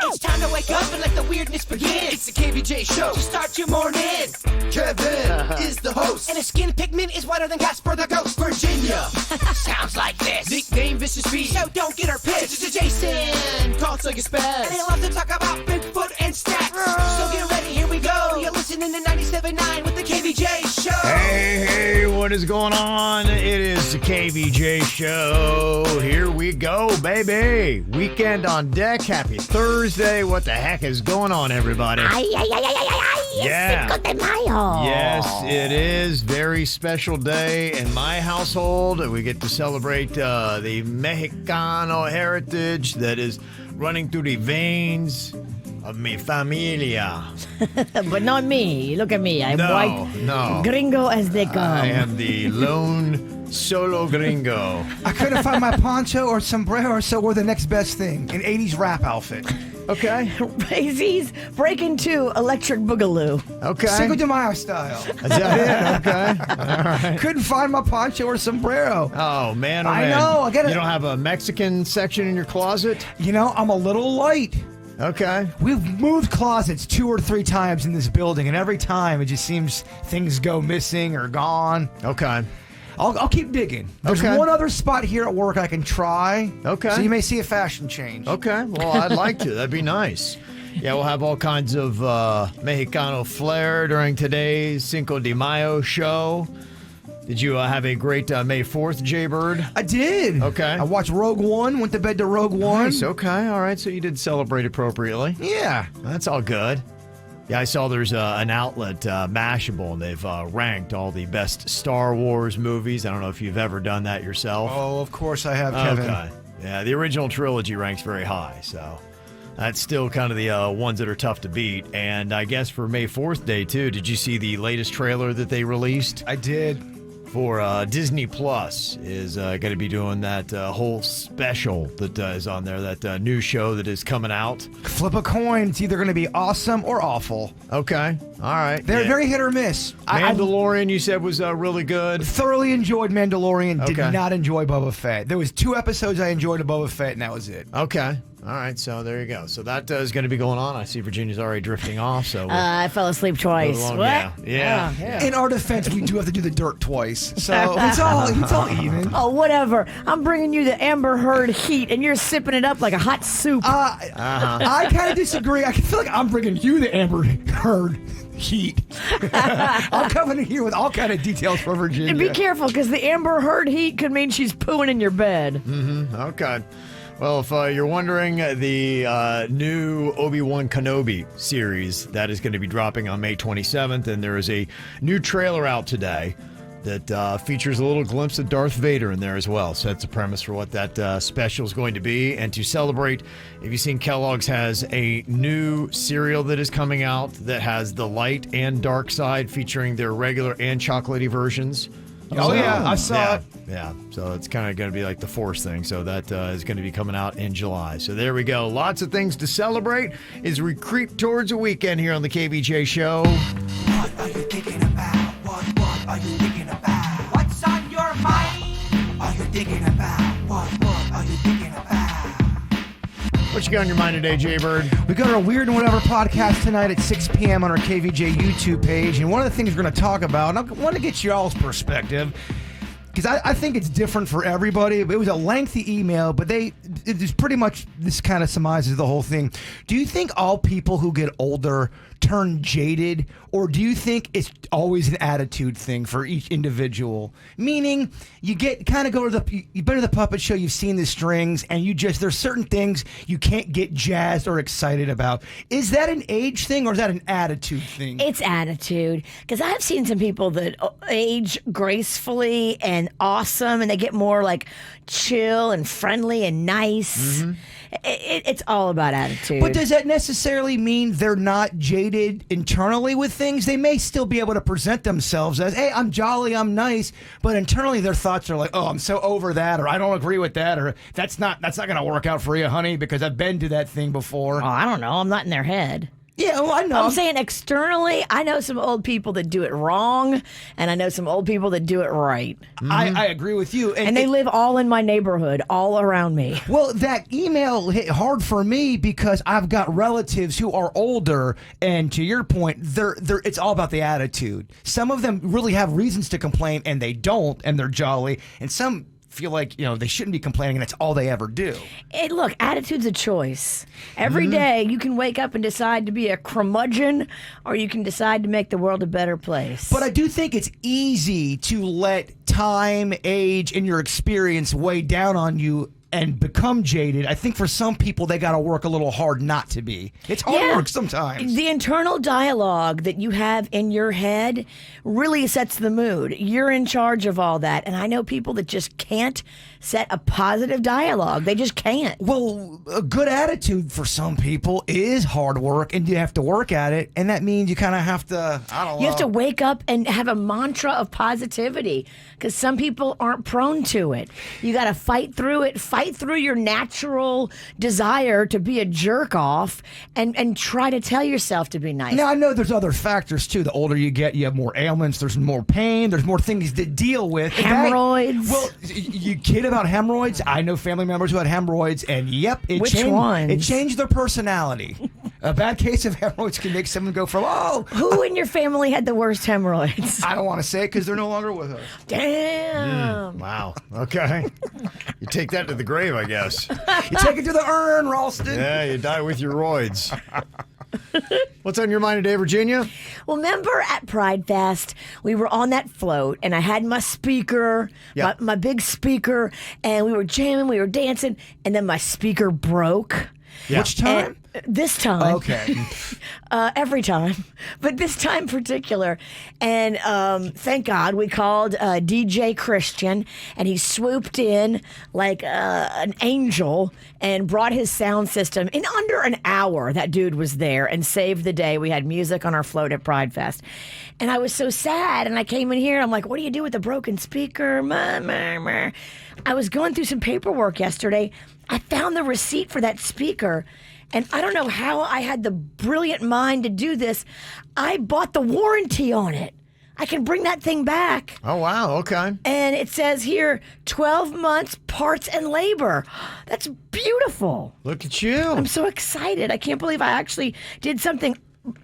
It's time to wake up and let the weirdness begin. It's the KVJ Show to start your morning. Kevin is the host, and his skin pigment is whiter than Casper the Ghost. Virginia sounds like this. Nickname Vicious Beast, so don't get her pissed. It's Jason, called so you spaz, and he loves to talk about Bigfoot and stacks. So get ready, here we go. You're listening to 97.9 with the KVJ Show. Hey, what is going on? It is the KVJ Show. Here we go, baby. Weekend on deck. Happy Thursday. What the heck is going on, everybody? Yeah. Cinco de Mayo. Yes, it is. Very special day in my household. We get to celebrate the Mexicano heritage that is running through the veins of mi familia. But not me. Look at me. I'm white. No. Gringo as they come. I am the lone solo gringo. I couldn't find my poncho or sombrero, so we're the next best thing. An 80s rap outfit. Okay. Ray's breaking to Electric Boogaloo. Okay. Cinco de Mayo style. Is that it? Okay. All right. Couldn't find my poncho or sombrero. Oh, man. I know. I get it. You don't have a Mexican section in your closet? You know, I'm a little light. Okay. We've moved closets 2 or 3 times in this building, and every time it just seems things go missing or gone. Okay. I'll keep digging. There's one other spot here at work I can try. Okay. So you may see a fashion change. Okay. Well, I'd like to. That'd be nice. Yeah, we'll have all kinds of Mexicano flair during today's Cinco de Mayo show. Did you have a great May 4th, Jaybird? I did. Okay. I watched Rogue One, went to bed to Rogue One. Nice. Okay. All right. So you did celebrate appropriately. Yeah. That's all good. Yeah, I saw there's an outlet, Mashable, and they've ranked all the best Star Wars movies. I don't know if you've ever done that yourself. Oh, of course I have, Kevin. Okay. Yeah, the original trilogy ranks very high, so that's still kind of the ones that are tough to beat. And I guess for May 4th day, too, did you see the latest trailer that they released? I did. For Disney Plus is going to be doing that whole special that is on there, that new show that is coming out. Flip a coin. It's either going to be awesome or awful. Okay. All right. They're very hit or miss. Mandalorian, you said, was really good. Thoroughly enjoyed Mandalorian. Okay. Did not enjoy Boba Fett. There was 2 episodes I enjoyed of Boba Fett, and that was it. Okay. All right, so there you go. So that is going to be going on. I see Virginia's already drifting off. So I fell asleep twice. What? Yeah. In our defense, we do have to do the dirt twice, so it's all even. Oh, whatever. I'm bringing you the Amber Heard heat, and you're sipping it up like a hot soup. I kind of disagree. I feel like I'm bringing you the Amber Heard heat. I'm coming in here with all kind of details for Virginia. And be careful, because the Amber Heard heat could mean she's pooing in your bed. Mm-hmm. Okay. Well, if you're wondering, the new Obi-Wan Kenobi series, that is going to be dropping on May 27th, and there is a new trailer out today that features a little glimpse of Darth Vader in there as well. So that's the premise for what that special is going to be. And to celebrate, if you've seen, Kellogg's has a new cereal that is coming out that has the light and dark side, featuring their regular and chocolatey versions. Oh, yeah, I saw it. Yeah, so it's kind of going to be like the Force thing. So that is going to be coming out in July. So there we go. Lots of things to celebrate as we creep towards a weekend here on the KVJ Show. What are you thinking about? What are you thinking about? What's on your mind? Are you thinking about? What are you thinking about? What you got on your mind today, Jaybird? We got our Weird and Whatever podcast tonight at 6 p.m. on our KVJ YouTube page. And one of the things we're going to talk about, and I want to get y'all's perspective, because I think it's different for everybody. It was a lengthy email, but it's pretty much, this kind of surmises the whole thing. Do you think all people who get older turn jaded, or do you think it's always an attitude thing for each individual? Meaning, you've been to the puppet show, you've seen the strings, and there's certain things you can't get jazzed or excited about. Is that an age thing, or is that an attitude thing? It's attitude, because I've seen some people that age gracefully and awesome, and they get more like chill and friendly and nice. Mm-hmm. It's all about attitude. But does that necessarily mean they're not jaded internally with things? They may still be able to present themselves as, hey, I'm jolly, I'm nice, but internally their thoughts are like, oh, I'm so over that, or I don't agree with that, or that's not going to work out for you, honey, because I've been to that thing before. Oh, I don't know. I'm not in their head. Yeah, well, I know. I'm saying externally, I know some old people that do it wrong, and I know some old people that do it right. I agree with you. And they live all in my neighborhood, all around me. Well, that email hit hard for me because I've got relatives who are older, and to your point, it's all about the attitude. Some of them really have reasons to complain, and they don't, and they're jolly, and some feel like they shouldn't be complaining and that's all they ever do. Hey, look, attitude's a choice. Every day you can wake up and decide to be a curmudgeon, or you can decide to make the world a better place. But I do think it's easy to let time, age, and your experience weigh down on you and become jaded. I think for some people, they got to work a little hard not to be. It's hard work sometimes. The internal dialogue that you have in your head really sets the mood. You're in charge of all that. And I know people that just can't set a positive dialogue. They just can't. Well, a good attitude for some people is hard work, and you have to work at it. And that means you kind of have to, I don't know. You have to wake up and have a mantra of positivity, because some people aren't prone to it. You got to fight through it, fight through your natural desire to be a jerk off, and try to tell yourself to be nice. Now, I know there's other factors too. The older you get, you have more ailments, there's more pain, there's more things to deal with. Hemorrhoids. Well, you kid about hemorrhoids? I know family members who had hemorrhoids, and yep, it changed their personality. A bad case of hemorrhoids can make someone go from, Who in your family had the worst hemorrhoids? I don't want to say it because they're no longer with us. Damn. Wow. Okay. You take that to the grave, I guess. You take it to the urn, Ralston. Yeah, you die with your roids. What's on your mind today, Virginia? Well, remember at Pride Fest, we were on that float, and I had my speaker, my big speaker, and we were jamming, we were dancing, and then my speaker broke. Yeah. Which time? This time. Okay. Every time. But this time in particular. And thank God we called DJ Christian, and he swooped in like an angel and brought his sound system. In under an hour, that dude was there and saved the day. We had music on our float at Pride Fest. And I was so sad. And I came in here, and I'm like, what do you do with the broken speaker? I was going through some paperwork yesterday. I found the receipt for that speaker. And I don't know how I had the brilliant mind to do this. I bought the warranty on it. I can bring that thing back. Oh, wow. Okay. And it says here, 12 months, parts and labor. That's beautiful. Look at you. I'm so excited. I can't believe I actually did something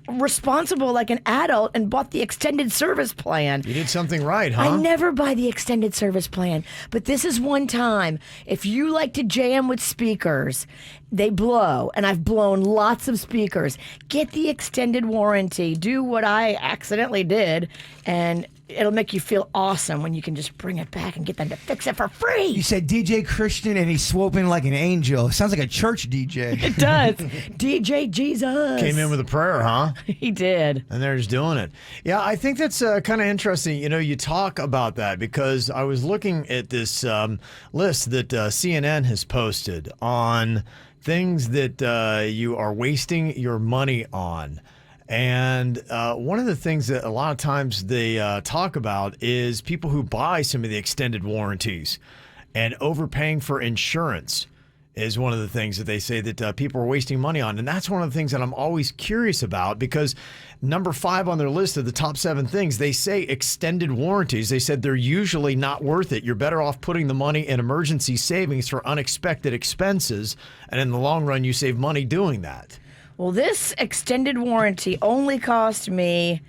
responsible like an adult and bought the extended service plan. You did something right, huh? I never buy the extended service plan, but this is one time. If you like to jam with speakers, they blow, and I've blown lots of speakers. Get the extended warranty. Do what I accidentally did, and it'll make you feel awesome when you can just bring it back and get them to fix it for free. You said DJ Christian, and he's swooping like an angel. Sounds like a church DJ. It does. DJ Jesus. Came in with a prayer, huh? He did. And they're just doing it. Yeah, I think that's kind of interesting. You talk about that because I was looking at this list that CNN has posted on things that you are wasting your money on. And one of the things that a lot of times they talk about is people who buy some of the extended warranties, and overpaying for insurance is one of the things that they say that people are wasting money on. And that's one of the things that I'm always curious about, because number 5 on their list of the top 7 things, they say extended warranties. They said they're usually not worth it. You're better off putting the money in emergency savings for unexpected expenses. And in the long run, you save money doing that. Well, this extended warranty only cost me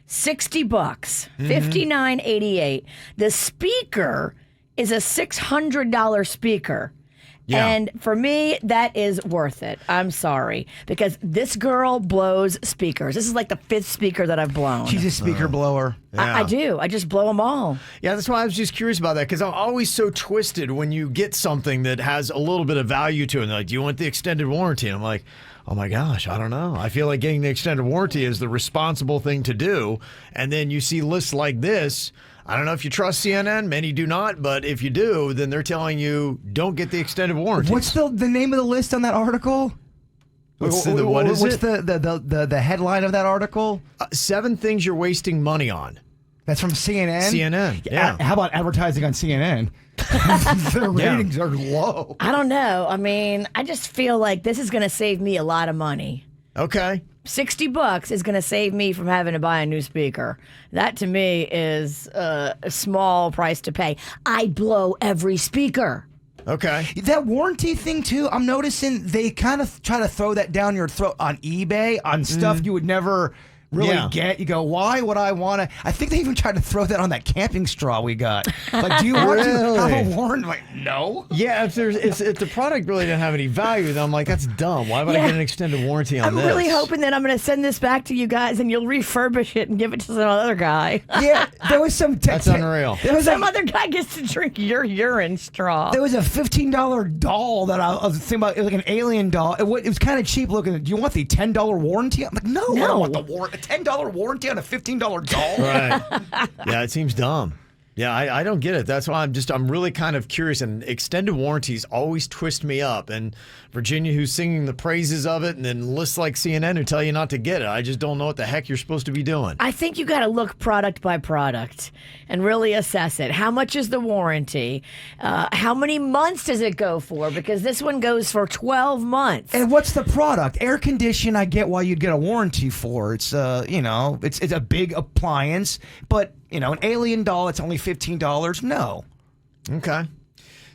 $60, $59.88. The speaker is a $600 speaker. Yeah. And for me, that is worth it. I'm sorry. Because this girl blows speakers. This is like the 5th speaker that I've blown. She's a speaker blower. Yeah. I do. I just blow them all. Yeah, that's why I was just curious about that, because I'm always so twisted when you get something that has a little bit of value to it. And they're like, do you want the extended warranty? And I'm like, oh my gosh, I don't know. I feel like getting the extended warranty is the responsible thing to do. And then you see lists like this. I don't know if you trust CNN. Many do not. But if you do, then they're telling you don't get the extended warranty. What's the name of the list on that article? What's the headline of that article? 7 things you're wasting money on. That's from CNN? CNN, yeah. How about advertising on CNN? Their ratings are low. I don't know. I mean, I just feel like this is going to save me a lot of money. Okay. $60 is going to save me from having to buy a new speaker. That to me is a small price to pay. I blow every speaker. Okay. That warranty thing too, I'm noticing they kind of try to throw that down your throat on eBay on stuff you would never really get. You go, why would I want to? I think they even tried to throw that on that camping straw we got. Like, do you want to have a warranty? Like, no. Yeah, if the product really didn't have any value, then I'm like, that's dumb. Why would I get an extended warranty on this? I'm really hoping that I'm going to send this back to you guys and you'll refurbish it and give it to some other guy. Yeah, there was some. That's unreal. There was some other guy gets to drink your urine straw. There was a $15 doll that I was thinking about. It was like an alien doll. It was kind of cheap looking. Do you want the $10 warranty? I'm like, no. I don't want the warranty. $10 warranty on a $15 doll? Right. Yeah, it seems dumb. Yeah, I don't get it. That's why I'm really kind of curious. And extended warranties always twist me up. And Virginia, who's singing the praises of it, and then lists like CNN who tell you not to get it. I just don't know what the heck you're supposed to be doing. I think you got to look product by product and really assess it. How much is the warranty? How many months does it go for? Because this one goes for 12 months. And what's the product? Air condition, I get why you'd get a warranty for. It's it's a big appliance, but an alien doll, it's only $15. No. Okay.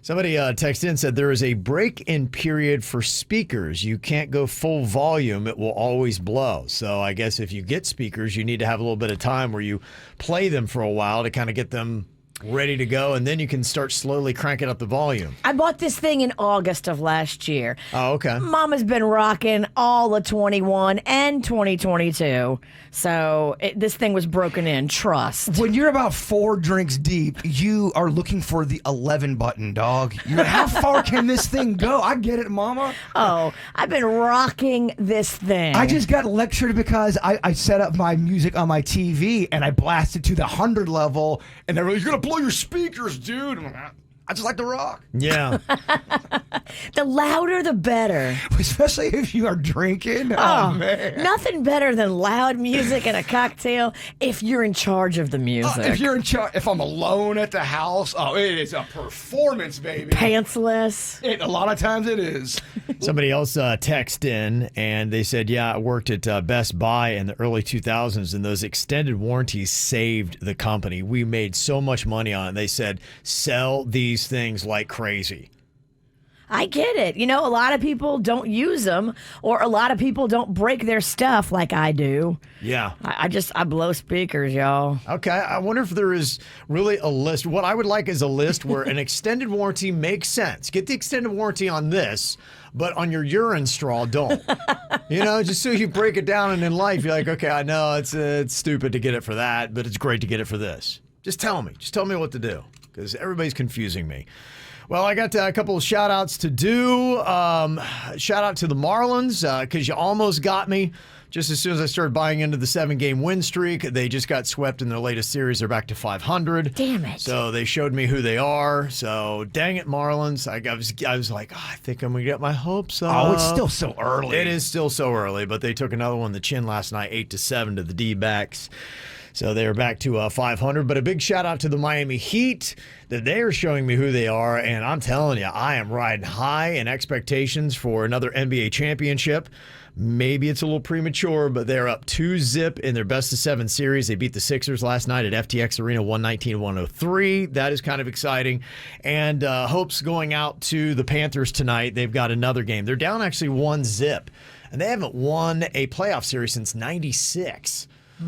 Somebody texted in and said there is a break-in period for speakers. You can't go full volume. It will always blow. So I guess if you get speakers, you need to have a little bit of time where you play them for a while to kind of get them ready to go, and then you can start slowly cranking up the volume. I bought this thing in August of last year. Oh, okay. Mama's been rocking all of 21 and 2022, so this thing was broken in. Trust. When you're about 4 drinks deep, you are looking for the 11 button, dog. You're like, how far can this thing go? I get it, Mama. Oh, I've been rocking this thing. I just got lectured because I set up my music on my TV and I blasted to the 100 level, and they're like, you're going to blow your speakers, dude. I'm like, I just like to rock. Yeah. The louder, the better. Especially if you are drinking. Oh, man. Nothing better than loud music and a cocktail if you're in charge of the music. If you're in charge, if I'm alone at the house, it is a performance, baby. Pantsless. A lot of times it is. Somebody else texted in, and they said, yeah, I worked at Best Buy in the early 2000s, and those extended warranties saved the company. We made so much money on it. They said, sell these things like crazy. I get it. A lot of people don't use them, or a lot of people don't break their stuff like I do. Yeah. I blow speakers, y'all. Okay. I wonder if there is really a list. What I would like is a list where an extended warranty makes sense. Get the extended warranty on this, but on your urine straw, don't. Just so you break it down, and in life, you're like, okay, I know it's stupid to get it for that, but it's great to get it for this. Just tell me. Just tell me what to do, because everybody's confusing me. Well, I got a couple of shout-outs to do. Shout-out to the Marlins, because you almost got me. Just as soon as I started buying into the 7-game win streak, they just got swept in their latest series. They're back to 500. Damn it. So they showed me who they are. So dang it, Marlins. I was like, I think I'm going to get my hopes up. Oh, it's still so early. It is still so early, but they took another one on the chin last night, 8-7 to the D-backs. So they are back to 500. But a big shout out to the Miami Heat, that they are showing me who they are. And I'm telling you, I am riding high in expectations for another NBA championship. Maybe it's a little premature, but they're up 2-0 in their best-of-7 series. They beat the Sixers last night at FTX Arena, 119-103. That is kind of exciting. And hopes going out to the Panthers tonight. They've got another game. They're down actually 1-0, and they haven't won a playoff series since 96.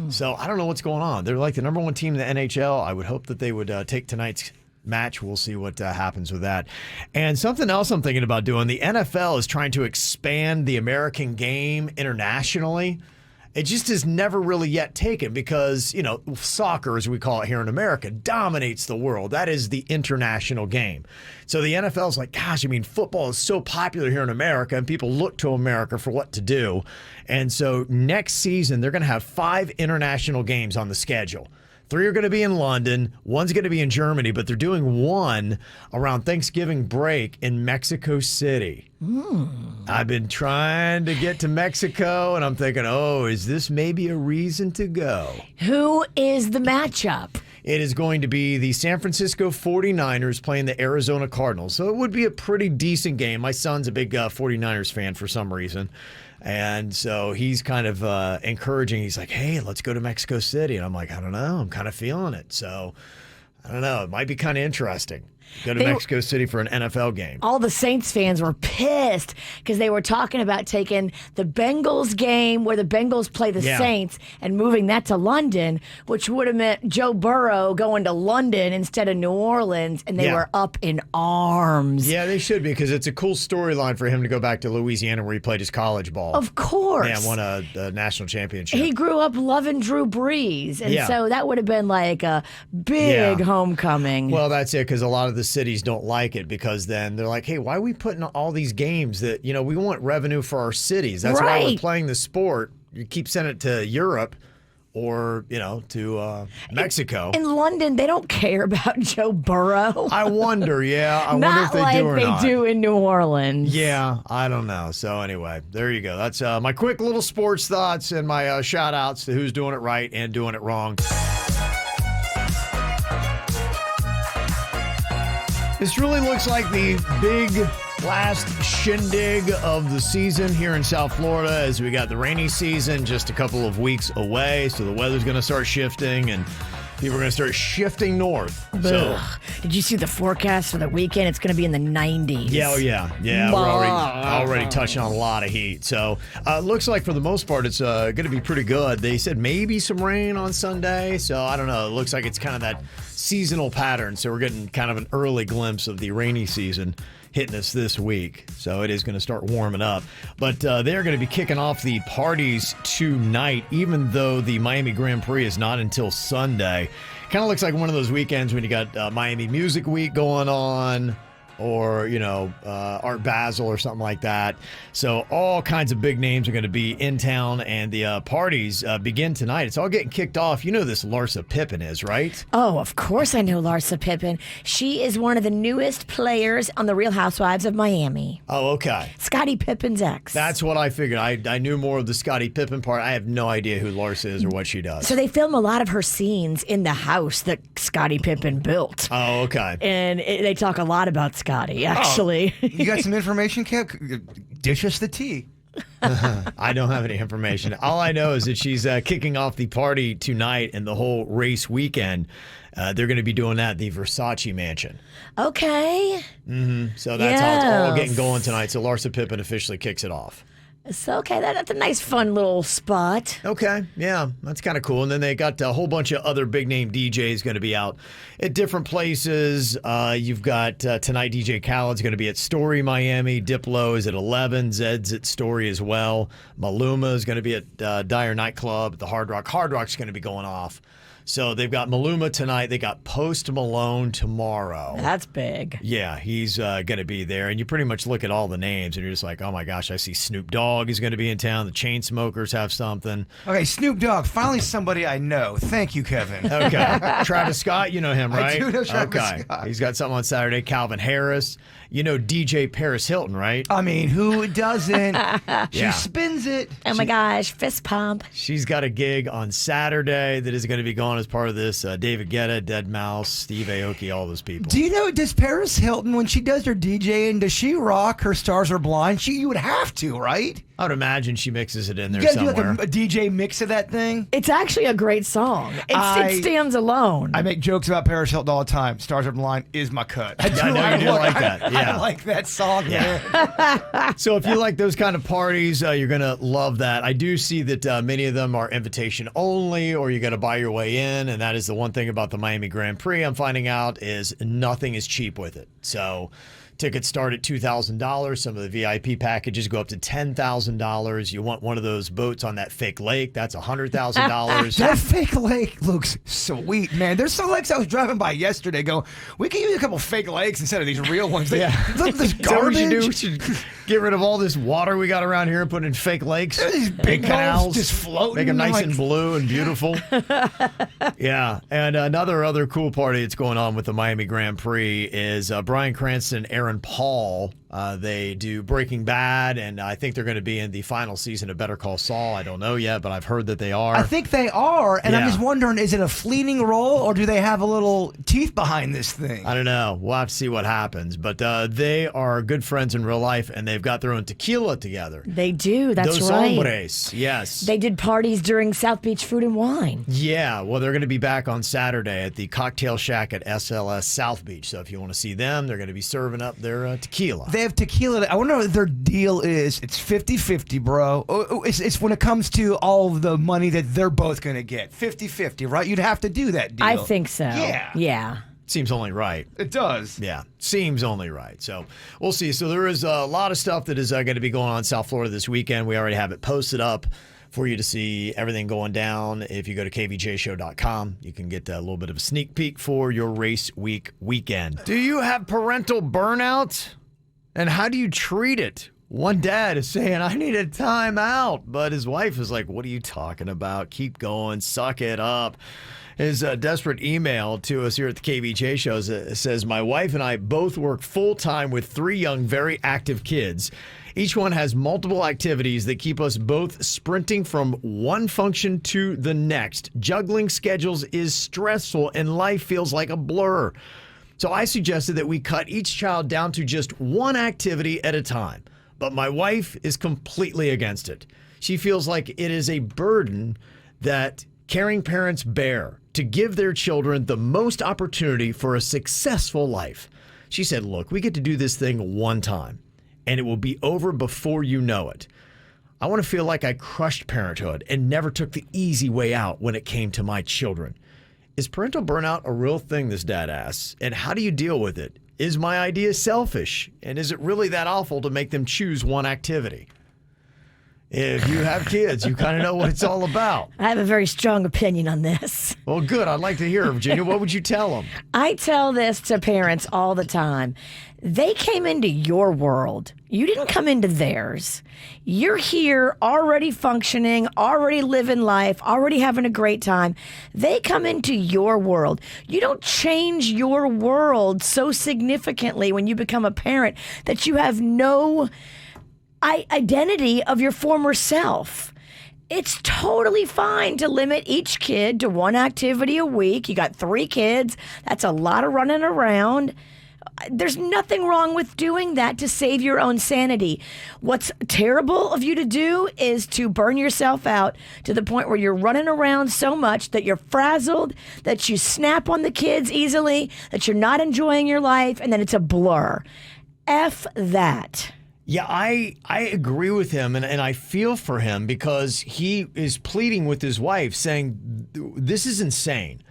So I don't know what's going on. They're like the number 1 team in the NHL. I would hope that they would take tonight's match. We'll see what happens with that. And something else I'm thinking about doing, the NFL is trying to expand the American game internationally. It just has never really yet taken because, soccer, as we call it here in America, dominates the world. That is the international game. So the NFL is like, gosh, football is so popular here in America, and people look to America for what to do. And so next season, they're going to have 5 international games on the schedule. 3 are going to be in London, 1's going to be in Germany, but they're doing 1 around Thanksgiving break in Mexico City. I've been trying to get to Mexico, and I'm thinking, is this maybe a reason to go? Who is the matchup? It is going to be the San Francisco 49ers playing the Arizona Cardinals. So it would be a pretty decent game. My son's a big 49ers fan for some reason. And so he's kind of encouraging. He's like, hey, let's go to Mexico City. And I'm like, I don't know. I'm kind of feeling it. So I don't know. It might be kind of interesting. Go to Mexico City for an NFL game. All the Saints fans were pissed because they were talking about taking the Bengals game where the Bengals play the Saints and moving that to London, which would have meant Joe Burrow going to London instead of New Orleans, and they were up in arms. Yeah, they should be, because it's a cool storyline for him to go back to Louisiana where he played his college ball. Of course. Yeah, won a national championship. He grew up loving Drew Brees, and so that would have been like a big homecoming. Well, that's it, because a lot of the cities don't like it, because then they're like, hey, why are we putting all these games that, we want revenue for our cities. That's why we're playing the sport. You keep sending it to Europe or, to Mexico. In London, they don't care about Joe Burrow. I wonder, I wonder if they like do or they not. do in New Orleans. Yeah, I don't know. So anyway, there you go. That's my quick little sports thoughts and my shout outs to who's doing it right and doing it wrong. This really looks like the big last shindig of the season here in South Florida, as we got the rainy season just a couple of weeks away. So the weather's going to start shifting and people are going to start shifting north. So, did you see the forecast for the weekend? It's going to be in the 90s. Yeah. We're already touching on a lot of heat. So it looks like for the most part it's going to be pretty good. They said maybe some rain on Sunday. So I don't know. It looks like it's kind of that seasonal pattern. So we're getting kind of an early glimpse of the rainy season hitting us this week. So it is going to start warming up. But they're going to be kicking off the parties tonight, even though the Miami Grand Prix is not until Sunday. Kind of looks like one of those weekends when you got Miami Music Week going on, or, Art Basel or something like that. So all kinds of big names are going to be in town, and the parties begin tonight. It's all getting kicked off. You know this Larsa Pippen is, right? Oh, of course I know Larsa Pippen. She is one of the newest players on The Real Housewives of Miami. Oh, okay. Scottie Pippen's ex. That's what I figured. I knew more of the Scottie Pippen part. I have no idea who Larsa is or what she does. So they film a lot of her scenes in the house that Scottie Pippen built. Oh, okay. And they talk a lot about Scottie, actually. Oh, you got some information, Kev? Dish us the tea. I don't have any information. All I know is that she's kicking off the party tonight and the whole race weekend. They're going to be doing that at the Versace mansion. Okay. So that's how it's all getting going tonight. So Larsa Pippen officially kicks it off. So, okay, that's a nice, fun little spot. Okay, yeah, that's kind of cool. And then they got a whole bunch of other big-name DJs going to be out at different places. You've got tonight DJ Khaled's going to be at Story, Miami. Diplo is at 11. Zed's at Story as well. Maluma is going to be at Dyer Nightclub, the Hard Rock. Hard Rock's going to be going off. So they've got Maluma tonight. They got Post Malone tomorrow. That's big. Yeah, he's going to be there. And you pretty much look at all the names and you're just like, oh my gosh, I see Snoop Dogg is going to be in town. The Chainsmokers have something. Okay, Snoop Dogg, finally somebody I know. Thank you, Kevin. Okay. Travis Scott, you know him, right? I do know Travis Scott. He's got something on Saturday. Calvin Harris. You know DJ Paris Hilton, right? I mean, who doesn't? She spins it. Oh my gosh, fist pump. She's got a gig on Saturday that is going to be going as part of this. David Guetta, Deadmau5, Steve Aoki, all those people. Do you know, does Paris Hilton, when she does her DJing, does she rock Her Stars Are Blind? You would have to, right? I would imagine she mixes it in there you gotta somewhere. do like a DJ mix of that thing. It's actually a great song. It stands alone. I make jokes about Paris Hilton all the time. Stars Are Blind is my cut. I know you do like that. Yeah. I like that song, man. So if you like those kind of parties, you're going to love that. I do see that many of them are invitation only, or you got to buy your way in. And that is the one thing about the Miami Grand Prix I'm finding out is nothing is cheap with it. So tickets start at $2,000. Some of the VIP packages go up to $10,000. You want one of those boats on that fake lake, that's $100,000. That fake lake looks sweet, man. There's some lakes I was driving by yesterday going, we could use a couple fake lakes instead of these real ones. Look at this Is that what we should garbage. do? We should get rid of all this water we got around here and put in fake lakes. These big canals just floating. Make them nice like, and blue and beautiful. Yeah. And another cool party that's going on with the Miami Grand Prix is Bryan Cranston and Aaron Paul They do Breaking Bad, and I think they're going to be in the final season of Better Call Saul. I don't know yet, but I've heard that they are. I think they are, and I'm Yeah. just wondering, is it a fleeting role, or do they have a little teeth behind this thing? I don't know. We'll have to see what happens. But they are good friends in real life, and they've got their own tequila together. They do. That's Dos right. Hombres, yes. They did parties during South Beach Food and Wine. Yeah, well, they're going to be back on Saturday at the Cocktail Shack at SLS South Beach. So if you want to see them, they're going to be serving up their tequila. They have tequila. I wonder what their deal is. It's 50-50, bro. It's when it comes to all of the money that they're both going to get. 50-50, right? You'd have to do that deal. I think so. Yeah. Yeah. Seems only right. It does. Yeah, seems only right. So we'll see. So there is a lot of stuff that is going to be going on in South Florida this weekend. We already have it posted up for you to see everything going down. If you go to kvjshow.com, you can get a little bit of a sneak peek for your race week weekend. Do you have parental burnout? And how do you treat it? One dad is saying, I need a timeout. But his wife is like, what are you talking about? Keep going. Suck it up. His desperate email to us here at the KVJ Show says, my wife and I both work full-time with 3 young, very active kids. Each one has multiple activities that keep us both sprinting from one function to the next. Juggling schedules is stressful and life feels like a blur. So I suggested that we cut each child down to just one activity at a time. But my wife is completely against it. She feels like it is a burden that caring parents bear to give their children the most opportunity for a successful life. She said, look, we get to do this thing one time, and it will be over before you know it. I want to feel like I crushed parenthood and never took the easy way out when it came to my children. Is parental burnout a real thing, this dad asks, and how do you deal with it? Is my idea selfish, and is it really that awful to make them choose one activity? If you have kids, you kind of know what it's all about. I have a very strong opinion on this. Well, good. I'd like to hear, Virginia. What would you tell them? I tell this to parents all the time. They came into your world. You didn't come into theirs. You're here already functioning, already living life, already having a great time. They come into your world. You don't change your world so significantly when you become a parent that you have no identity of your former self. It's totally fine to limit each kid to one activity a week. You got 3 kids. That's a lot of running around. There's nothing wrong with doing that to save your own sanity. What's terrible of you to do is to burn yourself out to the point where you're running around so much that you're frazzled, that you snap on the kids easily, that you're not enjoying your life, and then it's a blur. F that. Yeah, I agree with him, and I feel for him because he is pleading with his wife saying, this is insane.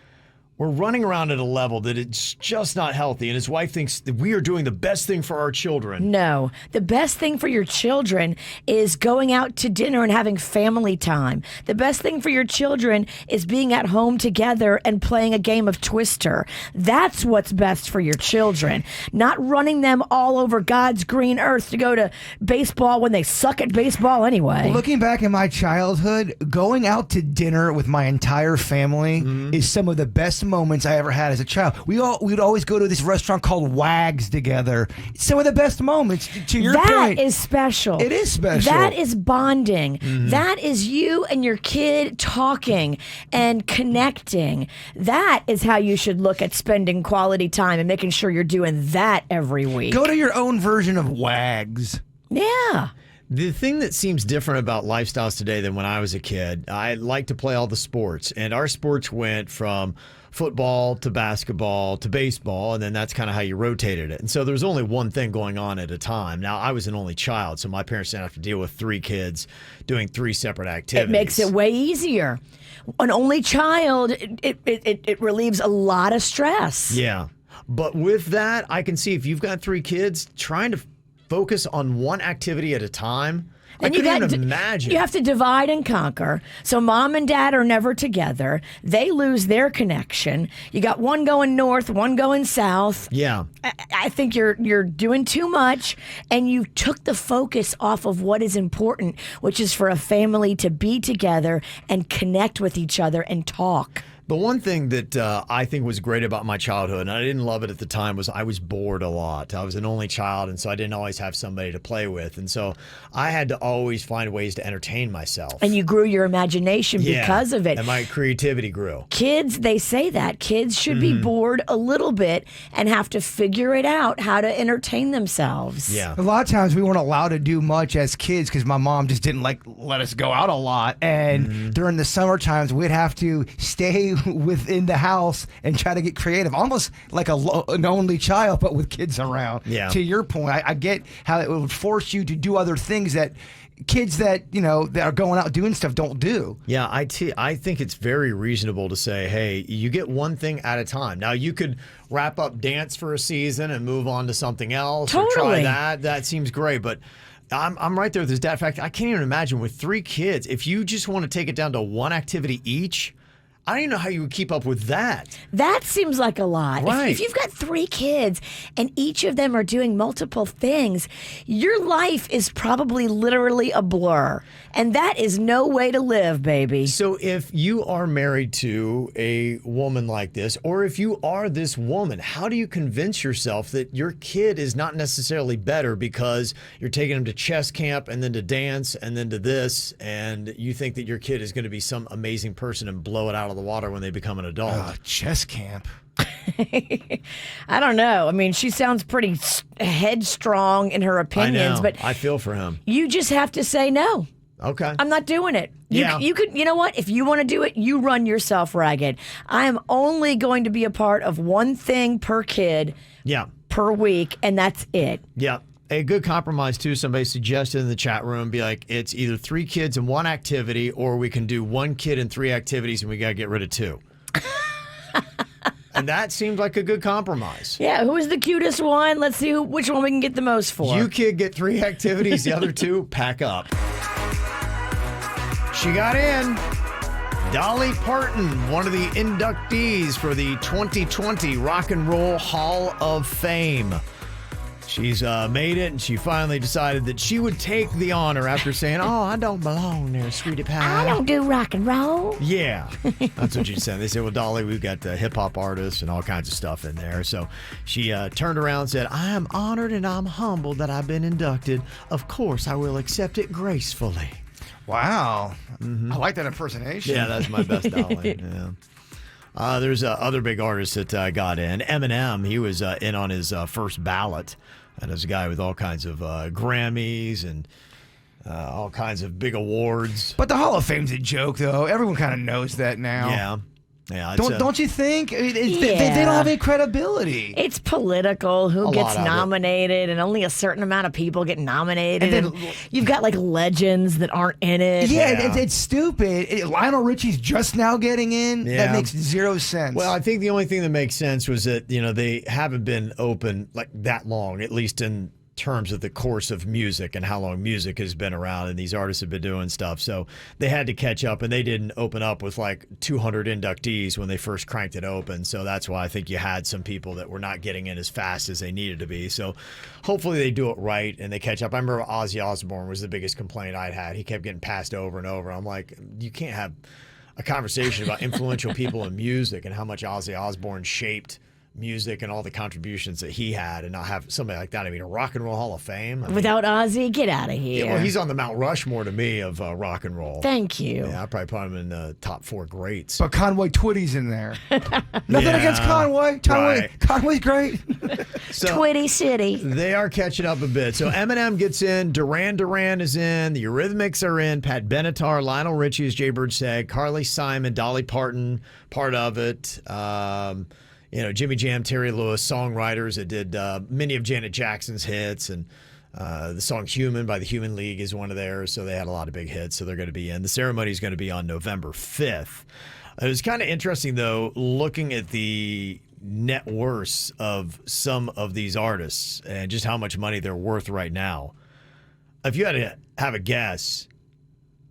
We're running around at a level that it's just not healthy, and his wife thinks that we are doing the best thing for our children. No, the best thing for your children is going out to dinner and having family time. The best thing for your children is being at home together and playing a game of Twister. That's what's best for your children, not running them all over God's green earth to go to baseball when they suck at baseball anyway. Looking back at my childhood, going out to dinner with my entire family is some of the best moments I ever had as a child. We'd always go to this restaurant called Wags together. It's some of the best moments. To your point, that is special. It is special. That is bonding. That is you and your kid talking and connecting. That is how you should look at spending quality time and making sure you're doing that every week. Go to your own version of Wags. Yeah. The thing that seems different about lifestyles today than when I was a kid, I like to play all the sports, and our sports went from football to basketball to baseball, and then that's kind of how you rotated it. And so there's only one thing going on at a time. Now, I was an only child, so my parents didn't have to deal with 3 kids doing 3 separate activities. It makes it way easier. An only child, it relieves a lot of stress. Yeah. But with that, I can see if you've got 3 kids, trying to focus on one activity at a time. And I couldn't even imagine. You have to divide and conquer. So mom and dad are never together. They lose their connection. You got one going north, one going south. Yeah. I think you're doing too much, and you took the focus off of what is important, which is for a family to be together and connect with each other and talk. The one thing that I think was great about my childhood, and I didn't love it at the time, was I was bored a lot. I was an only child, and so I didn't always have somebody to play with. And so I had to always find ways to entertain myself. And you grew your imagination because of it. And my creativity grew. Kids, they say that. Kids should be bored a little bit and have to figure it out how to entertain themselves. Yeah. A lot of times we weren't allowed to do much as kids because my mom just didn't let us go out a lot. And during the summer times, we'd have to stay within the house and try to get creative, almost like an only child, but with kids around. Yeah. To your point, I get how it would force you to do other things that kids that are going out doing stuff don't do. Yeah, I think it's very reasonable to say, hey, you get one thing at a time. Now, you could wrap up dance for a season and move on to something else or try that. That seems great, but I'm right there with this dad fact. I can't even imagine with 3 kids, if you just want to take it down to one activity each, I don't even know how you would keep up with that. That seems like a lot. Right. If you've got 3 kids and each of them are doing multiple things, your life is probably literally a blur. And that is no way to live, baby. So if you are married to a woman like this, or if you are this woman, how do you convince yourself that your kid is not necessarily better because you're taking them to chess camp and then to dance and then to this, and you think that your kid is going to be some amazing person and blow it out of the water when they become an adult? Chess camp. I don't know. I mean, she sounds pretty headstrong in her opinions, I know. but I feel for him. you just have to say no. Okay. I'm not doing it. You could, you know what? If you want to do it, you run yourself ragged. I am only going to be a part of one thing per kid per week, and that's it. Yeah. A good compromise, too, somebody suggested in the chat room, be like, it's either 3 kids and 1 activity, or we can do 1 kid and 3 activities, and we got to get rid of 2. And that seemed like a good compromise. Yeah, who is the cutest one? Let's see which one we can get the most for. You kid get 3 activities, the other 2 pack up. She got in. Dolly Parton, one of the inductees for the 2020 Rock and Roll Hall of Fame. She's made it, and she finally decided that she would take the honor after saying, "Oh, I don't belong there, sweetie pie. I don't do rock and roll." Yeah, that's what she said. They said, "Well, Dolly, we've got hip-hop artists and all kinds of stuff in there." So she turned around and said, "I am honored and I'm humbled that I've been inducted. Of course, I will accept it gracefully." Wow. I like that impersonation. Yeah, that's my best Dolly. Yeah. There's other big artists that got in. Eminem, he was in on his first ballot. And there's a guy with all kinds of Grammys and all kinds of big awards. But the Hall of Fame's a joke, though. Everyone kind of knows that now. Yeah. Yeah, don't you think? I mean, they don't have any credibility. It's political. Who gets nominated, and only a certain amount of people get nominated. And then you've got like legends that aren't in it. Yeah, it's stupid. Lionel Richie's just now getting in. Yeah. That makes 0 sense. Well, I think the only thing that makes sense was that they haven't been open like that long, at least in terms of the course of music and how long music has been around, and these artists have been doing stuff. So they had to catch up, and they didn't open up with like 200 inductees when they first cranked it open. So that's why I think you had some people that were not getting in as fast as they needed to be. So hopefully they do it right and they catch up. I remember Ozzy Osbourne was the biggest complaint I'd had. He kept getting passed over and over. I'm like, you can't have a conversation about influential people in music and how much Ozzy Osbourne shaped music and all the contributions that he had, and not have somebody like that. I mean, a Rock and Roll Hall of Fame. Without Ozzy, get out of here. Yeah, well, he's on the Mount Rushmore to me of rock and roll. Thank you. Yeah, I probably put him in the top 4 greats. But Conway Twitty's in there. Nothing against Conway. Conway's great. So, Twitty City. They are catching up a bit. So Eminem gets in, Duran Duran is in, the Eurythmics are in, Pat Benatar, Lionel Richie, as Jay Bird said, Carly Simon, Dolly Parton, part of it. Jimmy Jam, Terry Lewis, songwriters that did many of Janet Jackson's hits, and the song Human by the Human League is one of theirs, so they had a lot of big hits, so they're going to be in. The ceremony is going to be on November 5th. It was kind of interesting, though, looking at the net worths of some of these artists and just how much money they're worth right now. If you had to have a guess,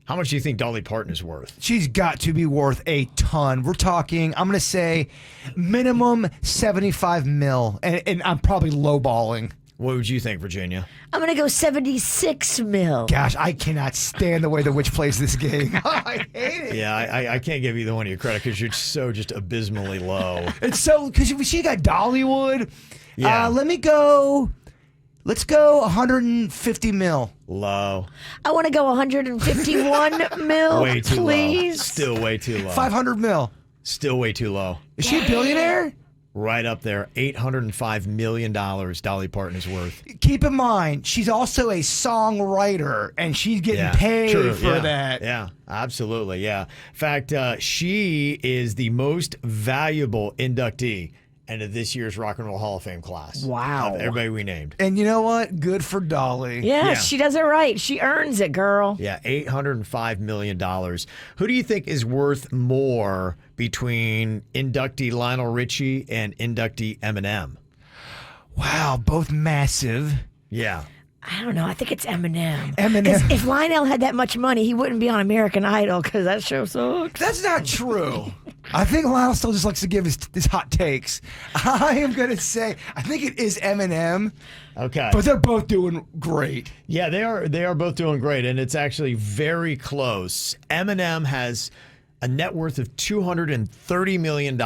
how much do you think Dolly Parton is worth? She's got to be worth a ton. We're talking, I'm going to say minimum 75 mil, and I'm probably lowballing. What would you think, Virginia? I'm going to go 76 mil. Gosh, I cannot stand the way the witch plays this game. I hate it. Yeah, I can't give either one of you credit because you're so just abysmally low. It's so, because she got Dollywood. Yeah. Let's go 150 mil. Low. I want to go 151 mil, Way too please. low. Still way too low. 500 mil. Still way too low. Is she a billionaire? Right up there. $805 million Dolly Parton is worth. Keep in mind, she's also a songwriter, and she's getting paid true. for that. Yeah, absolutely. Yeah. In fact, she is the most valuable inductee into this year's Rock and Roll Hall of Fame class. Wow. Of everybody we named. And you know what? Good for Dolly. Yeah, Yeah. she does it right. She earns it, girl. Yeah, $805 million. Who do you think is worth more between inductee Lionel Richie and inductee Eminem? Wow, both massive. Yeah. I don't know. I think it's Eminem. Eminem. 'Cause if Lionel had that much money, he wouldn't be on American Idol because that show sucks. That's not true. I think Lionel still just likes to give his hot takes. I am going to say, I think it is Eminem, Okay. but they're both doing great. Yeah, they are both doing great, and it's actually very close. Eminem has a net worth of $230 million.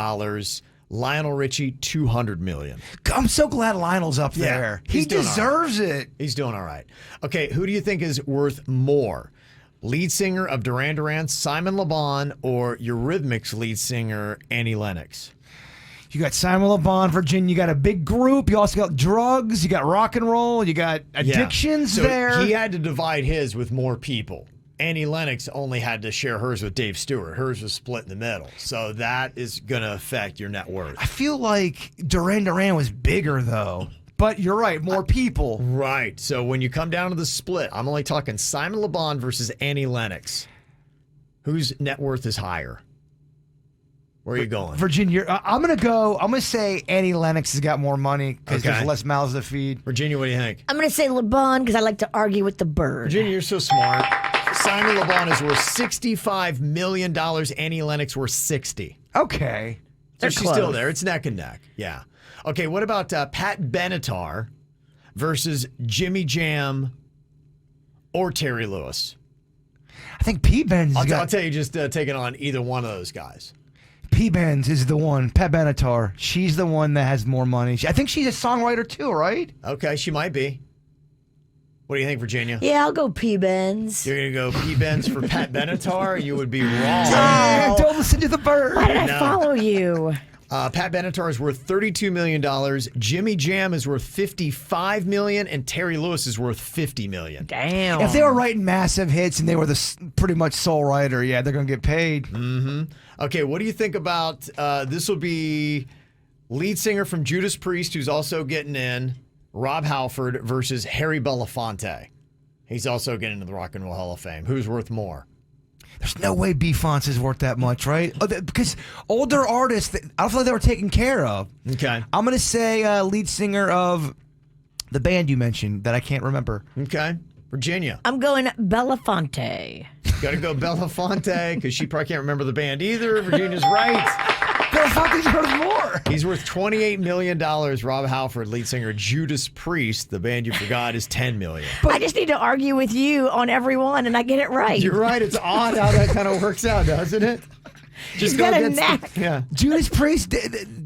Lionel Richie, $200 million. I'm so glad Lionel's up Yeah, there. he's He doing all deserves it. He's doing all right. Okay, who do you think is worth more? Lead singer of Duran Duran, Simon Le Bon, or Eurythmics lead singer, Annie Lennox? You got Simon Le Bon, Virginia. You got a big group. You also got drugs. You got rock and roll. You got addictions So there. he had to divide his with more people. Annie Lennox only had to share hers with Dave Stewart. Hers was split in the middle. So that is going to affect your net worth. I feel like Duran Duran was bigger, though. But you're right, more people. Right. So when you come down to the split, I'm only talking Simon Le Bon versus Annie Lennox. Whose net worth is higher? Where are you going? Virginia, I'm going to say Annie Lennox has got more money because Okay. there's less mouths to feed. Virginia, what do you think? I'm going to say Le Bon because I like to argue with the bird. Virginia, you're so smart. Simon Le Bon is worth $65 million. Annie Lennox worth $60. Okay. So They're she's close. still there. It's neck and neck. Yeah. Okay, what about Pat Benatar versus Jimmy Jam or Terry Lewis? I think P-Benz I'll got... tell you, just taking on either one of those guys. P-Benz is the one. Pat Benatar. She's the one that has more money. I think she's a songwriter too, right? Okay, she might be. What do you think, Virginia? Yeah, I'll go P-Benz. You're going to go P-Benz for Pat Benatar? You would be wrong. Yeah, don't listen to the bird. Why did I No. follow you? Pat Benatar is worth $32 million. Jimmy Jam is worth $55 million, and Terry Lewis is worth $50 million. Damn. If they were writing massive hits and they were pretty much sole writer, yeah, they're going to get paid. Okay, what do you think about this? Will be lead singer from Judas Priest, who's also getting in, Rob Halford versus Harry Belafonte. He's also getting into the Rock and Roll Hall of Fame. Who's worth more? There's no way B-Fonts is worth that much, right? Because older artists, I don't feel like they were taken care of. Okay. I'm going to say lead singer of the band you mentioned that I can't remember. Okay. Virginia. I'm going Belafonte. Got to go Belafonte because she probably can't remember the band either. Virginia's right. Belafonte's worth more. He's worth $28 million. Rob Halford, lead singer Judas Priest. The band you forgot is $10 million. I just need to argue with you on every one, and I get it right. You're right. It's odd how that kind of works out, doesn't it? Just He's got a against knack. yeah. Judas Priest,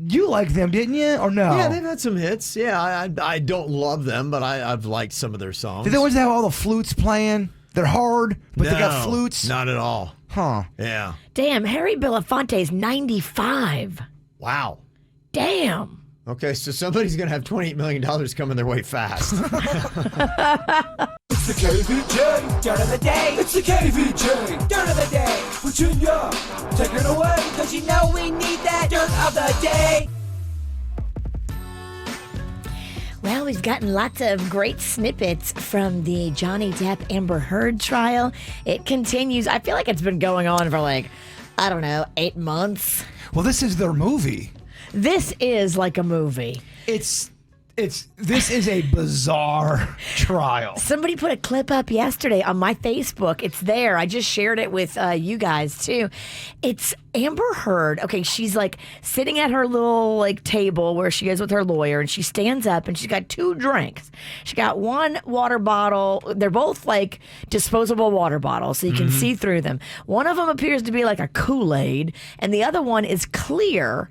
you like them, didn't you? Or no? Yeah, they've had some hits. Yeah, I don't love them, but I've liked some of their songs. They're the ones that have all the flutes playing. They're hard, but they got No, flutes. Not at all. Huh. Yeah. Damn, Harry Belafonte is 95. Wow. Damn. Okay, so somebody's going to have $28 million coming their way fast. It's the KVJ Dirt of the Day. It's the KVJ Dirt of the Day. Virginia, take it away, cause you know we need that Dirt of the Day. Well, we've gotten lots of great snippets from the Johnny Depp Amber Heard trial. It continues. I feel like it's been going on for 8 months. Well, this is their movie. This is like a movie. It's This is a bizarre trial. Somebody put a clip up yesterday on my Facebook. It's there. I just shared it with you guys too. It's Amber Heard. Okay, she's like sitting at her little like table where she is with her lawyer, and she stands up and she's got 2 drinks. She got one water bottle. They're both like disposable water bottles, so you can see through them. One of them appears to be like a Kool-Aid, and the other one is clear.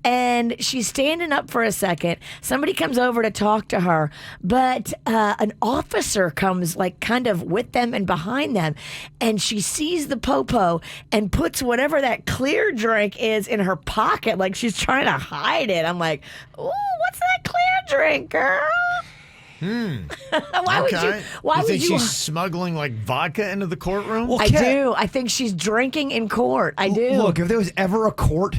And she's standing up for a second. Somebody comes over to talk to her, but an officer comes like kind of with them and behind them, and she sees the popo and puts whatever that clear drink is in her pocket, like she's trying to hide it. I'm like, ooh, what's that clear drink, girl? Why would you? Why you would think you? she's smuggling like vodka into the courtroom? Well, I do. I think she's drinking in court. I do. Look, if there was ever a court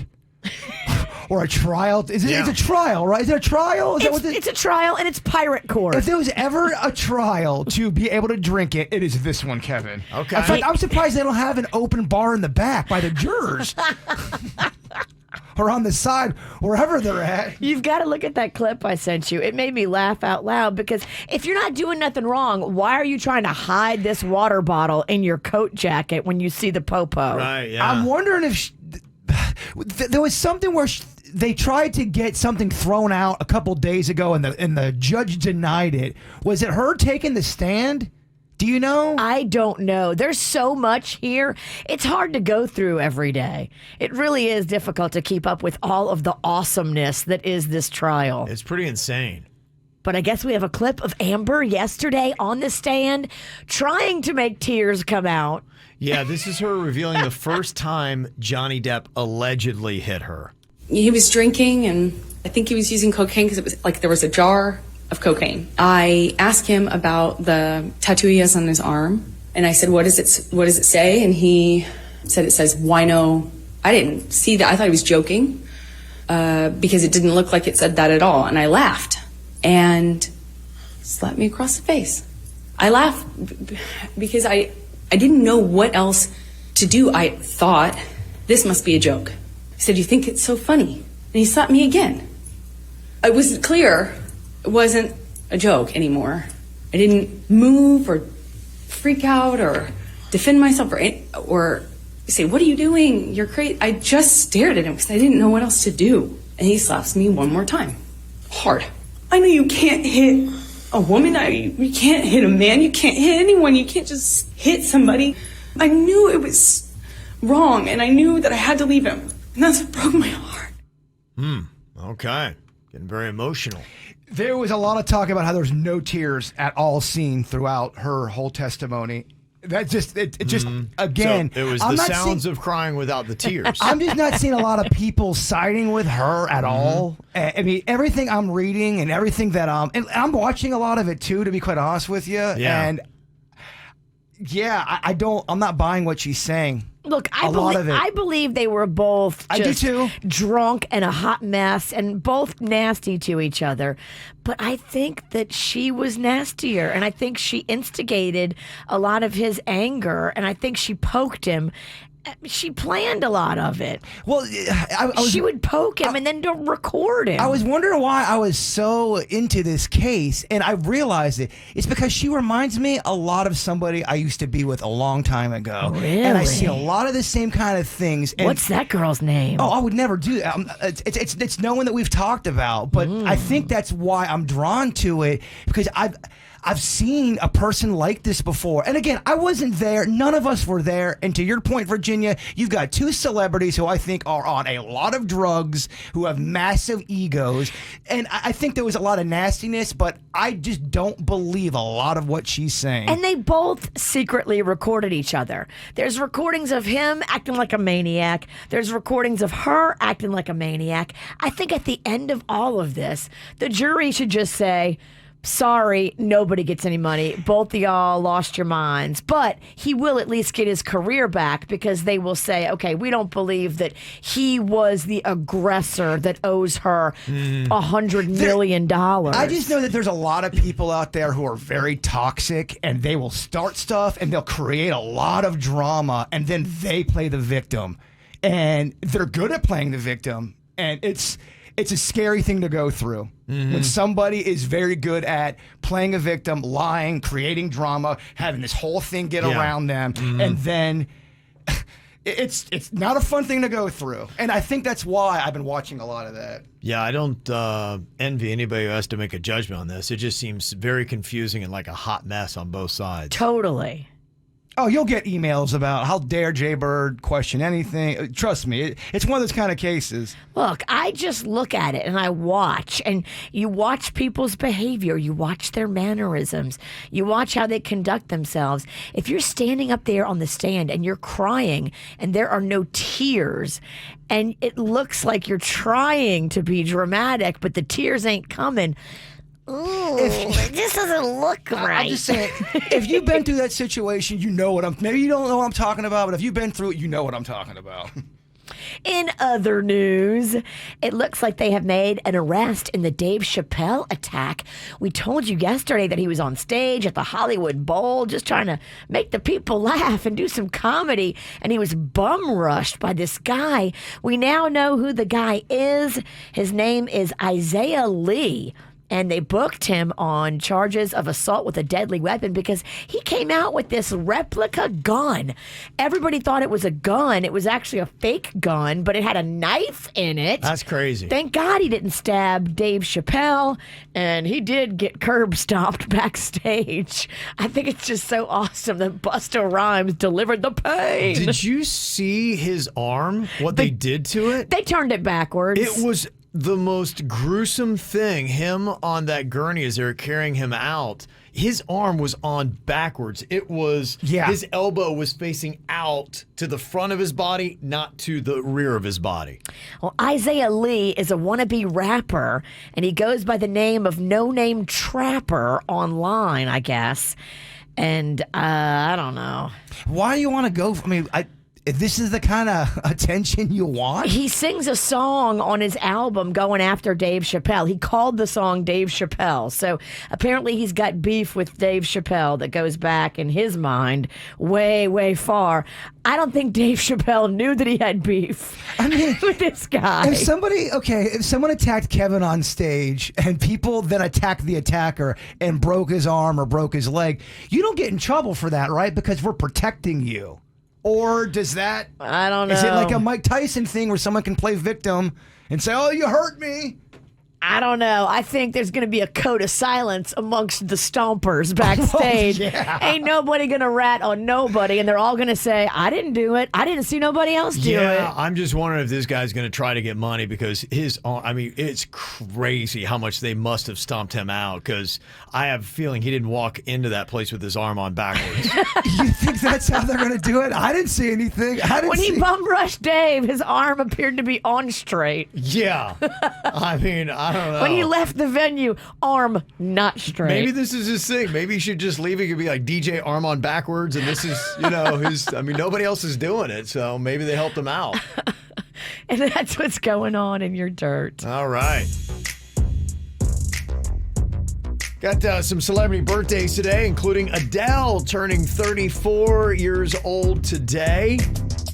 or a trial, it's a trial, right? Is it a trial? It's a trial, and it's pirate court. If there was ever a trial to be able to drink it, it is this one, Kevin. Okay. In fact, I'm surprised they don't have an open bar in the back by the jurors. Or on the side, wherever they're at. You've got to look at that clip I sent you. It made me laugh out loud because if you're not doing nothing wrong, why are you trying to hide this water bottle in your coat jacket when you see the popo? Right, yeah. I'm wondering if there was something where they tried to get something thrown out a couple days ago, and the judge denied it. Was it her taking the stand? Do you know? I don't know. There's so much here. It's hard to go through every day. It really is difficult to keep up with all of the awesomeness that is this trial. It's pretty insane. But I guess we have a clip of Amber yesterday on the stand trying to make tears come out. Yeah, this is her revealing the first time Johnny Depp allegedly hit her. He was drinking, and I think he was using cocaine because it was like there was a jar of cocaine. I asked him about the tattoo he has on his arm, and I said, what does it say? And he said it says wino. I didn't see that. I thought he was joking because it didn't look like it said that at all. And I laughed and slapped me across the face. I laughed because I didn't know what else to do. I thought, this must be a joke. He said, you think it's so funny? And he slapped me again. It was clear it wasn't a joke anymore. I didn't move or freak out or defend myself or say, what are you doing? You're crazy. I just stared at him because I didn't know what else to do. And he slaps me one more time. Hard. I know you can't hit a woman. You can't hit a man. You can't hit anyone. You can't just hit somebody. I knew it was wrong, and I knew that I had to leave him. And that's what broke my heart. Okay. Getting very emotional. There was a lot of talk about how there was no tears at all seen throughout her whole testimony. That just, again. So it was the sounds of crying without the tears. I'm just not seeing a lot of people siding with her at all. I mean, everything I'm reading and everything that and I'm watching a lot of it too, to be quite honest with you. Yeah. And yeah, I'm not buying what she's saying. Look, I believe they were both just drunk and a hot mess and both nasty to each other. But I think that she was nastier, and I think she instigated a lot of his anger, and I think she poked him. She planned a lot of it. Well, she would poke him and then don't record him. I was wondering why I was so into this case, and I realized it. It's because she reminds me a lot of somebody I used to be with a long time ago. Really? And I see a lot of the same kind of things. And what's that girl's name? Oh, I would never do that. It's no one that we've talked about, but I think that's why I'm drawn to it, because I've seen a person like this before. And again, I wasn't there. None of us were there. And to your point, Virginia, you've got 2 celebrities who I think are on a lot of drugs, who have massive egos. And I think there was a lot of nastiness, but I just don't believe a lot of what she's saying. And they both secretly recorded each other. There's recordings of him acting like a maniac. There's recordings of her acting like a maniac. I think at the end of all of this, the jury should just say, sorry, nobody gets any money. Both of y'all lost your minds. But he will at least get his career back, because they will say, okay, we don't believe that he was the aggressor that owes her $100 million. I just know that there's a lot of people out there who are very toxic, and they will start stuff and they'll create a lot of drama, and then they play the victim. And they're good at playing the victim. And it's it's a scary thing to go through. When somebody is very good at playing a victim, lying, creating drama, having this whole thing get around them, and then it's not a fun thing to go through. And I think that's why I've been watching a lot of that. Yeah, I don't envy anybody who has to make a judgment on this. It just seems very confusing and like a hot mess on both sides. Totally. Oh, you'll get emails about how dare Jay Bird question anything. Trust me, it's one of those kind of cases. Look, I just look at it and I watch, and you watch people's behavior. You watch their mannerisms. You watch how they conduct themselves. If you're standing up there on the stand and you're crying and there are no tears and it looks like you're trying to be dramatic, but the tears ain't coming, ooh, this doesn't look right. I'm just saying, if you've been through that situation, you know what maybe you don't know what I'm talking about, but if you've been through it, you know what I'm talking about. In other news, it looks like they have made an arrest in the Dave Chappelle attack. We told you yesterday that he was on stage at the Hollywood Bowl just trying to make the people laugh and do some comedy, and he was bum rushed by this guy. We now know who the guy is. His name is Isaiah Lee. And they booked him on charges of assault with a deadly weapon because he came out with this replica gun. Everybody thought it was a gun. It was actually a fake gun, but it had a knife in it. That's crazy. Thank God he didn't stab Dave Chappelle, and he did get curb stomped backstage. I think it's just so awesome that Busta Rhymes delivered the pain. Did you see his arm? What they did to it? They turned it backwards. It was the most gruesome thing. Him on that gurney as they were carrying him out, his arm was on backwards. It was, his elbow was facing out to the front of his body, not to the rear of his body. Well, Isaiah Lee is a wannabe rapper, and he goes by the name of No Name Trapper online, I guess. And I don't know. Why do you want to go? This is the kind of attention you want? He sings a song on his album going after Dave Chappelle. He called the song Dave Chappelle. So apparently he's got beef with Dave Chappelle that goes back in his mind way, way far. I don't think Dave Chappelle knew that he had beef with this guy. If someone attacked Kevin on stage and people then attacked the attacker and broke his arm or broke his leg, you don't get in trouble for that, right? Because we're protecting you. Or does that... I don't know. Is it like a Mike Tyson thing where someone can play victim and say, oh, you hurt me? I don't know. I think there's going to be a code of silence amongst the stompers backstage. Oh, yeah. Ain't nobody going to rat on nobody, and they're all going to say, I didn't do it. I didn't see nobody else do it. Yeah, I'm just wondering if this guy's going to try to get money because it's crazy how much they must have stomped him out because I have a feeling he didn't walk into that place with his arm on backwards. You think that's how they're going to do it? I didn't see anything. When he bum rushed Dave, his arm appeared to be on straight. Yeah. I don't know. When he left the venue, arm not straight. Maybe this is his thing. Maybe he should just leave. It could be like DJ arm on backwards, and this is, his. Nobody else is doing it, so maybe they helped him out. And that's what's going on in your dirt. All right. Got some celebrity birthdays today, including Adele turning 34 years old today.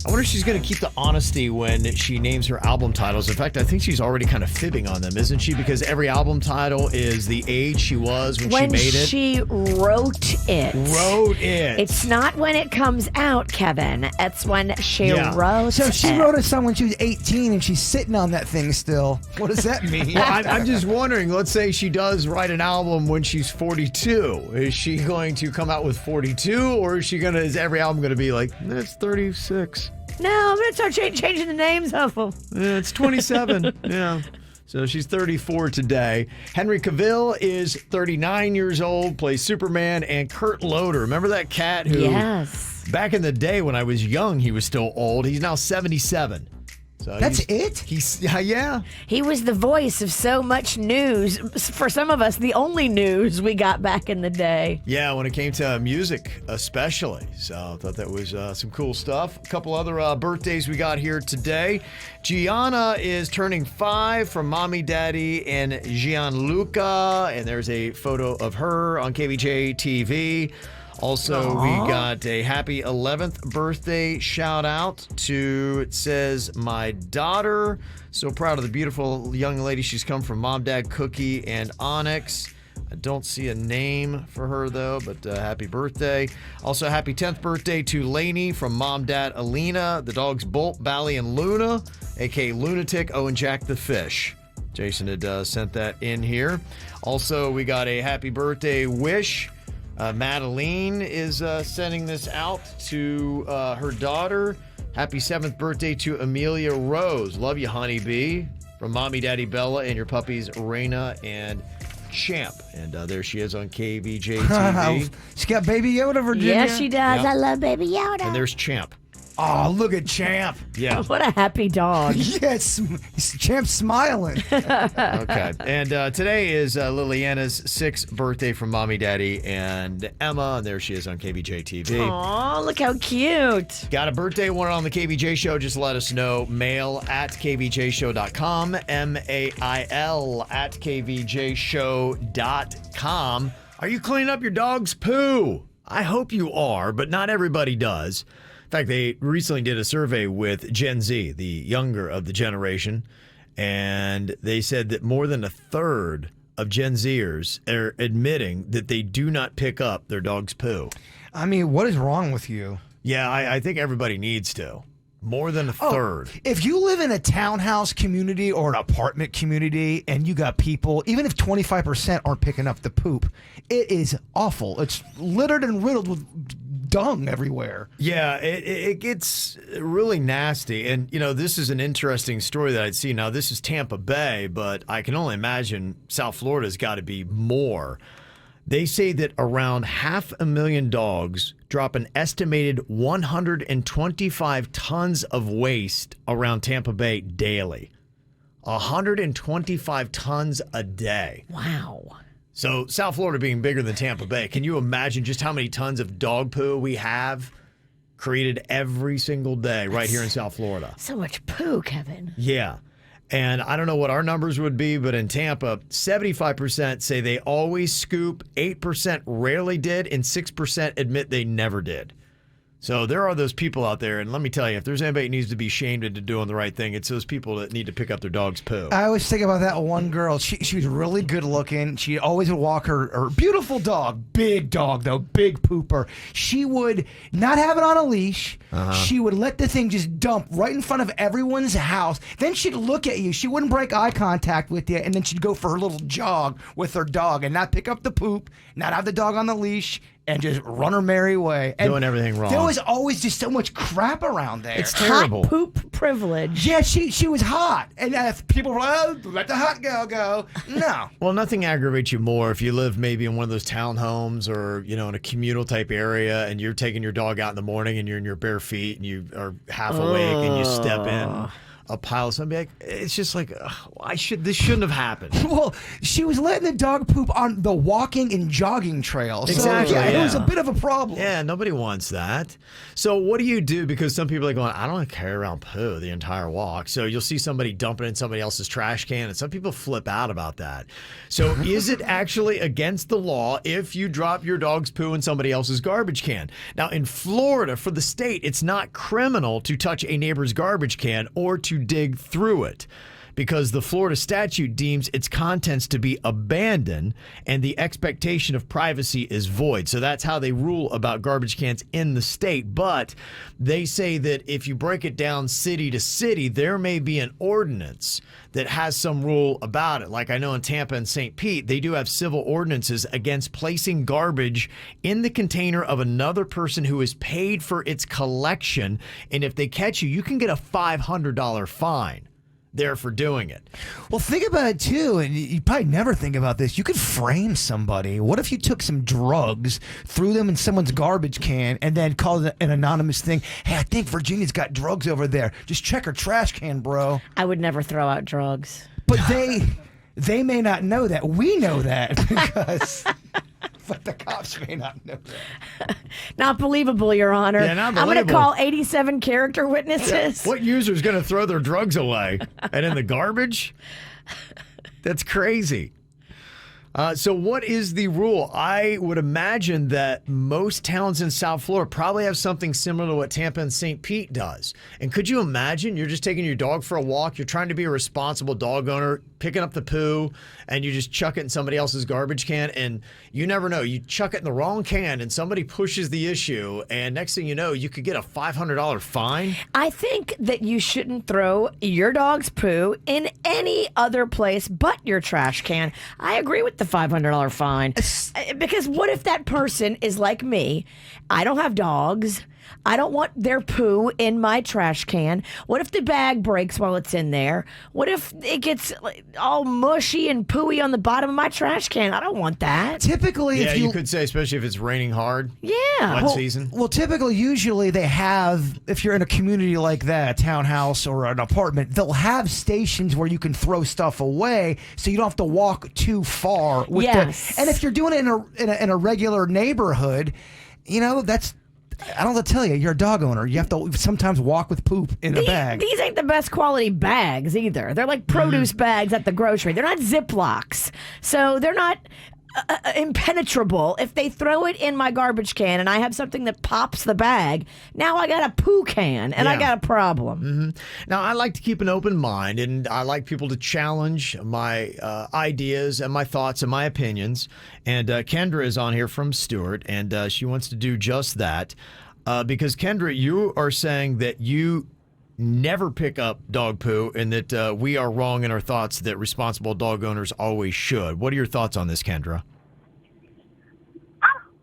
I wonder if she's going to keep the honesty when she names her album titles. In fact, I think she's already kind of fibbing on them, isn't she? Because every album title is the age she was when she made it. She wrote it. Wrote it. It's not when it comes out, Kevin. It's when she wrote it. So she wrote a song when she was 18 and she's sitting on that thing still. What does that mean? Well, I'm just wondering, let's say she does write an album when she's 42. Is she going to come out with 42 or is every album going to be like, that's 36? No, I'm going to start changing the names of them. Yeah, it's 27. Yeah. So she's 34 today. Henry Cavill is 39 years old, plays Superman, and Kurt Loder. Remember that cat who, yes, back in the day when I was young, he was still old. He's now 77. So that's it? Yeah. He was the voice of so much news. For some of us, the only news we got back in the day. Yeah, when it came to music especially. So I thought that was some cool stuff. A couple other birthdays we got here today. Gianna is turning 5 from Mommy, Daddy, and Gianluca. And there's a photo of her on KVJ TV. Also, we got a happy 11th birthday shout out to, it says, my daughter. So proud of the beautiful young lady. She's come from Mom, Dad, Cookie, and Onyx. I don't see a name for her, though, but happy birthday. Also, happy 10th birthday to Lainey from Mom, Dad, Alina, the dogs Bolt, Bally, and Luna, a.k.a. Lunatic, and Jack the Fish. Jason had sent that in here. Also, we got a happy birthday wish. Madeline is sending this out to her daughter. Happy 7th birthday to Amelia Rose. Love you, honeybee. From Mommy, Daddy, Bella, and your puppies, Raina and Champ. And there she is on KVJ TV. She got Baby Yoda, Virginia. Yes, she does. Yep. I love Baby Yoda. And there's Champ. Oh, look at Champ. Yeah. What a happy dog. Yes, Champ's smiling. Okay. And today is Liliana's 6th birthday from Mommy, Daddy, and Emma. And there she is on KVJ TV. Aw, look how cute. Got a birthday one on the KVJ Show? Just let us know. Mail at kvjshow.com. MAIL at kvjshow.com. Are you cleaning up your dog's poo? I hope you are, but not everybody does. In fact, they recently did a survey with Gen Z, the younger of the generation, and they said that more than a third of Gen Zers are admitting that they do not pick up their dog's poo. I mean, what is wrong with you? Yeah, I think everybody needs to. More than a third. If you live in a townhouse community or an apartment community and you got people, even if 25% aren't picking up the poop, it is awful. It's littered and riddled with dung everywhere. Yeah, it gets really nasty. And, you know, this is an interesting story that I'd see. Now, this is Tampa Bay, but I can only imagine South Florida's got to be more. They say that around 500,000 dogs drop an estimated 125 tons of waste around Tampa Bay daily. 125 tons a day. Wow. So South Florida being bigger than Tampa Bay, can you imagine just how many tons of dog poo we have created every single day right here in South Florida? So much poo, Kevin. Yeah. And I don't know what our numbers would be, but in Tampa, 75% say they always scoop, 8% rarely did, and 6% admit they never did. So there are those people out there, and let me tell you, if there's anybody that needs to be shamed into doing the right thing, it's those people that need to pick up their dog's poo. I always think about that one girl. She was really good looking. She always would walk her beautiful dog, big dog though, big pooper. She would not have it on a leash. She would let the thing just dump right in front of everyone's house. Then she'd look at you. She wouldn't break eye contact with you, and then she'd go for her little jog with her dog and not pick up the poop, not have the dog on the leash, and just run her merry way. And doing everything wrong. There was always just so much crap around there. It's terrible. Hot poop privilege. Yeah, she was hot. And if people were like, oh, let the hot girl go. No. Well, nothing aggravates you more if you live maybe in one of those townhomes or, you know, in a communal type area and you're taking your dog out in the morning and you're in your bare feet and you are half awake and you step in a pile of something. Like, it's just like, this shouldn't have happened. Well, she was letting the dog poop on the walking and jogging trail. So, Exactly, yeah, yeah. it was a bit of a problem. Yeah, nobody wants that. So what do you do? Because some people are going, I don't carry around poo the entire walk. So you'll see somebody dumping in somebody else's trash can, and some people flip out about that. So is it actually against the law if you drop your dog's poo in somebody else's garbage can? Now, in Florida, for the state, it's not criminal to touch a neighbor's garbage can or to dig through it, because the Florida statute deems its contents to be abandoned and the expectation of privacy is void. So that's how they rule about garbage cans in the state. But they say that if you break it down city to city, there may be an ordinance that has some rule about it. Like I know in Tampa and St. Pete, they do have civil ordinances against placing garbage in the container of another person who is paid for its collection. And if they catch you, you can get a $500 fine there for doing it. Well, think about it too, and you probably never think about this. You could frame somebody. What if you took some drugs, threw them in someone's garbage can, and then called it an anonymous thing? Hey, I think Virginia's got drugs over there. Just check her trash can, bro. I would never throw out drugs. But they may not know that. We know that because... But the cops may not know that. Not believable, Your Honor. Yeah, not I'm going to believable. call 87 character witnesses. What user's going to throw their drugs away and in the garbage? That's crazy. So what is the rule? I would imagine that most towns in South Florida probably have something similar to what Tampa and St. Pete does. And could you imagine you're just taking your dog for a walk, you're trying to be a responsible dog owner, picking up the poo, and you just chuck it in somebody else's garbage can, and you never know. You chuck it in the wrong can, and somebody pushes the issue, and next thing you know, you could get a $500 fine. I think that you shouldn't throw your dog's poo in any other place but your trash can. I agree with the $500 fine. Because what if that person is like me? I don't have dogs. I don't want their poo in my trash can. What if the bag breaks while it's in there? What if it gets all mushy and pooey on the bottom of my trash can? I don't want that. Typically, Yeah, if you could say, especially if it's raining hard. Yeah. Wet season. Well, typically, usually they have, if you're in a community like that, a townhouse or an apartment, they'll have stations where you can throw stuff away so you don't have to walk too far. With Yes. and if you're doing it in a regular neighborhood, you know, that's, I don't have to tell you, you're a dog owner. You have to sometimes walk with poop in a bag. These ain't the best quality bags either. They're like produce bags at the grocery. They're not Ziplocs. So they're not impenetrable. If they throw it in my garbage can and I have something that pops the bag, now I got a poo can and I Yeah. got a problem. Now, I like to keep an open mind, and I like people to challenge my ideas and my thoughts and my opinions. And Kendra is on here from Stewart, and she wants to do just that. Because, Kendra, you are saying that you never pick up dog poo and that we are wrong in our thoughts that responsible dog owners always should. What are your thoughts on this, Kendra?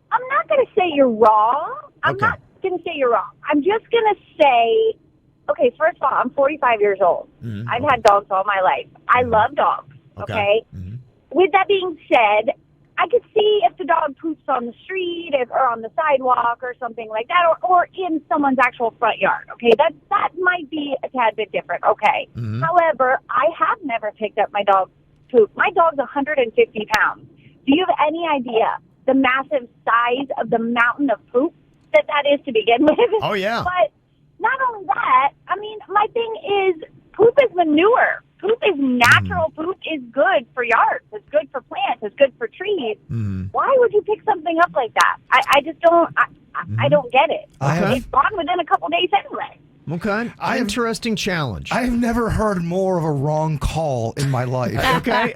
I'm not going to say you're wrong. I'm Okay. not going to say you're wrong. I'm just going to say, okay, first of all, I'm 45 years old. I've had dogs all my life. I love dogs, okay? With that being said, I could see if the dog poops on the street or on the sidewalk or something like that, or in someone's actual front yard, okay? That might be a tad bit different, okay? However, I have never picked up my dog's poop. My dog's 150 pounds. Do you have any idea the massive size of the mountain of poop that is to begin with? Oh, yeah. But not only that, I mean, my thing is poop is manure. Poop is natural. Poop is good for yards. It's good for plants. It's good for trees. Why would you pick something up like that? I just don't. I don't get it. It's gone within a couple days anyway. Okay. Interesting challenge. I have never heard more of a wrong call in my life. Okay.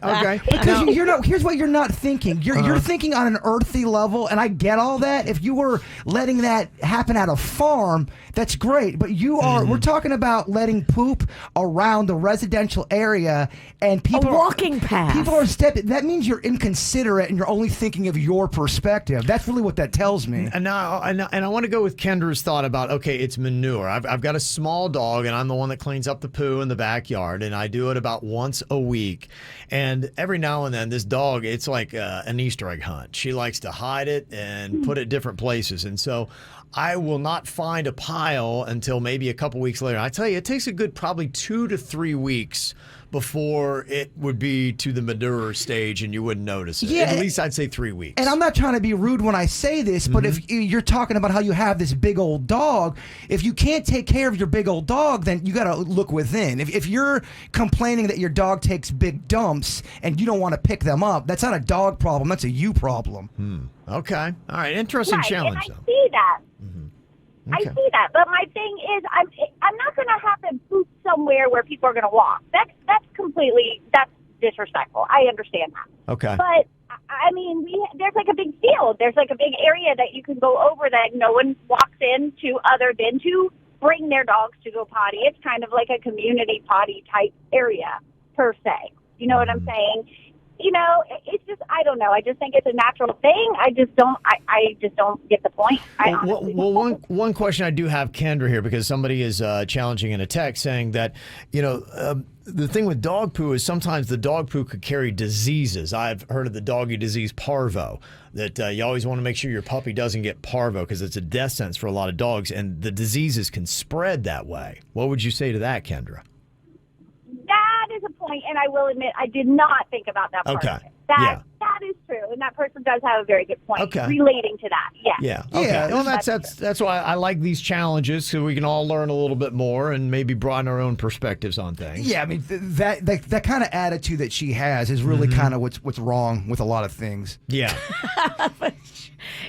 Because you're not. Here's what you're not thinking. You're thinking on an earthy level, and I get all that. If you were letting that happen at a farm, that's great. But you are. We're talking about letting poop around the residential area, and people A walking path. People are stepping. That means you're inconsiderate, and you're only thinking of your perspective. That's really what that tells me. And now, and I want to go with Kendra's thought about, okay, it's manure. I've got a small dog, and I'm the one that cleans up the poo in the backyard, and I do it about once a week. And every now and then, this dog, it's like an Easter egg hunt. She likes to hide it and put it different places. And so I will not find a pile until maybe a couple weeks later. I tell you, it takes a good probably 2 to 3 weeks before it would be to the manure stage and you wouldn't notice it. Yeah, At least I'd say 3 weeks. And I'm not trying to be rude when I say this, but if you're talking about how you have this big old dog, if you can't take care of your big old dog, then you got to look within. If you're complaining that your dog takes big dumps and you don't want to pick them up, that's not a dog problem. That's a you problem. Okay. All right. Interesting Right, challenge, and I though. see that. I Okay. see that, but my thing is, I'm not going to have them poop somewhere where people are going to walk. That's disrespectful. I understand that. Okay. But I mean, there's like a big field. There's like a big area that you can go over that no one walks into other than to bring their dogs to go potty. It's kind of like a community potty type area per se. You know what I'm saying? You know, it's just, I don't know. I just think it's a natural thing. I just don't get the point. Well, one question I do have, Kendra, here, because somebody is challenging in a text saying that, you know, the thing with dog poo is sometimes the dog poo could carry diseases. I've heard of the doggy disease parvo, that you always want to make sure your puppy doesn't get parvo because it's a death sentence for a lot of dogs, and the diseases can spread that way. What would you say to that, Kendra? That is a point, and I will admit I did not think about that part. Okay. Of it. Yeah. That is true, and that person does have a very good point Okay. relating to that. Yeah. Yeah. Okay. Yeah, Well, that's why I like these challenges, so we can all learn a little bit more and maybe broaden our own perspectives on things. Yeah, I mean that kind of attitude that she has is really kind of what's wrong with a lot of things. Yeah.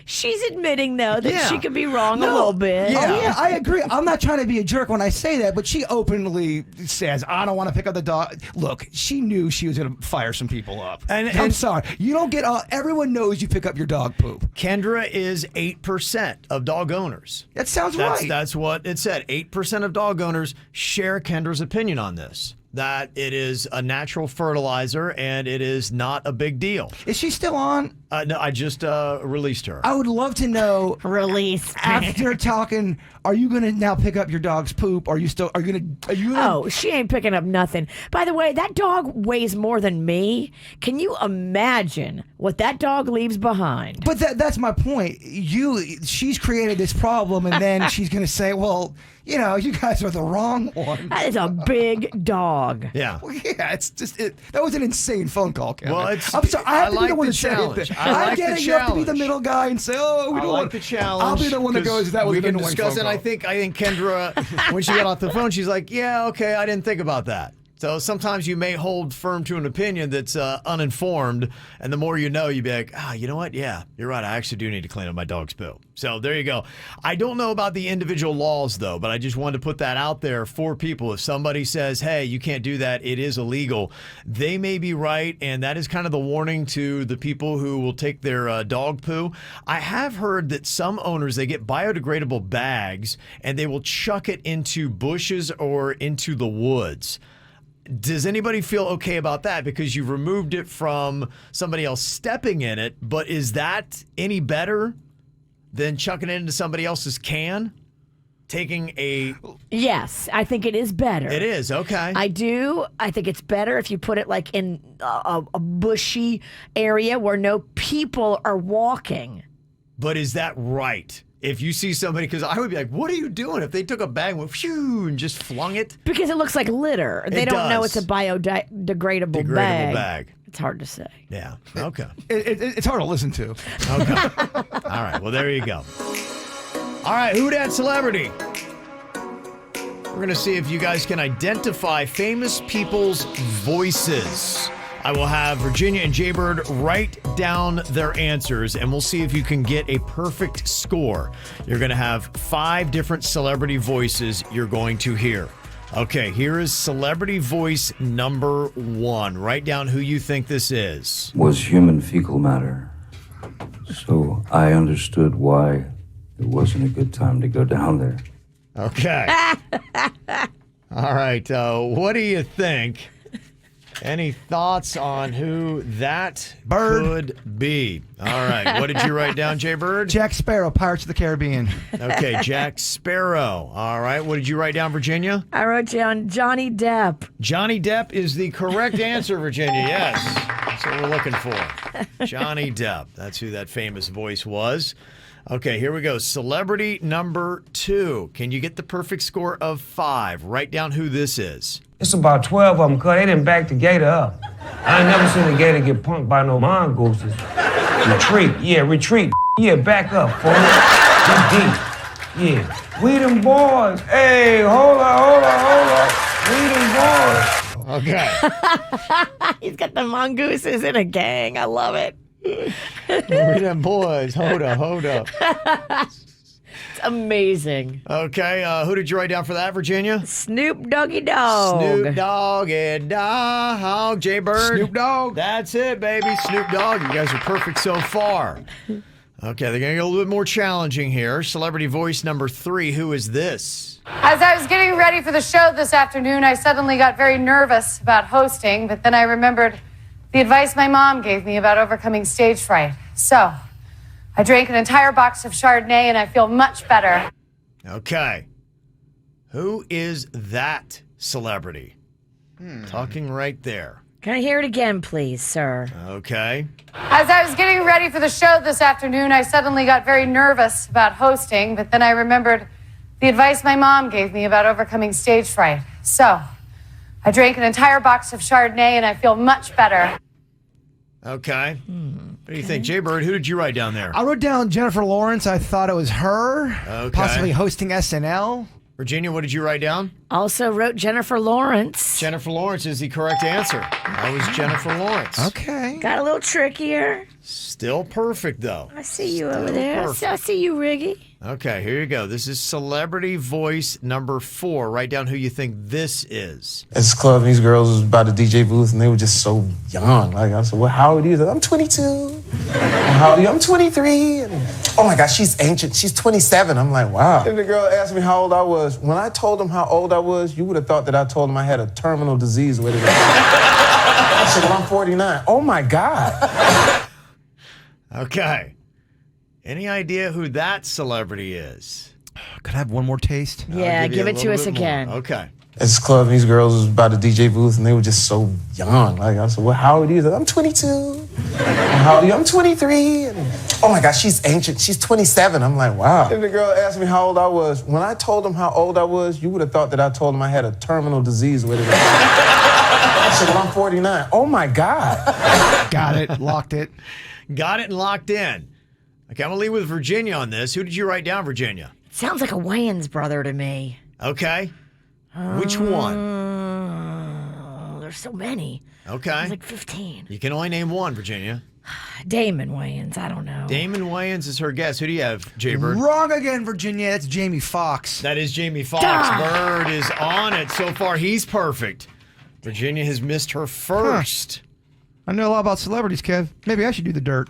She's admitting, though, that Yeah. she could be wrong a little bit. Yeah. Oh, yeah, I agree. I'm not trying to be a jerk when I say that, but she openly says, I don't want to pick up the dog. Look, she knew she was going to fire some people up. And I'm sorry. You don't get, everyone knows you pick up your dog poop. Kendra is 8% of dog owners. That sounds right. That's what it said. 8% of dog owners share Kendra's opinion on this. That it is a natural fertilizer and it is not a big deal. Is she still on? No, I just released her. I would love to know. Release. After talking, are you going to now pick up your dog's poop? Are you going to? Oh, she ain't picking up nothing. By the way, that dog weighs more than me. Can you imagine what that dog leaves behind? But that's my point. She's created this problem, and then she's going to say, well, you guys are the wrong one. That is a big dog. Yeah. Well, yeah, it's just that was an insane phone call, Kevin. Well, I'm sorry. I have to be the one the to say challenge. it. I like get the it. You have to be the challenge. middle guy and say, "Oh, we I don't like want the challenge. I'll be the one that goes. That was we a can good discuss it. phone I call. think Kendra, when she got off the phone, she's like, "Yeah, okay, I didn't think about that." So sometimes you may hold firm to an opinion that's uninformed, and the more you know, you'd be like, you know what? Yeah, you're right. I actually do need to clean up my dog's poo. So there you go. I don't know about the individual laws, though, but I just wanted to put that out there for people. If somebody says, hey, you can't do that, it is illegal, they may be right, and that is kind of the warning to the people who will take their dog poo. I have heard that some owners, they get biodegradable bags, and they will chuck it into bushes or into the woods. Does anybody feel okay about that? Because you removed it from somebody else stepping in it, but is that any better than chucking it into somebody else's can? Yes, I think it is better. It is, okay. I do. I think it's better if you put it like in a bushy area where no people are walking. But is that right? If you see somebody, because I would be like, what are you doing? If they took a bag and went, phew, and just flung it. Because it looks like litter. They don't know it's a biodegradable bag. It's hard to say. Yeah, okay. It's hard to listen to. Okay. All right, well, there you go. All right, Who Dat Celebrity? We're going to see if you guys can identify famous people's voices. I will have Virginia and Jaybird write down their answers, and we'll see if you can get a perfect score. You're going to have 5 different celebrity voices you're going to hear. Okay, here is celebrity voice number 1. Write down who you think this is. Was human fecal matter. So I understood why it wasn't a good time to go down there. Okay. All right, what do you think? Any thoughts on who that could be? All right. What did you write down, Jay Bird? Jack Sparrow, Pirates of the Caribbean. Okay, Jack Sparrow. All right. What did you write down, Virginia? I wrote down Johnny Depp. Johnny Depp is the correct answer, Virginia. Yes. That's what we're looking for. Johnny Depp. That's who that famous voice was. Okay, here we go. Celebrity number 2. Can you get the perfect score of 5? Write down who this is. It's about 12 of them, cuz they didn't back the gator up. I ain't never seen a gator get punked by no mongooses. Retreat. Yeah, back up, fool. Get deep. Yeah. We them boys. Hey, hold on. We them boys. Okay. He's got the mongooses in a gang. I love it. We them boys. Hold up. It's amazing. Okay, who did you write down for that, Virginia? Snoop Doggy Dogg. Snoop Doggy Dogg. Jay Bird. Snoop Dogg. That's it, baby. Snoop Dogg. You guys are perfect so far. Okay, they're going to get a little bit more challenging here. Celebrity voice number 3. Who is this? As I was getting ready for the show this afternoon, I suddenly got very nervous about hosting, but then I remembered the advice my mom gave me about overcoming stage fright. So I drank an entire box of Chardonnay and I feel much better. Okay. Who is that celebrity? Talking right there. Can I hear it again, please, sir? Okay. As I was getting ready for the show this afternoon, I suddenly got very nervous about hosting, but then I remembered the advice my mom gave me about overcoming stage fright. So I drank an entire box of Chardonnay and I feel much better. Okay. What do you think, Jay Bird? Who did you write down there? I wrote down Jennifer Lawrence. I thought it was her, Okay. possibly hosting SNL. Virginia, what did you write down? Also wrote Jennifer Lawrence. Jennifer Lawrence is the correct answer. That was Jennifer Lawrence. Okay. Got a little trickier. Still perfect, though. I see you over there. perfect. I see you, Riggy. Okay, here you go. This is celebrity voice number 4. Write down who you think this is. At this club, these girls was by the DJ booth, and they were just so young. Like, I said, well, how old are you? I'm 22. How old are you? I'm 23. And, oh, my gosh, she's ancient. She's 27. I'm like, wow. And the girl asked me how old I was. When I told them how old I was, you would have thought that I told them I had a terminal disease. With it. I said, well, I'm 49. Oh, my God. Okay. Any idea who that celebrity is? Could I have one more taste? Yeah, give you give a it to little us bit more. again. Okay. At this club, these girls was by the DJ booth, and they were just so young. Like, I said, well, how old are you? I'm 22. How old are you? I'm 23. And, oh, my gosh, she's ancient. She's 27. I'm like, wow. And the girl asked me how old I was. When I told them how old I was, you would have thought that I told them I had a terminal disease. With it. I said, well, I'm 49. Oh, my God. Got it. Locked it. Got it and locked in. Okay, I'm going to leave with Virginia on this. Who did you write down, Virginia? Sounds like a Wayans brother to me. Okay. Which one? There's so many. Okay. There's like 15. You can only name one, Virginia. Damon Wayans. I don't know. Damon Wayans is her guess. Who do you have, Jay Bird? Wrong again, Virginia. That's Jamie Foxx. That is Jamie Foxx. Ah. Bird is on it. So far, he's perfect. Virginia has missed her first. I know a lot about celebrities, Kev. Maybe I should do the dirt.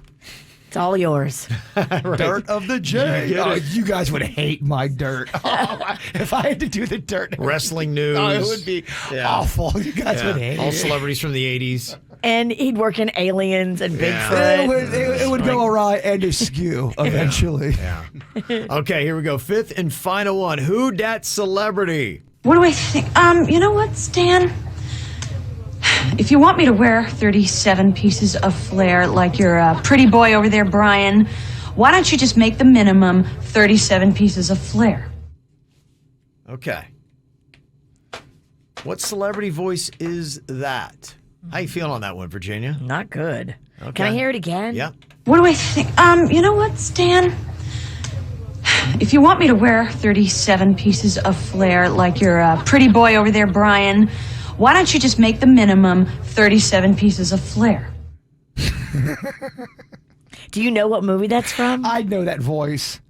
It's all yours. Right. Dirt of the J. You get Oh, it. you guys would hate my dirt. Oh, if I had to do the dirt. Wrestling news. Oh, it would be awful. You guys would hate All it. celebrities from the 80s. And he'd work in Aliens and Yeah. Bigfoot. It would go awry and askew eventually. Yeah. Okay, here we go. Fifth and final one. Who dat celebrity? What do I think? You know what, Stan? If you want me to wear 37 pieces of flair like you're a pretty boy over there, Brian, why don't you just make the minimum 37 pieces of flair? Okay. What celebrity voice is that? How you feeling on that one, Virginia? Not good. Okay. Can I hear it again? Yep. What do I think? You know what, Stan? If you want me to wear 37 pieces of flair like you're a pretty boy over there, Brian, why don't you just make the minimum 37 pieces of flair? Do you know what movie that's from? I know that voice.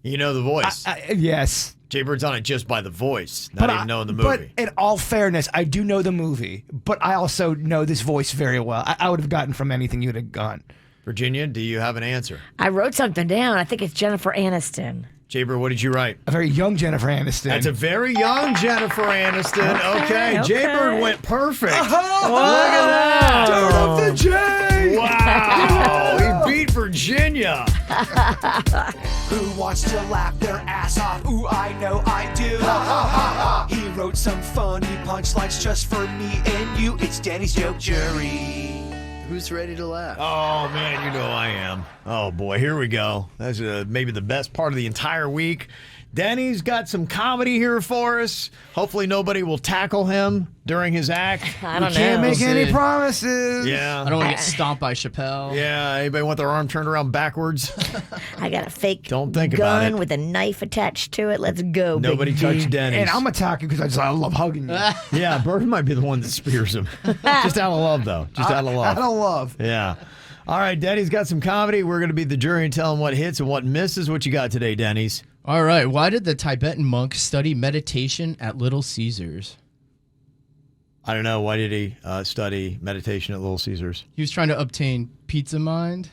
You know the voice. Yes. Jay Bird's on it just by the voice, not even knowing the movie. But in all fairness, I do know the movie, but I also know this voice very well. I would have gotten from anything you'd have gone. Virginia, do you have an answer? I wrote something down. I think it's Jennifer Aniston. Jay Bird, what did you write? A very young Jennifer Aniston. That's a very young Jennifer Aniston. Okay. Jay Bird went perfect. Look at that. Dirt of the J. Wow. He beat Virginia. Who wants to laugh their ass off? Ooh, I know I do. He wrote some funny punchlines just for me and you. It's Dennys Joke Jury. Who's ready to laugh? Oh, man, you know I am. Oh, boy, here we go. That's maybe the best part of the entire week. Denny's got some comedy here for us. Hopefully nobody will tackle him during his act. I don't know. Can't make any promises. Yeah. I don't want to get stomped by Chappelle. Yeah, anybody want their arm turned around backwards? I got a fake Don't think about gun it. with a knife attached to it. Let's go, Nobody Big touch D. Denny's. And I'm attacking because I love hugging you. Yeah, Bird might be the one that spears him. Just out of love, though. Just out of love. Out of love. Yeah. All right, Denny's got some comedy. We're going to be the jury and tell them what hits and what misses. What you got today, Denny's? All right. Why did the Tibetan monk study meditation at Little Caesars? I don't know. Why did he study meditation at Little Caesars? He was trying to obtain pizza mind.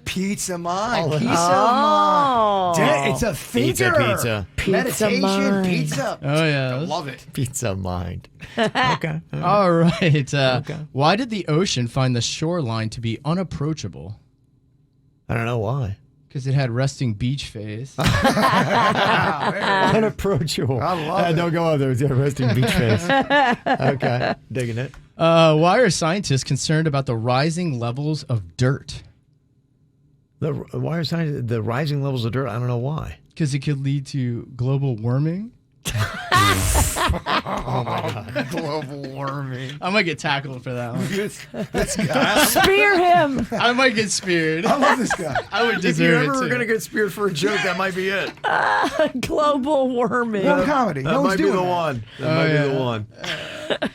Pizza mind. Oh. Pizza mind. Oh. It's a thinker. Pizza. Meditation. mind. Pizza. Oh, yeah. I love it. Pizza mind. Okay. All right. Why did the ocean find the shoreline to be unapproachable? I don't know why. Because it had resting beach face. Unapproachable. I love it. Don't go out there with your resting beach face. Okay. Digging it. Why are scientists concerned about the rising levels of dirt? Why are the rising levels of dirt? I don't know why. Because it could lead to global warming. Oh my God. Global warming. I might get tackled for that one. This guy. Spear him. I might get speared. I love this guy. I would If you deserve ever it were too. going to get speared for a joke, that might be it. Global warming. One comedy. That No one's might be doing the that. one. That might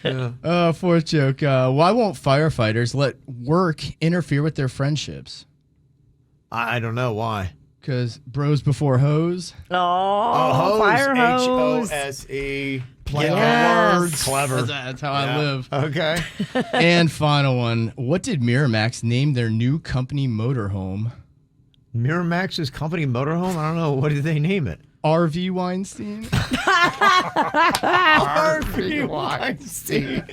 be the one. Fourth joke. Why won't firefighters let work interfere with their friendships? I don't know why. Because bros before hoes. Oh, fire hose. Hose. Play Get on the words. Clever. That's how I live. Okay. And final one. What did Miramax name their new company motorhome? Miramax's company motorhome? I don't know. What did they name it? RV Weinstein. RV Weinstein.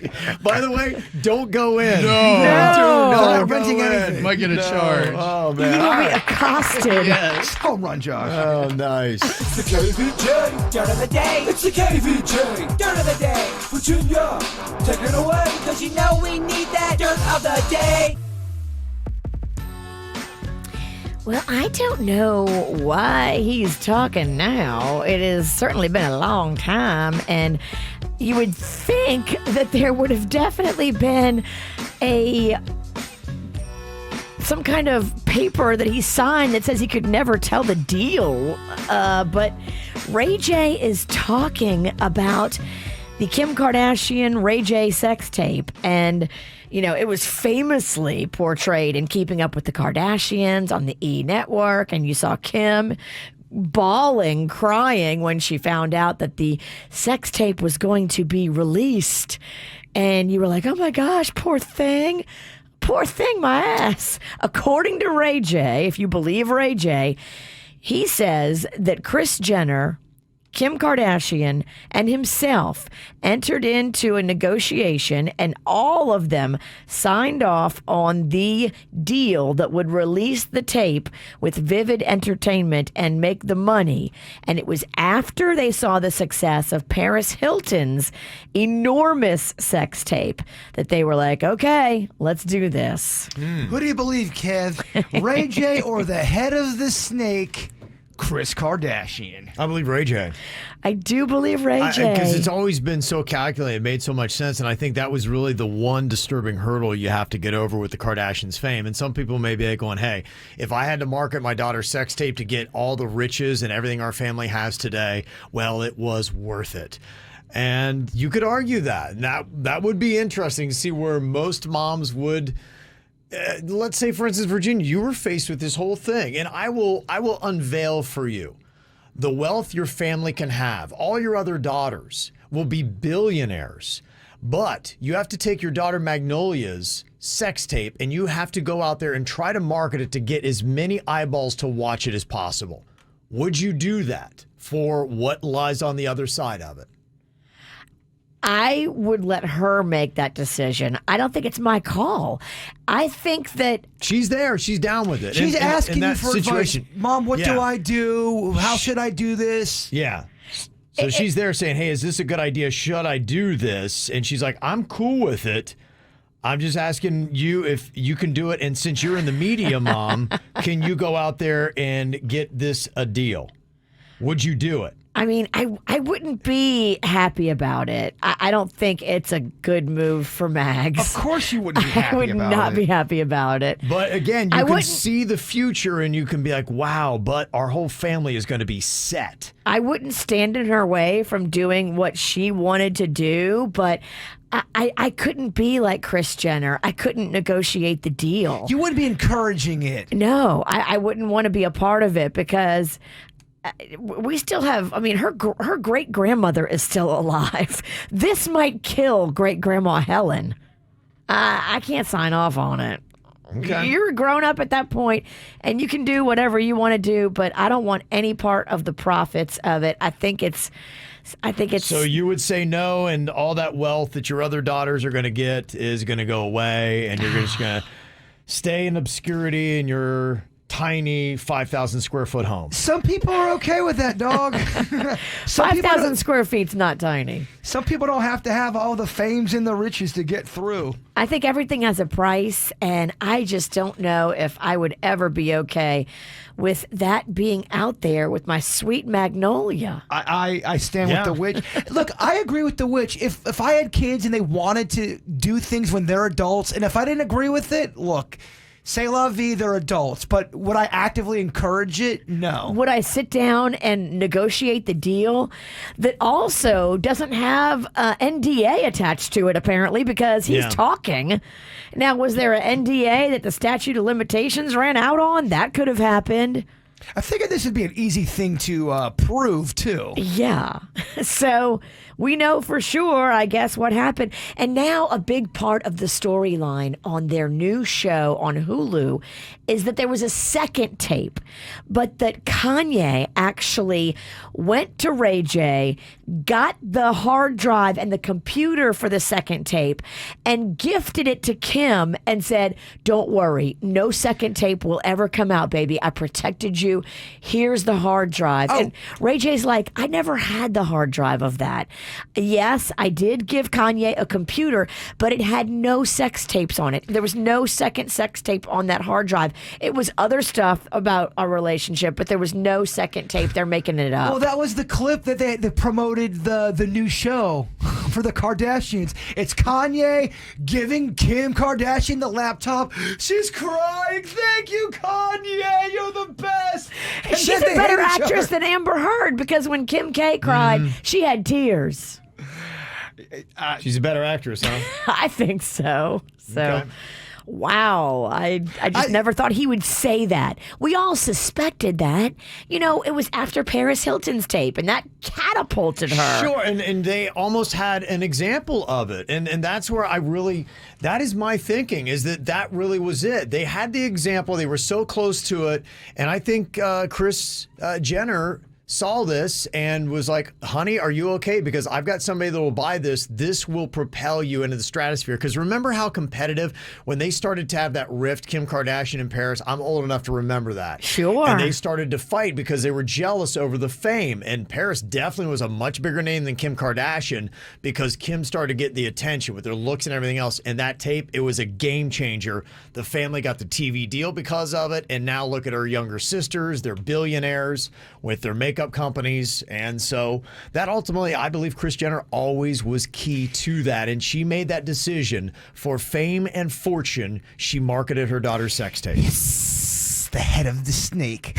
By the way, don't go in. No. Don't renting go in. anything. Might get a charge. Oh, You man. will be accosted. Yes. Home run, Josh. Oh, nice. It's the KVJ Dirt of the Day. It's the KVJ Dirt of the Day. Virginia, take it away, cause you know we need that Dirt of the Day. Well, I don't know why he's talking now. It has certainly been a long time, and you would think that there would have definitely been some kind of paper that he signed that says he could never tell the deal. But Ray J is talking about the Kim Kardashian Ray J sex tape, and it was famously portrayed in Keeping Up with the Kardashians on the E! Network, and you saw Kim bawling, crying when she found out that the sex tape was going to be released. And you were like, oh my gosh, poor thing, my ass. According to Ray J, if you believe Ray J, he says that Kris Jenner, Kim Kardashian, and himself entered into a negotiation, and all of them signed off on the deal that would release the tape with Vivid Entertainment and make the money. And it was after they saw the success of Paris Hilton's enormous sex tape that they were like, okay, let's do this. Who do you believe, Kev? Ray J or the head of the snake, Kris Kardashian? I believe Ray J. I do believe Ray J. Because it's always been so calculated. It made so much sense. And I think that was really the one disturbing hurdle you have to get over with the Kardashians' fame. And some people may be going, hey, if I had to market my daughter's sex tape to get all the riches and everything our family has today, well, it was worth it. And you could argue that. That would be interesting to see where most moms would... let's say, for instance, Virginia, you were faced with this whole thing, and I will unveil for you the wealth your family can have. All your other daughters will be billionaires, but you have to take your daughter Magnolia's sex tape and you have to go out there and try to market it to get as many eyeballs to watch it as possible. Would you do that for what lies on the other side of it? I would let her make that decision. I don't think it's my call. I think that she's there. She's down with it. She's asking in that you for situation. advice. Mom, what do I do? How should I do this? Yeah. So she's there saying, hey, is this a good idea? Should I do this? And she's like, I'm cool with it. I'm just asking you if you can do it. And since you're in the media, Mom, can you go out there and get this a deal? Would you do it? I mean, I wouldn't be happy about it. I don't think it's a good move for Mags. Of course you wouldn't be happy I would about not it. be happy about it. But again, you can wouldn't- see the future and you can be like, wow, but our whole family is going to be set. I wouldn't stand in her way from doing what she wanted to do, but I couldn't be like Kris Jenner. I couldn't negotiate the deal. You wouldn't be encouraging it. No, I wouldn't want to be a part of it because we still have, I mean, her great-grandmother is still alive. This might kill great-grandma Helen. I can't sign off on it. Okay. You're grown up at that point, and you can do whatever you want to do, but I don't want any part of the profits of it. I think it's. So you would say no, and all that wealth that your other daughters are going to get is going to go away, and you're just going to stay in obscurity, and your tiny 5,000 square foot home. Some people are okay with that, dog. 5,000 square feet's not tiny. Some people don't have to have all the fames and the riches to get through. I think everything has a price, and I just don't know if I would ever be okay with that being out there with my sweet Magnolia. I stand with the witch. Look, I agree with the witch. If I had kids and they wanted to do things when they're adults, and if I didn't agree with it, look, c'est la vie, they're adults. But would I actively encourage it? No. Would I sit down and negotiate the deal that also doesn't have NDA attached to it, apparently, because he's talking? Now, was there an NDA that the statute of limitations ran out on? That could have happened. I figured this would be an easy thing to prove, too. Yeah. So we know for sure, I guess, what happened. And now a big part of the storyline on their new show on Hulu is that there was a second tape, but that Kanye actually went to Ray J, got the hard drive and the computer for the second tape, and gifted it to Kim and said, don't worry, no second tape will ever come out, baby. I protected you. Here's the hard drive. Oh. And Ray J's like, I never had the hard drive of that. Yes, I did give Kanye a computer, but it had no sex tapes on it. There was no second sex tape on that hard drive. It was other stuff about our relationship, but there was no second tape. They're making it up. Well, that was the clip that they promoted the new show for the Kardashians. It's Kanye giving Kim Kardashian the laptop. She's crying. Thank you, Kanye. You're the best. And she's a better actress than Amber Heard, because when Kim K cried, she had tears. She's a better actress, huh? I think so. Okay. Wow. I just never thought he would say that. We all suspected that. You know, it was after Paris Hilton's tape, and that catapulted her. Sure, and they almost had an example of it. And that's where that is my thinking, is that really was it. They had the example. They were so close to it. And I think Kris Jenner saw this and was like, honey, are you okay? Because I've got somebody that will buy this. This will propel you into the stratosphere. Because remember how competitive when they started to have that rift, Kim Kardashian and Paris? I'm old enough to remember that. Sure. And they started to fight because they were jealous over the fame. And Paris definitely was a much bigger name than Kim Kardashian, because Kim started to get the attention with their looks and everything else. And that tape, it was a game changer. The family got the TV deal because of it. And now look at her younger sisters. They're billionaires with their makeup companies. And so that ultimately, I believe Kris Jenner always was key to that. And she made that decision for fame and fortune. She marketed her daughter's sex tape. Yes, the head of the snake.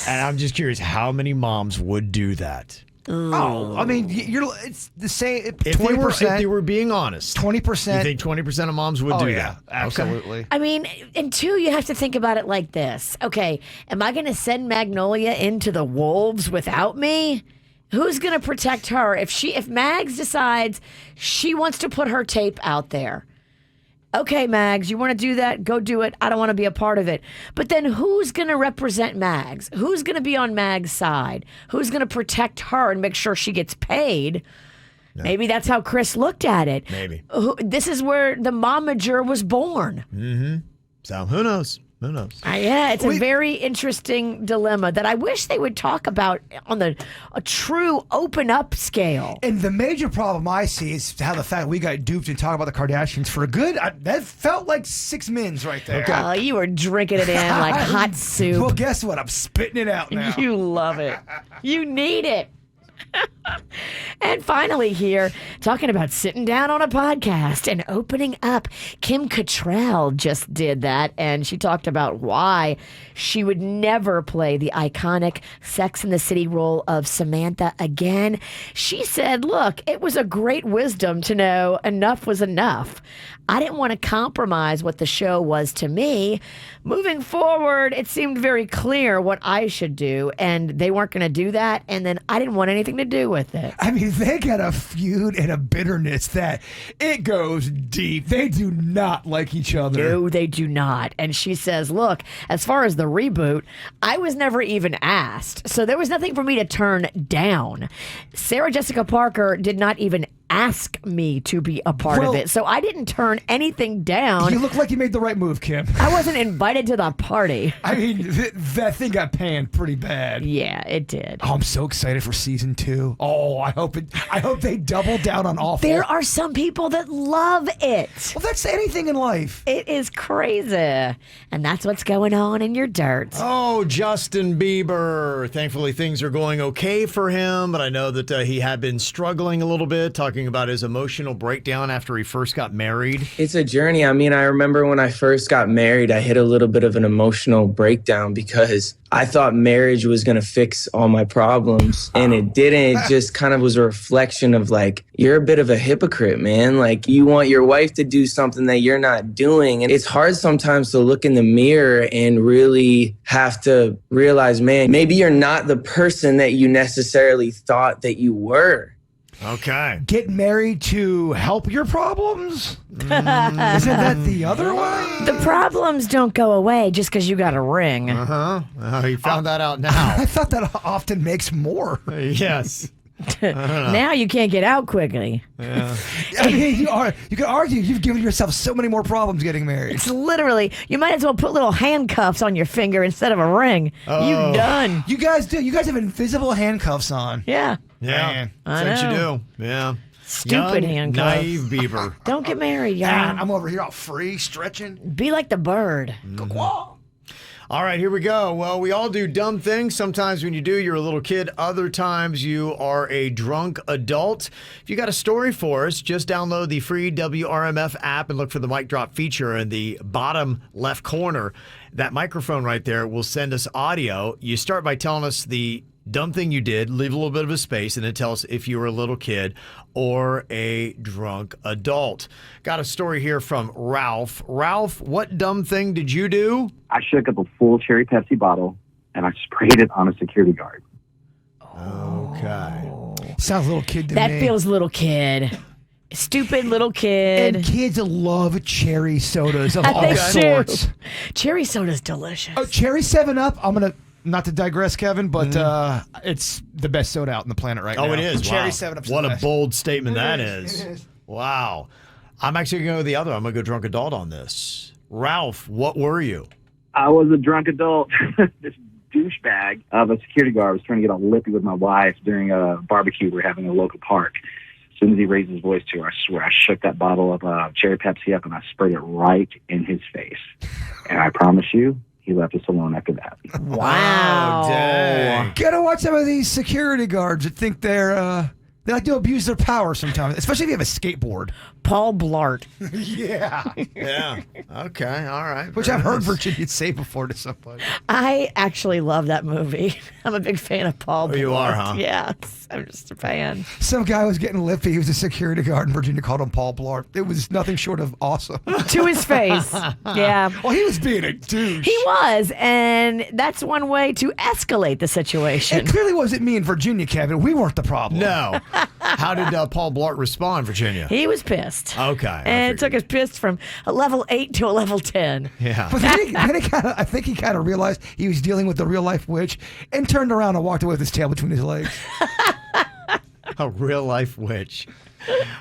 And I'm just curious, how many moms would do that? Oh, I mean, it's the same. 20%. If they were being honest, 20%. You think 20% of moms would do that? Absolutely. Okay. I mean, and two, you have to think about it like this. Okay, am I going to send Magnolia into the wolves without me? Who's going to protect her if Mags decides she wants to put her tape out there? Okay, Mags, you want to do that? Go do it. I don't want to be a part of it. But then who's going to represent Mags? Who's going to be on Mags' side? Who's going to protect her and make sure she gets paid? No. Maybe that's how Kris looked at it. Maybe. This is where the momager was born. Mm-hmm. So who knows? Who knows? Yeah, it's a very interesting dilemma that I wish they would talk about on a true open up scale. And the major problem I see is how the fact we got duped and talk about the Kardashians for a good. That felt like 6 mins right there. Okay. Oh, you were drinking it in like hot soup. Well, guess what? I'm spitting it out now. You love it. You need it. And finally here, talking about sitting down on a podcast and opening up, Kim Cattrall just did that, and she talked about why she would never play the iconic Sex and the City role of Samantha again. She said, look, it was a great wisdom to know enough was enough. I didn't want to compromise what the show was to me. Moving forward, it seemed very clear what I should do, and they weren't going to do that, and then I didn't want anything to do with it. I mean, they got a feud and a bitterness that it goes deep. They do not like each other. No, they do not. And she says, look, as far as the reboot, I was never even asked, so there was nothing for me to turn down. Sarah Jessica Parker did not even ask me to be a part of it. So I didn't turn anything down. You look like you made the right move, Kim. I wasn't invited to the party. I mean, that thing got panned pretty bad. Yeah, it did. Oh, I'm so excited for season 2. Oh, I hope they double down on awful. There are some people that love it. Well, that's anything in life. It is crazy. And that's what's going on in your dirt. Oh, Justin Bieber. Thankfully, things are going okay for him, but I know that he had been struggling a little bit, talking about his emotional breakdown after he first got married. It's a journey. I mean, I remember when I first got married, I hit a little bit of an emotional breakdown because I thought marriage was going to fix all my problems, and it didn't. It just kind of was a reflection of like, you're a bit of a hypocrite, man. Like, you want your wife to do something that you're not doing. And it's hard sometimes to look in the mirror and really have to realize, man, maybe you're not the person that you necessarily thought that you were. Okay. Get married to help your problems? Isn't that the other way? The problems don't go away just because you got a ring. Uh-huh. Oh, you found that out now. I thought that often makes more. Yes. Now you can't get out quickly. Yeah. I mean, you can argue you've given yourself so many more problems getting married. It's literally, you might as well put little handcuffs on your finger instead of a ring. Oh. You done. You guys do. You guys have invisible handcuffs on. Yeah. Yeah. Man. That's what you do. Yeah. Stupid Young, handcuffs. naive Bieber. Don't get married, y'all. I'm over here all free, stretching. Be like the bird. All right, here we go. Well, we all do dumb things. Sometimes when you do, you're a little kid. Other times you are a drunk adult. If you got a story for us, just download the free WRMF app and look for the mic drop feature in the bottom left corner. That microphone right there will send us audio. You start by telling us the dumb thing you did, leave a little bit of a space, and then tell us if you were a little kid or a drunk adult. Got a story here from Ralph. Ralph, what dumb thing did you do? I shook up a full cherry Pepsi bottle and I sprayed it on a security guard. Okay. Sounds a little kid to me. That feels little kid. Stupid little kid. And kids love cherry sodas of I all think sorts. so. Cherry soda's delicious. Oh, cherry 7-Up. I'm going to, not to digress, Kevin, but it's the best soda out on the planet right now. Oh, it is. Cherry Wow. 7-Up's What the a best. bold statement that is. It is. Wow. I'm actually going to go the other. I'm going to go drunk adult on this. Ralph, what were you? I was a drunk adult. This douchebag of a security guard was trying to get all lippy with my wife during a barbecue we're having in a local park. As soon as he raised his voice to her, I swear I shook that bottle of cherry Pepsi up and I sprayed it right in his face. And I promise you, he left us alone after that. Wow. Oh, dang. Gotta watch some of these security guards that think they like to abuse their power sometimes, especially if you have a skateboard. Paul Blart. Yeah. Yeah. Okay. All right. Which I've heard Virginia say before to somebody. I actually love that movie. I'm a big fan of Paul Blart. You are, huh? Yes. I'm just a fan. Some guy was getting lippy. He was a security guard, and Virginia called him Paul Blart. It was nothing short of awesome. To his face. Yeah. Well, he was being a douche. He was, and that's one way to escalate the situation. It clearly wasn't me and Virginia, Kevin. We weren't the problem. No. How did Paul Blart respond, Virginia? He was pissed. Okay. And it took his piss from a level 8 to a level 10. Yeah. But then I think he kind of realized he was dealing with the real life witch and turned around and walked away with his tail between his legs. A real life witch.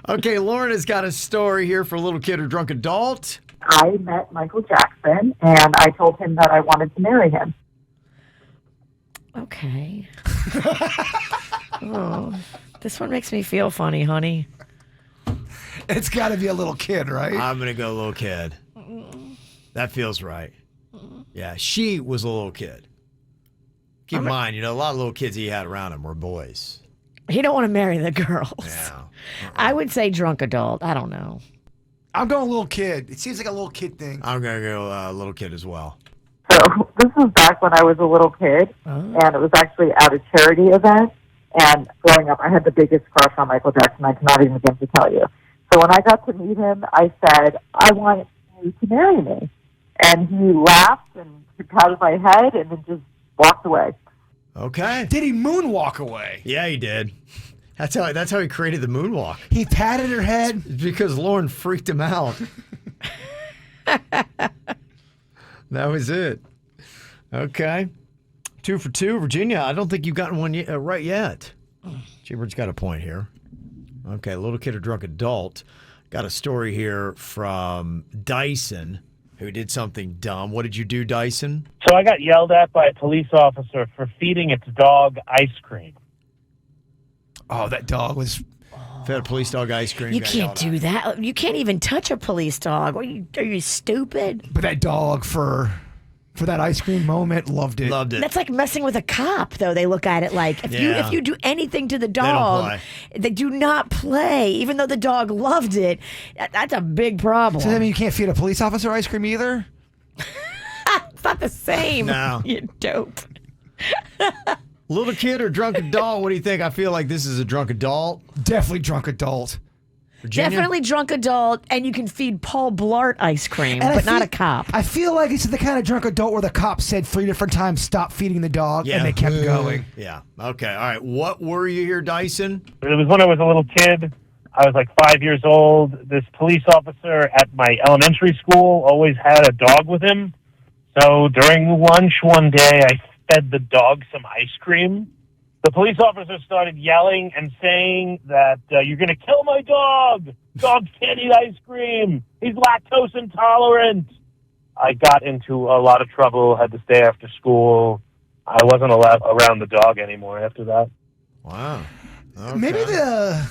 Okay, Lauren has got a story here for a little kid or drunk adult. I met Michael Jackson, and I told him that I wanted to marry him. Okay. Oh, this one makes me feel funny, honey. It's got to be a little kid, right? I'm going to go little kid. That feels right. Yeah, she was a little kid. Keep in mind, a lot of little kids he had around him were boys. He don't want to marry the girls. Yeah. I would say drunk adult. I don't know. I'm going little kid. It seems like a little kid thing. I'm going to go little kid as well. So this was back when I was a little kid, and it was actually at a charity event. And growing up, I had the biggest crush on Michael Jackson. I cannot even begin to tell you. So when I got to meet him, I said, I want you to marry me. And he laughed and he patted my head and then just walked away. Okay. Did he moonwalk away? Yeah, he did. That's how he created the moonwalk. He patted her head? Because Lauren freaked him out. That was it. Okay. 2 for 2. Virginia, I don't think you've gotten one right yet. Gibbert's got a point here. Okay, little kid or drunk adult. Got a story here from Dyson, who did something dumb. What did you do, Dyson? So I got yelled at by a police officer for feeding its dog ice cream. Oh, that dog was... Fed a police dog ice cream. You can't do that. You can't even touch a police dog. Are you stupid? But that dog, for that ice cream moment, loved it. Loved it. That's like messing with a cop, though. They look at it like if you do anything to the dog, they do not play, even though the dog loved it. That's a big problem. So that mean you can't feed a police officer ice cream either? It's not the same. No. You dope. Little kid or drunk adult? What do you think? I feel like this is a drunk adult. Definitely drunk adult. Virginia? Definitely drunk adult, and you can feed Paul Blart ice cream, but not a cop. I feel like it's the kind of drunk adult where the cop said 3 different times, stop feeding the dog, and they kept going. Yeah. Okay. All right. What were you here, Dyson? It was when I was a little kid. I was like 5 years old. This police officer at my elementary school always had a dog with him. So during lunch one day, I fed the dog some ice cream. The police officer started yelling and saying that you're going to kill my dog. Dogs can't eat ice cream. He's lactose intolerant. I got into a lot of trouble, had to stay after school. I wasn't allowed around the dog anymore after that. Wow. Okay. Maybe the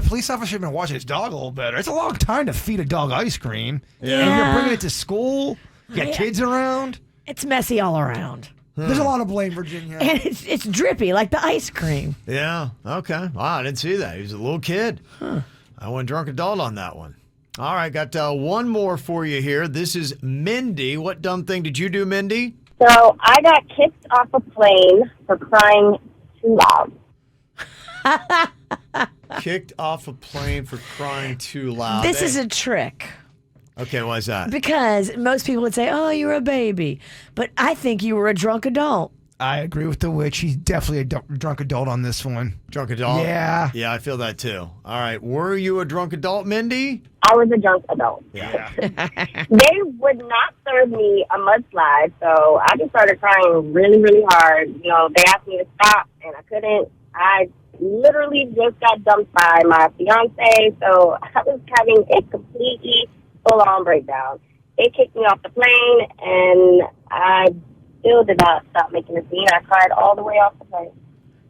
police officer should have been watching his dog a little better. It's a long time to feed a dog ice cream. Yeah. And you're bringing it to school. You got kids around. It's messy all around. There's a lot of blame, Virginia. And it's drippy, like the ice cream. Yeah. Okay. Wow, I didn't see that. He was a little kid. Huh. I went drunk adult on that one. All right, got one more for you here. This is Mindy. What dumb thing did you do, Mindy? So I got kicked off a plane for crying too loud. Kicked off a plane for crying too loud. This is a trick. Okay, why is that? Because most people would say, oh, you're a baby. But I think you were a drunk adult. I agree with the witch. He's definitely a drunk adult on this one. Drunk adult? Yeah. Yeah, I feel that too. All right, were you a drunk adult, Mindy? I was a drunk adult. Yeah. They would not serve me a mudslide, so I just started crying really, really hard. You know, they asked me to stop, and I couldn't. I literally just got dumped by my fiance, so I was having a completely full-on breakdown. They kicked me off the plane, and I still did not stop making a scene. I cried all the way off the plane.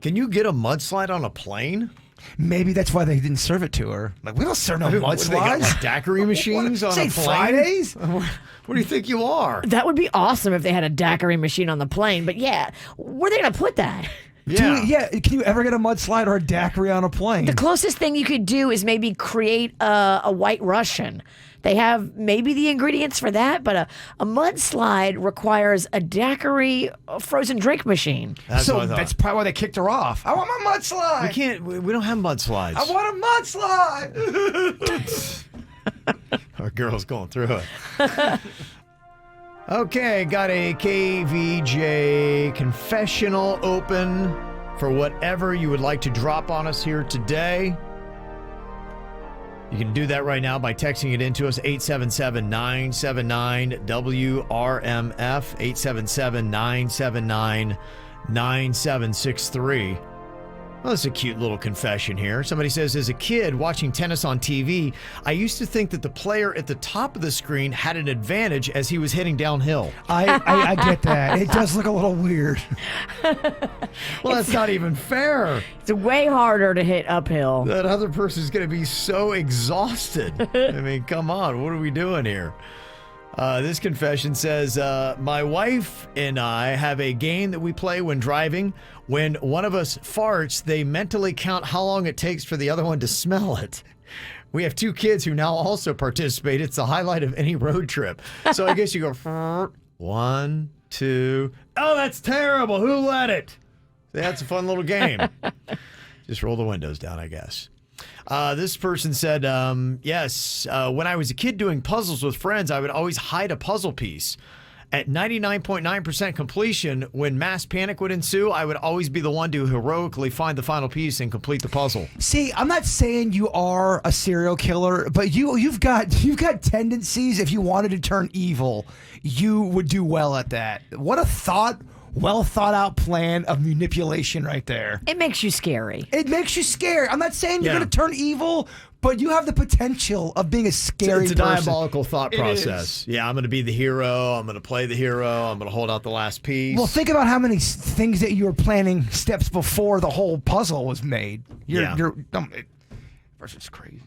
Can you get a mudslide on a plane? Maybe that's why they didn't serve it to her. Like, we don't serve no mudslides. They got like daiquiri machines on a plane? Fridays? What do you think you are? That would be awesome if they had a daiquiri machine on the plane. But yeah, where are they going to put that? Yeah. Can you ever get a mudslide or a daiquiri on a plane? The closest thing you could do is maybe create a White Russian. They have maybe the ingredients for that, but a mudslide requires a daiquiri frozen drink machine. That's so that's probably why they kicked her off. I want my mudslide. We don't have mudslides. I want a mudslide. Our girl's going through it. Okay, got a KVJ confessional open for whatever you would like to drop on us here today. You can do that right now by texting it into us, 877-979-WRMF, 877-979-9763. Well, that's a cute little confession here. Somebody says, as a kid watching tennis on TV, I used to think that the player at the top of the screen had an advantage as he was hitting downhill. I get that. It does look a little weird. Well, that's not even fair. It's way harder to hit uphill. That other person's going to be so exhausted. I mean, come on. What are we doing here? This confession says, my wife and I have a game that we play when driving. When one of us farts, they mentally count how long it takes for the other one to smell it. We have 2 kids who now also participate. It's the highlight of any road trip. So I guess you go, 1, 2. Oh, that's terrible. Who let it? That's a fun little game. Just roll the windows down, I guess. This person said, yes, when I was a kid doing puzzles with friends, I would always hide a puzzle piece. At 99.9% completion, when mass panic would ensue, I would always be the one to heroically find the final piece and complete the puzzle. See, I'm not saying you are a serial killer, but you've got tendencies. If you wanted to turn evil, you would do well at that. What a thought. well thought out plan of manipulation right there. It makes you scary. It makes you scared. I'm not saying you're Yeah. going to turn evil, but you have the potential of being a scary It's a person. diabolical thought It process. is. Yeah, I'm going to be the hero. I'm going to play the hero. I'm going to hold out the last piece. Well, think about how many things that you were planning steps before the whole puzzle was made. Versus crazy.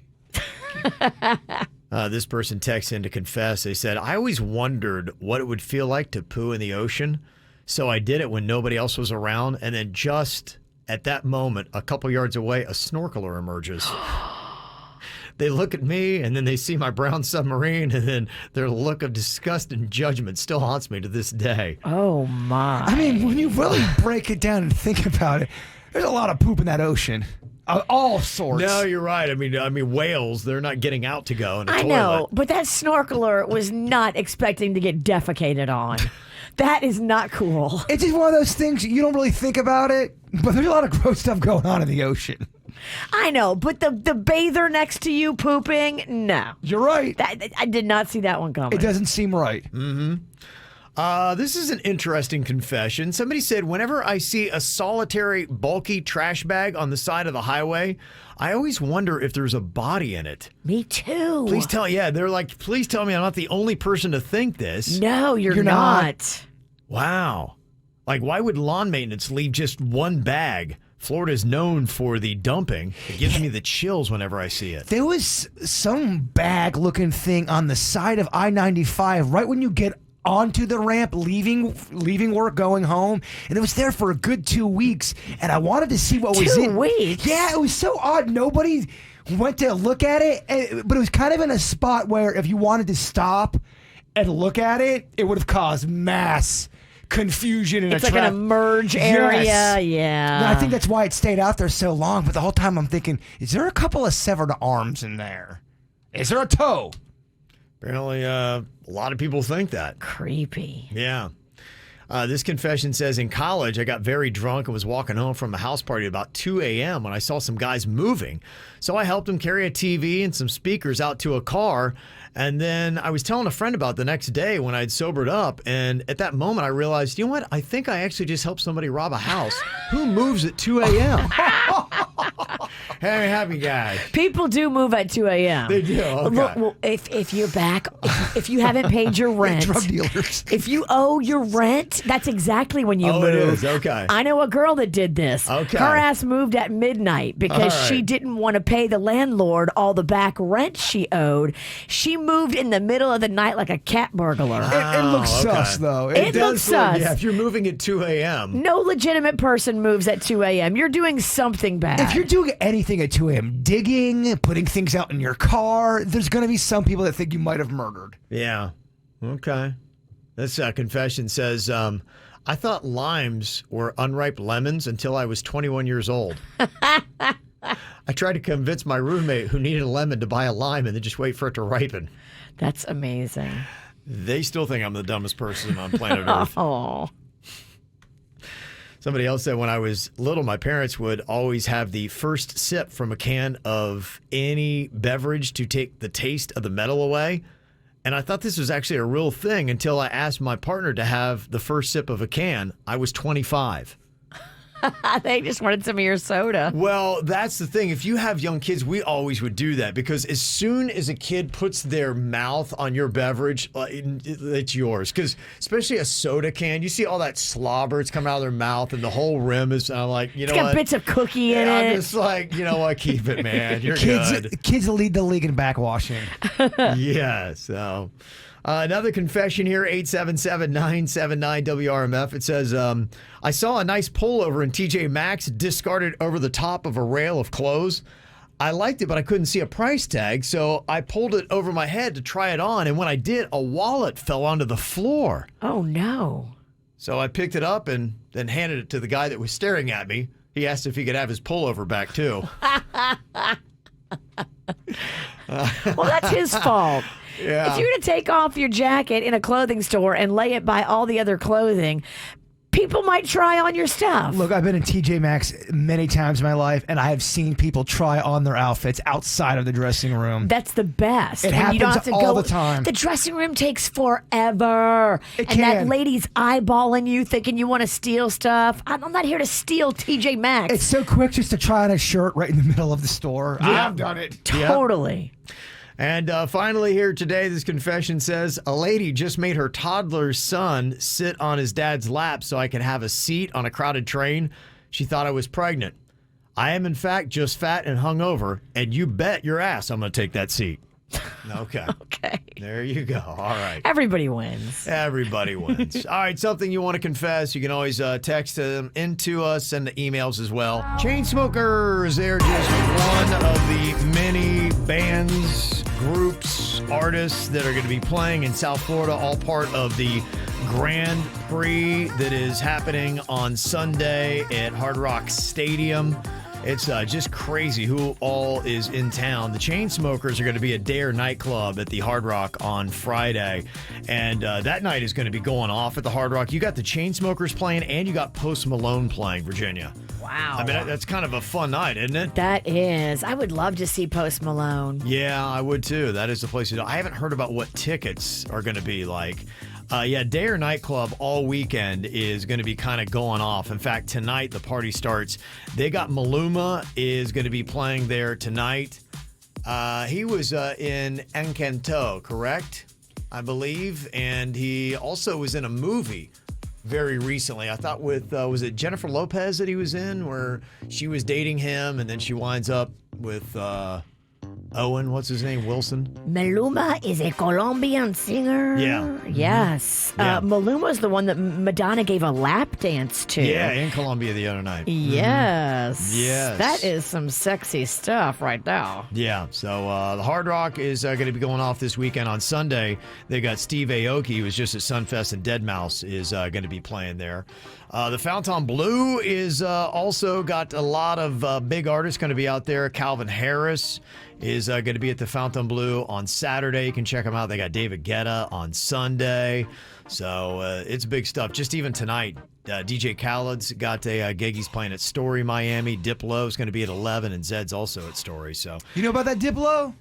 This person texts in to confess. They said, I always wondered what it would feel like to poo in the ocean. So I did it when nobody else was around. And then just at that moment, a couple yards away, a snorkeler emerges. They look at me and then they see my brown submarine, and then their look of disgust and judgment still haunts me to this day. Oh, my. I mean, when you really break it down and think about it, there's a lot of poop in that ocean. All sorts. No, you're right. I mean, whales, they're not getting out to go in a I toilet. know, but that snorkeler was not expecting to get defecated on. That is not cool. It's just one of those things you don't really think about it, but there's a lot of gross stuff going on in the ocean. I know, but the bather next to you pooping, no. You're right. I did not see that one coming. It doesn't seem right. Mm-hmm. This is an interesting confession. Somebody said, whenever I see a solitary, bulky trash bag on the side of the highway, I always wonder if there's a body in it. Me too. They're like, please tell me I'm not the only person to think this. No, you're not. Wow. Like, why would lawn maintenance leave just one bag? Florida's known for the dumping. It gives me the chills whenever I see it. There was some bag-looking thing on the side of I-95 right when you get onto the ramp, leaving work, going home, and it was there for a good 2 weeks, and I wanted to see what was in it. 2 weeks? Yeah, it was so odd. Nobody went to look at it, but it was kind of in a spot where if you wanted to stop and look at it, it would have caused mass confusion in It's like an emerge area. Yes. Yeah. And I think that's why it stayed out there so long, but the whole time I'm thinking, is there a couple of severed arms in there? Is there a toe? Apparently, a lot of people think that. Creepy. Yeah. This confession says, in college, I got very drunk and was walking home from a house party at about 2 a.m. when I saw some guys moving. So I helped them carry a TV and some speakers out to a car. And then I was telling a friend about it the next day when I'd sobered up. And at that moment, I realized, you know what? I think I actually just helped somebody rob a house. Who moves at 2 a.m.? Hey, happy guys. People do move at 2 a.m. They do. Okay. Well, if you're back, if you haven't paid your rent, Drug dealers. If you owe your rent, that's exactly when you move. It is. Okay. I know a girl that did this. Okay. Her ass moved at midnight because she didn't want to pay the landlord all the back rent she owed. She moved in the middle of the night like a cat burglar. It looks sus, though. It looks sus. Yeah, if you're moving at 2 a.m. No legitimate person moves at 2 a.m. You're doing something bad. If you're doing anything at 2 a.m., digging, putting things out in your car, there's going to be some people that think you might have murdered. Yeah. Okay. This confession says, I thought limes were unripe lemons until I was 21 years old. I tried to convince my roommate who needed a lemon to buy a lime and then just wait for it to ripen. That's amazing. They still think I'm the dumbest person on planet Earth. Oh. Somebody else said when I was little, my parents would always have the first sip from a can of any beverage to take the taste of the metal away. And I thought this was actually a real thing until I asked my partner to have the first sip of a can. I was 25. They just wanted some of your soda. Well, that's the thing. If you have young kids, we always would do that because as soon as a kid puts their mouth on your beverage, it's yours. Because especially a soda can, you see all that slobber, it's coming out of their mouth and the whole rim is, I'm like, you know It's got what? bits of cookie in I'm it. just like, you know what? Keep it, man. You're good. Kids lead the league in backwashing. Yeah, so... another confession here, 877-979-WRMF. It says, I saw a nice pullover in TJ Maxx discarded over the top of a rail of clothes. I liked it, but I couldn't see a price tag, so I pulled it over my head to try it on, and when I did, a wallet fell onto the floor. Oh, no. So I picked it up and then handed it to the guy that was staring at me. He asked if he could have his pullover back, too. Well, that's his fault. Yeah. If you're going to take off your jacket in a clothing store and lay it by all the other clothing, people might try on your stuff. Look, I've been in TJ Maxx many times in my life, and I have seen people try on their outfits outside of the dressing room. That's the best. It When happens you don't have to all go, the time. The dressing room takes forever. It and that can. lady's eyeballing you, thinking you want to steal stuff. I'm not here to steal TJ Maxx. It's so quick just to try on a shirt right in the middle of the store. Yeah. I've done it. Totally. And finally, here today, this confession says a lady just made her toddler's son sit on his dad's lap so I can have a seat on a crowded train. She thought I was pregnant. I am, in fact, just fat and hungover, and you bet your ass I'm going to take that seat. Okay. Okay. There you go. All right. Everybody wins. Everybody wins. All right. Something you want to confess, you can always text them into us, send the emails as well. Chainsmokers, they're just one of the many bands, groups, artists that are going to be playing in South Florida, all part of the Grand Prix that is happening on Sunday at Hard Rock Stadium. It's just crazy who all is in town. The Chainsmokers are going to be at Dare nightclub at the Hard Rock on Friday. And that night is going to be going off at the Hard Rock. You got the Chainsmokers playing and you got Post Malone playing, Virginia. Wow. I mean, that's kind of a fun night, isn't it? That is. I would love to see Post Malone. Yeah, I would too. That is the place to go. I haven't heard about what tickets are going to be like. Dare nightclub all weekend is going to be kind of going off. In fact, tonight the party starts. They got Maluma is going to be playing there tonight. He was in Encanto, correct? I believe. And he also was in a movie very recently. I thought with, was it Jennifer Lopez that he was in where she was dating him and then she winds up with... Owen, what's his name? Wilson? Maluma is a Colombian singer. Yeah. Yes. Yeah. Maluma's the one that Madonna gave a lap dance to. Yeah, in Colombia the other night. Yes. Yes. That is some sexy stuff right now. Yeah, so the Hard Rock is going to be going off this weekend. On Sunday, they got Steve Aoki, who was just at Sunfest, and Deadmau5 is going to be playing there. The Fontainebleau is also got a lot of big artists going to be out there. Calvin Harris is going to be at the Fontainebleau on Saturday. You can check them out. They got David Guetta on Sunday. So it's big stuff. Just even tonight, DJ Khaled's got a gig. He's playing at Story, Miami. Diplo's going to be at 11, and Zed's also at Story. So You know about that Diplo?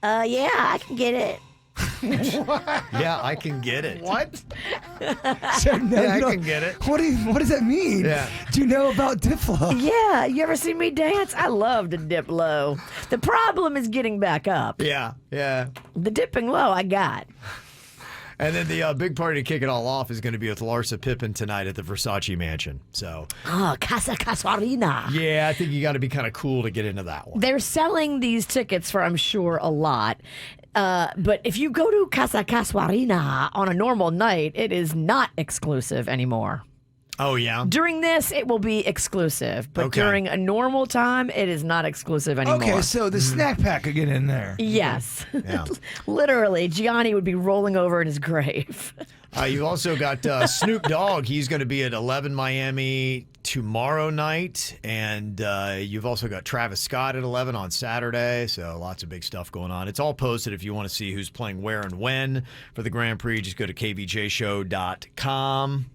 Yeah, I can get it. yeah, I can get it. What? I can get it. What does that mean? Yeah. Do you know about Diplo? Yeah, you ever seen me dance? I love to dip low. The problem is getting back up. Yeah. The dipping low I got. And then the big party to kick it all off is going to be with Larsa Pippen tonight at the Versace Mansion. So, Casa Casuarina. yeah, I think you got to be kind of cool to get into that one. They're selling these tickets for, I'm sure, a lot. But if you go to Casa Casuarina on a normal night, it is not exclusive anymore. Oh, yeah? During this, it will be exclusive. But Okay. during a normal time, it is not exclusive anymore. Okay, so the snack pack could get in there. Yes. Yeah. Literally, Gianni would be rolling over in his grave. You've also got Snoop Dogg. He's going to be at 11 Miami tomorrow night. And you've also got Travis Scott at 11 on Saturday. So lots of big stuff going on. It's all posted if you want to see who's playing where and when for the Grand Prix. Just go to kvjshow.com.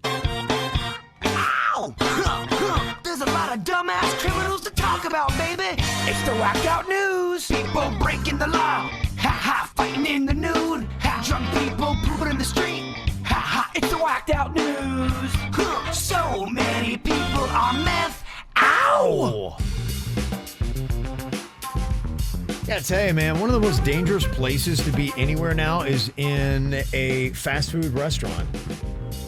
There's a lot of dumbass criminals to talk about, baby. It's the whacked out news. People breaking the law. Ha ha, fighting in the nude. Ha, drunk people pooping in the street. Ha ha, it's the whacked out news. So many people on meth. Ow! Yeah, I tell you, man, one of the most dangerous places to be anywhere now is in a fast food restaurant.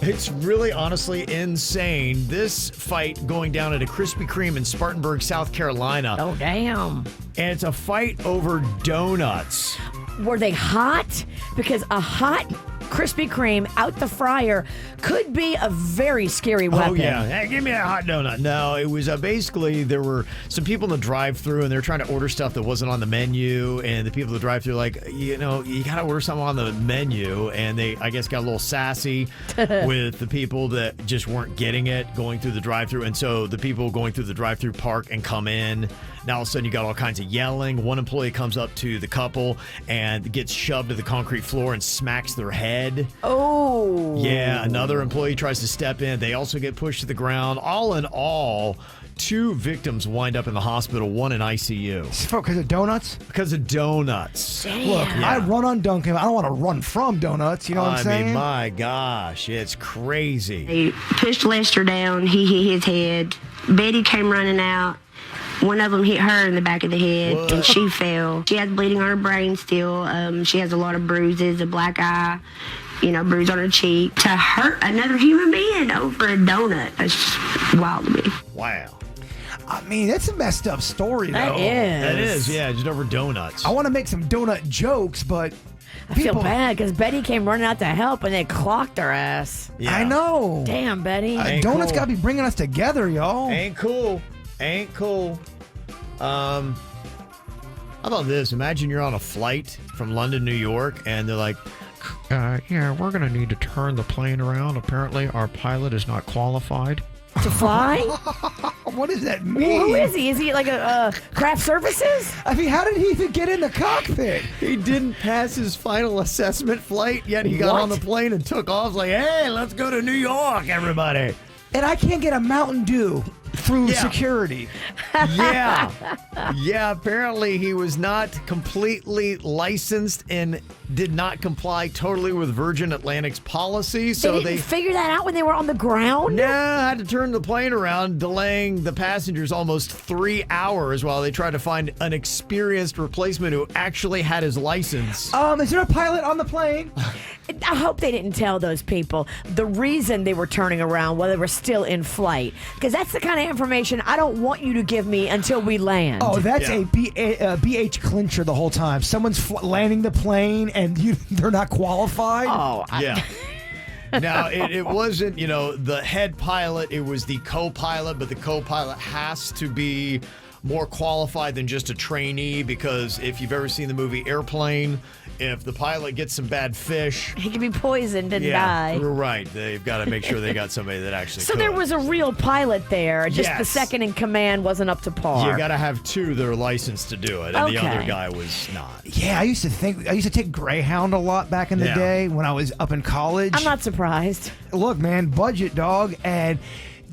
It's really, honestly insane. This fight going down at a Krispy Kreme in Spartanburg, South Carolina. Oh, damn. And it's a fight over donuts. Were they hot? Because a hot Krispy Kreme out the fryer could be a very scary weapon. Oh, yeah. Hey, give me a hot donut. No, it was basically there were some people in the drive-thru and they're trying to order stuff that wasn't on the menu. And the people in the drive-thru like, you know, you got to order something on the menu. And they, I guess, got a little sassy with the people that just weren't getting it going through the drive-thru. And so the people going through the drive-thru park and come in. Now all of a sudden you got all kinds of yelling. One employee comes up to the couple and gets shoved to the concrete floor and smacks their head. head. Oh. Yeah, another employee tries to step in. They also get pushed to the ground. All in all, 2 victims wind up in the hospital, 1 in ICU. Because of donuts? Because of donuts. Damn. Look, I run on Dunkin'. I don't want to run from donuts. You know what I'm saying? I mean, my gosh, it's crazy. They pushed Lester down. He hit his head. Betty came running out. One of them hit her in the back of the head, and she fell. She has bleeding on her brain still. She has a lot of bruises, a black eye, bruise on her cheek. To hurt another human being over a donut, that's just wild to me. Wow. I mean, that's a messed up story, though. That is, yeah, just over donuts. I want to make some donut jokes, but I feel bad because Betty came running out to help and they clocked her ass. Yeah. I know. Damn, Betty. Donuts got to be bringing us together, y'all. Ain't cool. How about this? Imagine you're on a flight from London, New York, and they're like, yeah, we're going to need to turn the plane around. Apparently, our pilot is not qualified. To fly? What does that mean? Who is he? Is he like a craft services? I mean, how did he even get in the cockpit? He didn't pass his final assessment flight, yet he got on the plane and took off like, hey, let's go to New York, everybody. And I can't get a Mountain Dew through security. Yeah. Yeah, apparently he was not completely licensed and did not comply totally with Virgin Atlantic's policy. So they didn't figure that out when they were on the ground? No, had to turn the plane around, delaying the passengers almost 3 hours while they tried to find an experienced replacement who actually had his license. Is there a pilot on the plane? I hope they didn't tell those people the reason they were turning around while they were still in flight. Because that's the kind of information I don't want you to give me until we land. Oh, that's a BH clincher the whole time. Someone's landing the plane and they're not qualified. Oh, yeah. Now, it wasn't, the head pilot. It was the co-pilot, but the co-pilot has to be more qualified than just a trainee, because if you've ever seen the movie Airplane, if the pilot gets some bad fish, he could be poisoned and die. Right. They've got to make sure they got somebody that actually So could. there was a real pilot there, just the Yes. second in command wasn't up to par. You got to have 2 that are licensed to do it, and the other guy was not. Yeah, I used to take Greyhound a lot back in the day when I was up in college. I'm not surprised. Look, man, budget, dog, and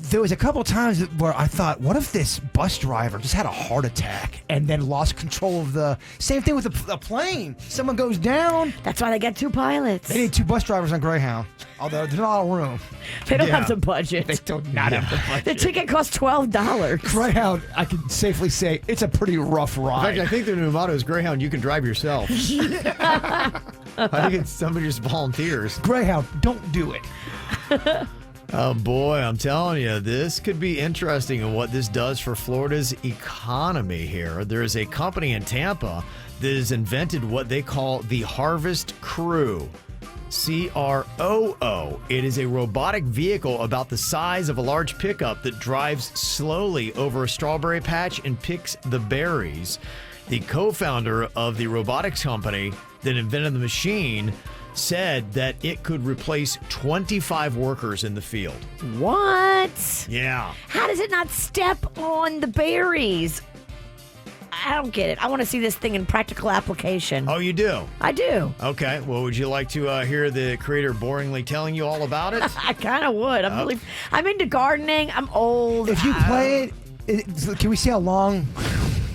there was a couple times where I thought, what if this bus driver just had a heart attack and then lost control of the... Same thing with the plane. Someone goes down. That's why they got 2 pilots. They need 2 bus drivers on Greyhound, although there's not a lot of room. They don't have the budget. They do not have the budget. The ticket costs $12. Greyhound, I can safely say, it's a pretty rough ride. In fact, I think the new motto is Greyhound, you can drive yourself. I think it's somebody just volunteers. Greyhound, don't do it. Oh, boy, I'm telling you, this could be interesting in what this does for Florida's economy here. There is a company in Tampa that has invented what they call the Harvest Crew. CROO. It is a robotic vehicle about the size of a large pickup that drives slowly over a strawberry patch and picks the berries. The co-founder of the robotics company that invented the machine said that it could replace 25 workers in the field. What? Yeah. How does it not step on the berries? I don't get it. I want to see this thing in practical application. Oh, you do? I do. Okay. Well, would you like to hear the creator boringly telling you all about it? I kind of would. I'm into gardening. I'm old. If you play it, can we see how long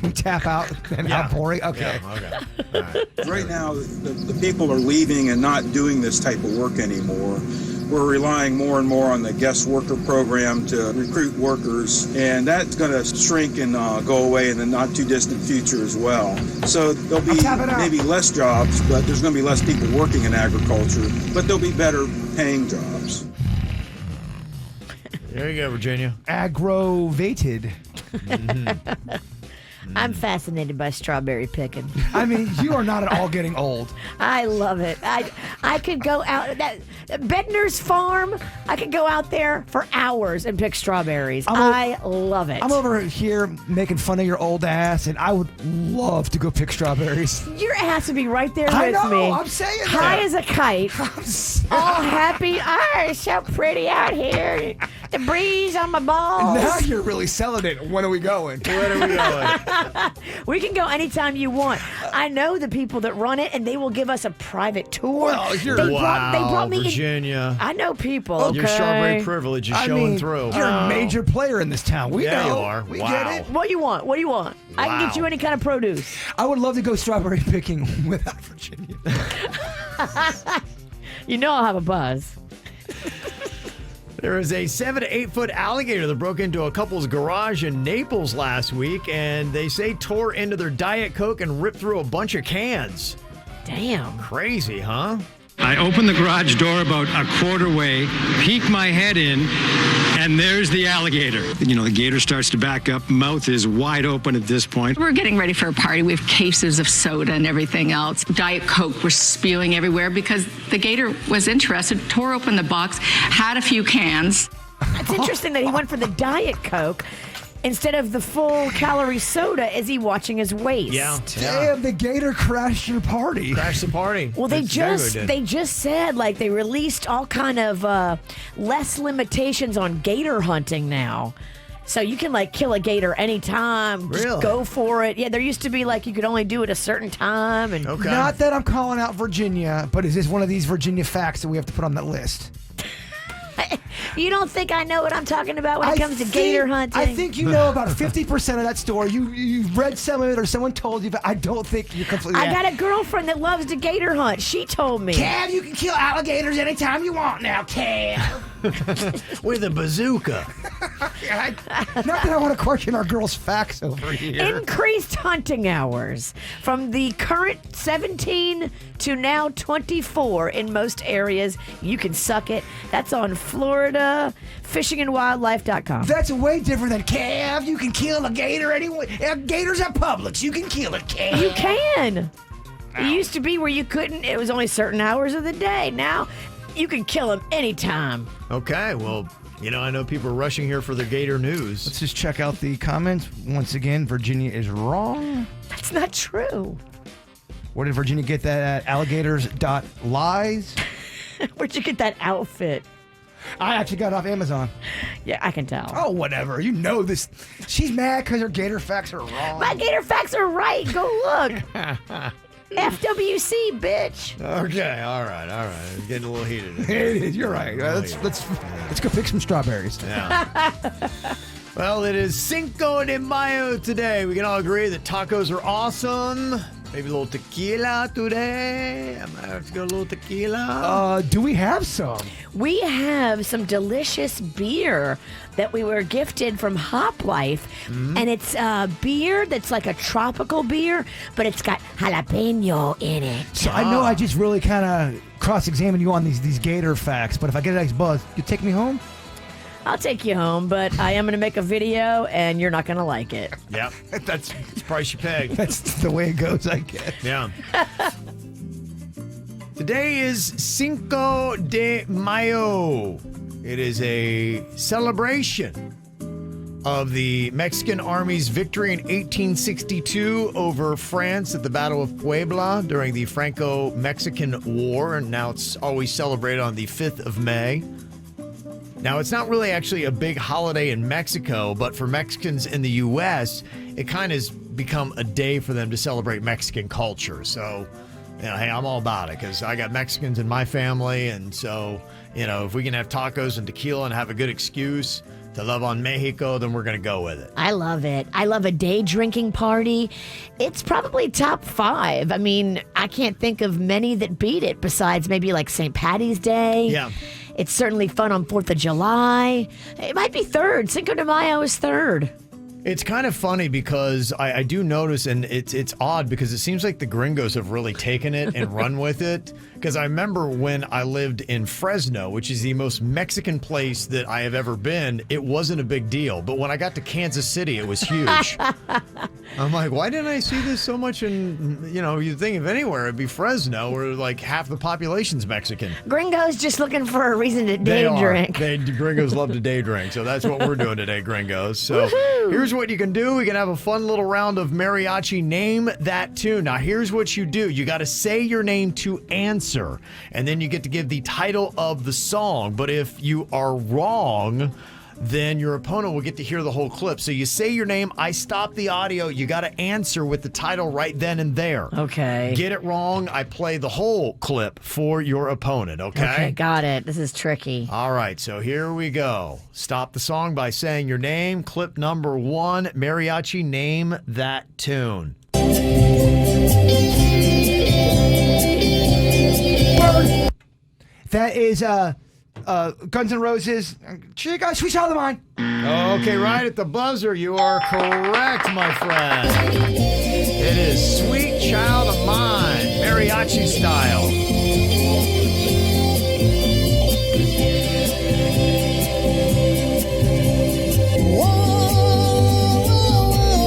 we tap out and how boring? Okay. Yeah, okay. Right now, the people are leaving and not doing this type of work anymore. We're relying more and more on the guest worker program to recruit workers, and that's going to shrink and go away in the not too distant future as well. So there'll be maybe less jobs, but there's going to be less people working in agriculture, but there'll be better paying jobs. There you go, Virginia. Aggravated. I'm fascinated by strawberry picking. I mean, you are not at all getting old. I love it. I could go out that Bedner's farm. I could go out there for hours and pick strawberries. I love it. I'm over here making fun of your old ass, and I would love to go pick strawberries. Your ass would be right there I with know, me. I'm saying high that. as a kite, all happy. Oh, it's so pretty out here. The breeze on my balls. Now you're really selling it. When are we going? Where are we going? We can go anytime you want. I know the people that run it, and they will give us a private tour. Well, they brought me Virginia. I know people. Okay. Your strawberry privilege is showing through. You're a major player in this town. We know. You are. We Wow. get it. What do you want? What do you want? I can get you any kind of produce. I would love to go strawberry picking without Virginia. You know I'll have a buzz. There is a 7 to 8 foot alligator that broke into a couple's garage in Naples last week, and they say tore into their Diet Coke and ripped through a bunch of cans. Damn. Crazy, huh? I open the garage door about a quarter way, peek my head in, and there's the alligator. You know, the gator starts to back up. Mouth is wide open at this point. We're getting ready for a party. We have cases of soda and everything else. Diet Coke was spewing everywhere because the gator was interested, tore open the box, had a few cans. It's interesting that he went for the Diet Coke instead of the full calorie soda. Is he watching his waist? Yeah. Damn, the gator crashed your party. Crashed the party. Well, they just said like they released all kind of less limitations on gator hunting now. So you can like kill a gator anytime. Just Really? go for it. Yeah, there used to be like you could only do it a certain time. And Not that I'm calling out Virginia, but is this one of these Virginia facts that we have to put on that list? You don't think I know what I'm talking about when it comes to gator hunting? I think you know about 50% of that story. You've read some of it or someone told you, but I don't think you're completely... I got a girlfriend that loves to gator hunt. She told me. Cav, you can kill alligators anytime you want now, Cav. With a bazooka. Not that I want to question our girls' facts over here. Increased hunting hours from the current 17 to now 24 in most areas. You can suck it. That's on Florida, fishandwildlife.com. That's way different than Cav. You can kill a gator anyway. Gators at Publix. You can kill it, Cav. You can. It used to be where you couldn't. It was only certain hours of the day. Now you can kill them anytime. Okay, well, you know, I know people are rushing here for their gator news. Let's just check out the comments. Once again, Virginia is wrong. That's not true. Where did Virginia get that at? Alligators.lies? Where'd you get that outfit? I actually got it off Amazon. Yeah, I can tell. Oh, whatever. You know this. She's mad because her gator facts are wrong. My gator facts are right. Go look. FWC, bitch. Okay, all right. It's getting a little heated. It is. You're right. Let's go pick some strawberries. Yeah. Well, it is Cinco de Mayo today. We can all agree that tacos are awesome. Maybe a little tequila today. I might have to go a little tequila. Do we have some? We have some delicious beer that we were gifted from Hop Life. And it's beer that's like a tropical beer, but it's got jalapeno in it. So I know I just really kind of cross-examined you on these gator facts, but if I get a nice buzz, you take me home? I'll take you home, but I am going to make a video, and you're not going to like it. Yep. That's the price you pay. That's the way it goes, I guess. Yeah. Today is Cinco de Mayo. It is a celebration of the Mexican Army's victory in 1862 over France at the Battle of Puebla during the Franco-Mexican War, and now it's always celebrated on the 5th of May. Now, it's not really actually a big holiday in Mexico, but for Mexicans in the U.S., it kind of has become a day for them to celebrate Mexican culture. So, you know, hey, I'm all about it because I got Mexicans in my family. And so, you know, if we can have tacos and tequila and have a good excuse to love on Mexico, then we're going to go with it. I love it. I love a day drinking party. It's probably top 5. I mean, I can't think of many that beat it besides maybe like St. Patty's Day. Yeah. It's certainly fun on 4th of July. It might be 3rd. Cinco de Mayo is 3rd. It's kind of funny because I do notice, and it's odd because it seems like the gringos have really taken it and run with it. Because I remember when I lived in Fresno, which is the most Mexican place that I have ever been, it wasn't a big deal. But when I got to Kansas City, it was huge. I'm like, why didn't I see this so much in, you know, you'd think if anywhere, it'd be Fresno, where like half the population's Mexican. Gringos just looking for a reason to day drink. Gringos love to day drink. So that's what we're doing today, gringos. So Woohoo! Here's what you can do. We can have a fun little round of Mariachi Name That Tune. Now, here's what you do. You got to say your name to answer, and then you get to give the title of the song. But if you are wrong, then your opponent will get to hear the whole clip. So you say your name, I stop the audio, you got to answer with the title right then and there. Okay. Get it wrong, I play the whole clip for your opponent, okay? Okay, got it. This is tricky. All right, so here we go. Stop the song by saying your name. Clip number 1, Mariachi, name that tune. That is Guns N' Roses. Chica, Sweet Child of Mine. Okay, right at the buzzer. You are correct, my friend. It is Sweet Child of Mine, Mariachi style.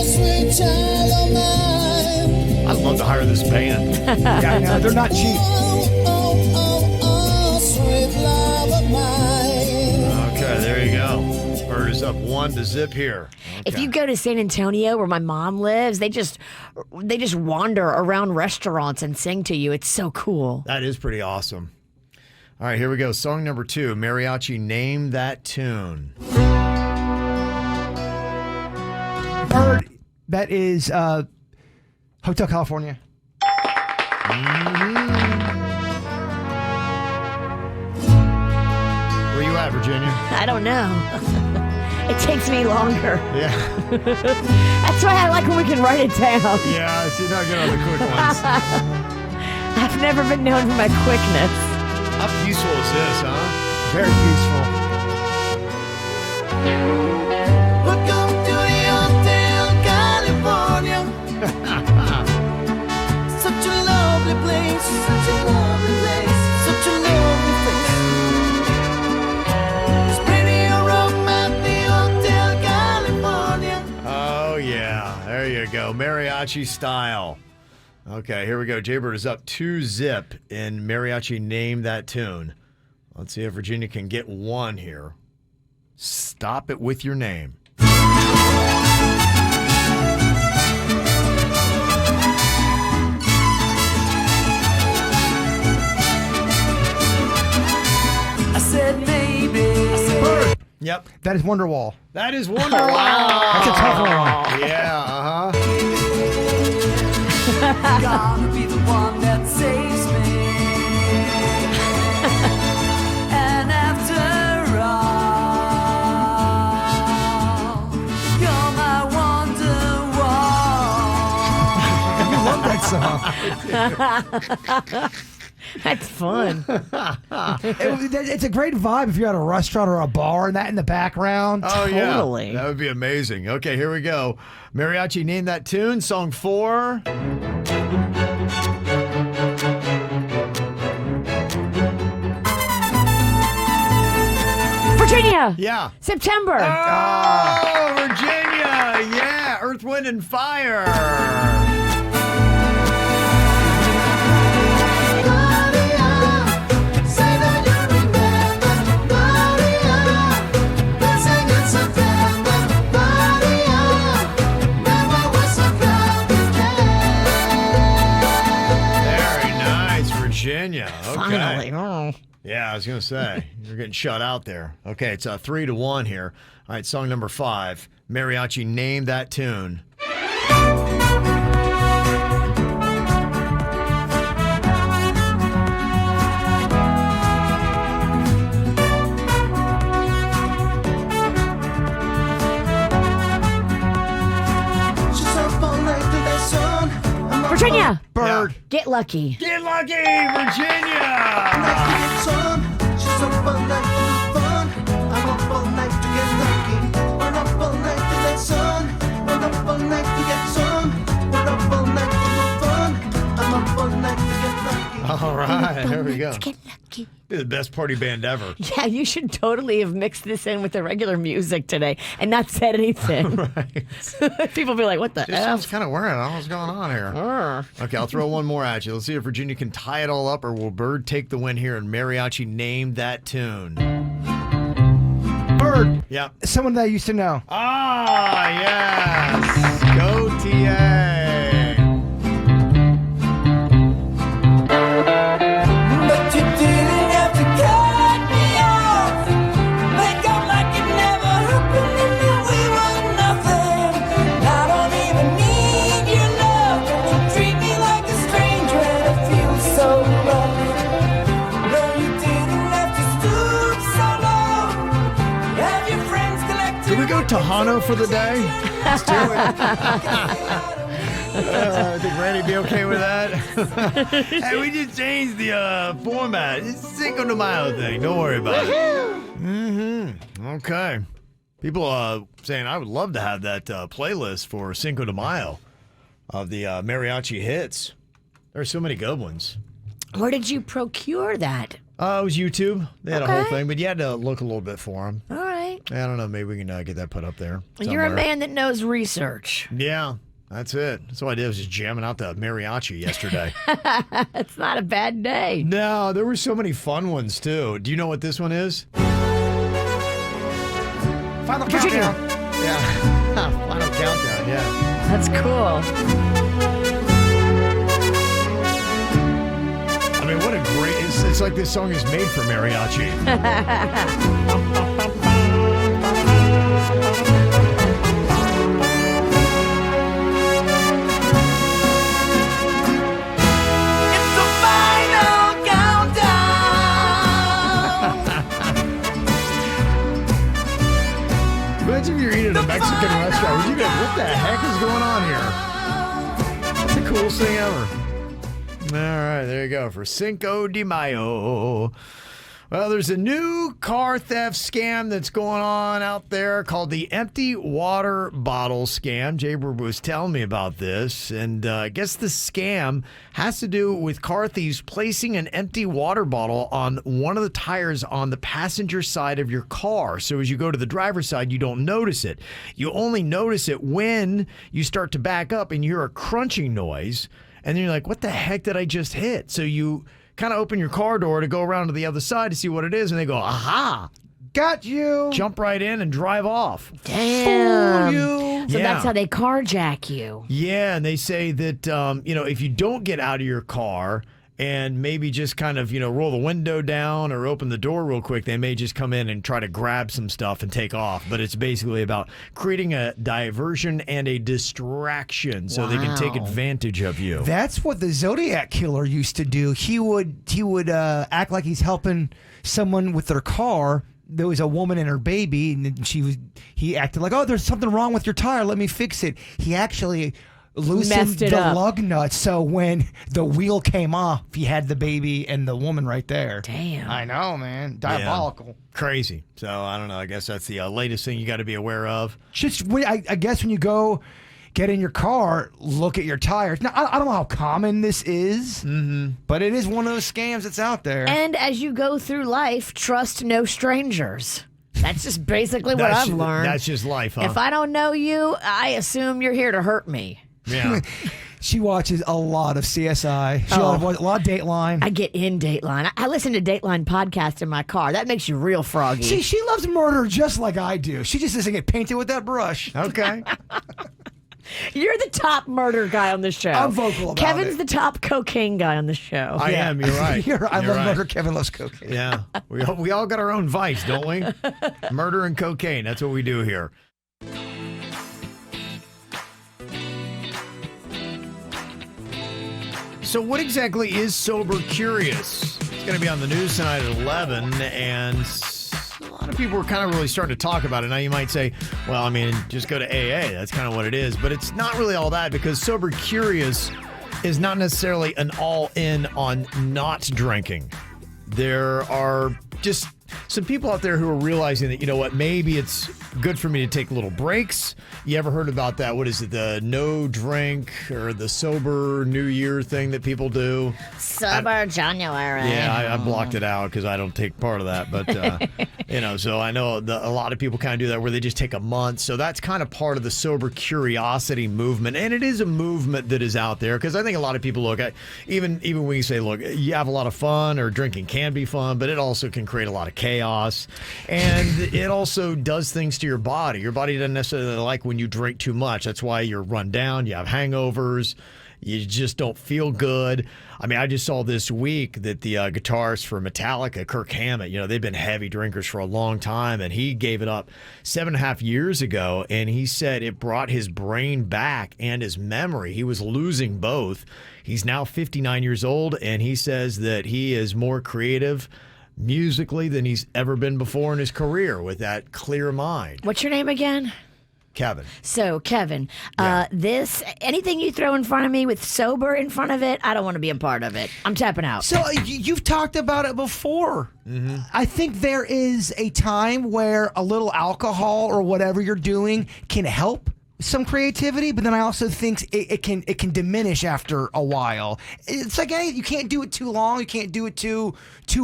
Sweet child of mine. I'd love to hire this band. Yeah, I know. They're not cheap. Sweet love of mine. Okay, there you go. Bird is up 1-0 here. If you go to San Antonio, where my mom lives, they just wander around restaurants and sing to you. It's so cool. That is pretty awesome. All right, here we go. Song number 2, Mariachi, name that tune. Bird, that is Hotel California. Where you at, Virginia? I don't know. It takes me longer. Yeah. That's why I like when we can write it down. Yeah, so you're not good on the quick ones. I've never been known for my quickness. How peaceful is this, huh? Very peaceful. Welcome to the Hotel California. Such a lovely place, such a lovely place, such a lovely place. Spread your room at the Hotel California. Oh, yeah. There you go. Mariachi style. Okay, here we go. Jaybird is up 2-0 in Mariachi, name that tune. Let's see if Virginia can get 1 here. Stop it with your name. I said maybe. Bird. Yep. That is Wonderwall. That is Wonderwall. That's a tough one. Yeah, Gonna be the one that saves me. And after all, you're my I love that song. That's fun. It's a great vibe if you're at a restaurant or a bar and that in the background. Oh, Totally. yeah. That would be amazing. Okay, here we go. Mariachi, name that tune. Song 4. Virginia. Yeah. September. Oh, Virginia. Yeah. Earth, Wind, and Fire. Virginia. Okay. Finally. Oh. Yeah, I was going to say, you're getting shut out there. Okay, it's 3-1 here. All right, song number 5. Mariachi, name that tune. Virginia. Bird. Get lucky. Get lucky, Virginia. All right, there we go. Get lucky. Be the best party band ever. Yeah, you should totally have mixed this in with the regular music today and not said anything. Right. People be like, what the Just F? sounds kind of weird. I don't know what's going on here. Okay, I'll throw one more at you. Let's see if Virginia can tie it all up, or will Bird take the win here and Mariachi name that tune? Bird. Yep. Someone that I used to know. Ah, yes. Go TA. But you didn't have to cut me off. Make out like it never Tejano for the day? Let's do it. I think Randy be okay with that. Hey, we just changed the format. It's a Cinco de Mayo thing. Don't worry about it. Mm-hmm. Okay. People saying I would love to have that playlist for Cinco de Mayo of the mariachi hits. There are so many good ones. Where did you procure that? It was YouTube. They had a whole thing, but you had to look a little bit for them. All right. I don't know. Maybe we can get that put up there. You're a somewhere. man that knows research. Yeah. That's it. That's what I did. I was just jamming out the mariachi yesterday. It's not a bad day. No, there were so many fun ones, too. Do you know what this one is? Final countdown. Yeah. Final countdown, yeah. That's cool. I mean, what a great... It's like this song is made for mariachi. Imagine if you're eating at a Mexican restaurant. Would you go, what the heck is going on here? It's the coolest thing ever. All right, there you go for Cinco de Mayo. Well, there's a new car theft scam that's going on out there called the empty water bottle scam. Jaber was telling me about this, and I guess the scam has to do with car thieves placing an empty water bottle on one of the tires on the passenger side of your car. So as you go to the driver's side, you don't notice it. You only notice it when you start to back up and you hear a crunching noise, and then you're like, what the heck did I just hit? So you kind of open your car door to go around to the other side to see what it is, and they go, aha, got you. Jump right in and drive off. Damn. Fool you. So that's how they carjack you. Yeah, and they say that, if you don't get out of your car and maybe just kind of, roll the window down or open the door real quick, they may just come in and try to grab some stuff and take off. But it's basically about creating a diversion and a distraction so they can take advantage of you. That's what the Zodiac Killer used to do. He would act like he's helping someone with their car. There was a woman and her baby, and he acted like, oh, there's something wrong with your tire. Let me fix it. He actually loosened the lug nuts, so when the wheel came off, he had the baby and the woman right there. Damn. I know, man. Diabolical. Yeah. Crazy. So, I don't know. I guess that's the latest thing you got to be aware of. Just, I guess when you go get in your car, look at your tires. Now, I don't know how common this is, but it is one of those scams that's out there. And as you go through life, trust no strangers. That's just basically what I've learned. That's just life, huh? If I don't know you, I assume you're here to hurt me. Yeah. She watches a lot of CSI. She watches a lot of Dateline. I get in Dateline. I listen to Dateline podcast in my car. That makes you real froggy. See, she loves murder just like I do. She just doesn't get painted with that brush. Okay. You're the top murder guy on the show. I'm vocal about Kevin's it. the top cocaine guy on the show. I am. You're right. I You're love right. murder. Kevin loves cocaine. Yeah. We all got our own vice, don't we? Murder and cocaine. That's what we do here. So what exactly is Sober Curious? It's going to be on the news tonight at 11, and a lot of people are kind of really starting to talk about it. Now you might say, well, I mean, just go to AA. That's kind of what it is. But it's not really all that, because Sober Curious is not necessarily an all-in on not drinking. There are just some people out there who are realizing that, you know what, maybe it's good for me to take little breaks. You ever heard about that? What is it? The no drink or the sober New Year thing that people do? Sober January. Yeah, I blocked it out because I don't take part of that. But, so I know a lot of people kind of do that where they just take a month. So that's kind of part of the Sober Curiosity movement. And it is a movement that is out there because I think a lot of people look at, even when you say, look, you have a lot of fun or drinking can be fun, but it also can create a lot of chaos. And it also does things to your body. Your body doesn't necessarily like when you drink too much. That's why you're run down, you have hangovers, you just don't feel good. I mean, I just saw this week that the guitarist for Metallica, Kirk Hammett, they've been heavy drinkers for a long time, and he gave it up 7.5 years ago, and he said it brought his brain back and his memory. He was losing both. He's now 59 years old, and he says that he is more creative musically than he's ever been before in his career with that clear mind. What's your name again? Kevin. So, Kevin, anything you throw in front of me with sober in front of it, I don't want to be a part of it. I'm tapping out. So you've talked about it before. Mm-hmm. I think there is a time where a little alcohol or whatever you're doing can help some creativity, but then I also think it can diminish after a while. It's like you can't do it too long, you can't do it too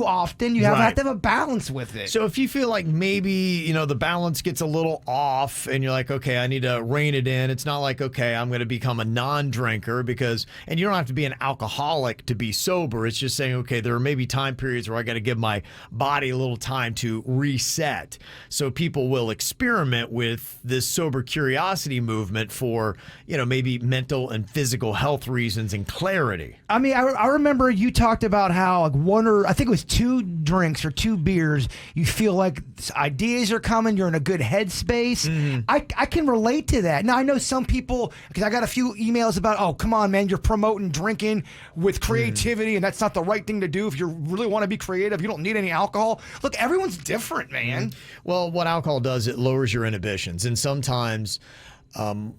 often. You have to have a balance with it. So if you feel like maybe the balance gets a little off, and you're like, okay, I need to rein it in. It's not like, okay, I'm going to become a non-drinker and you don't have to be an alcoholic to be sober. It's just saying, okay, there are maybe time periods where I got to give my body a little time to reset. So people will experiment with this sober curiosity movement for maybe mental and physical health reasons and clarity. I mean, I remember you talked about how I think it was 2 drinks or 2 beers, you feel like ideas are coming, you're in a good headspace. Mm-hmm. I can relate to that. Now I know some people, because I got a few emails about, oh come on man, you're promoting drinking with creativity and that's not the right thing to do. If you really want to be creative, you don't need any alcohol. Look, everyone's different, man. Well, what alcohol does, it lowers your inhibitions, and sometimes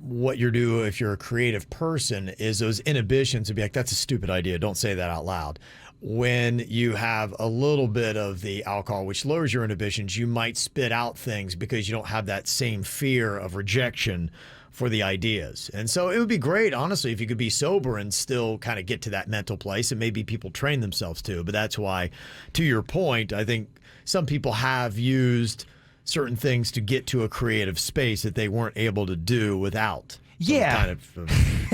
what you do if you're a creative person is those inhibitions would be like, that's a stupid idea, don't say that out loud. When you have a little bit of the alcohol, which lowers your inhibitions, you might spit out things because you don't have that same fear of rejection for the ideas. And so it would be great, honestly, if you could be sober and still kind of get to that mental place, and maybe people train themselves to. But that's why, to your point, I think some people have used certain things to get to a creative space that they weren't able to do without. Yeah.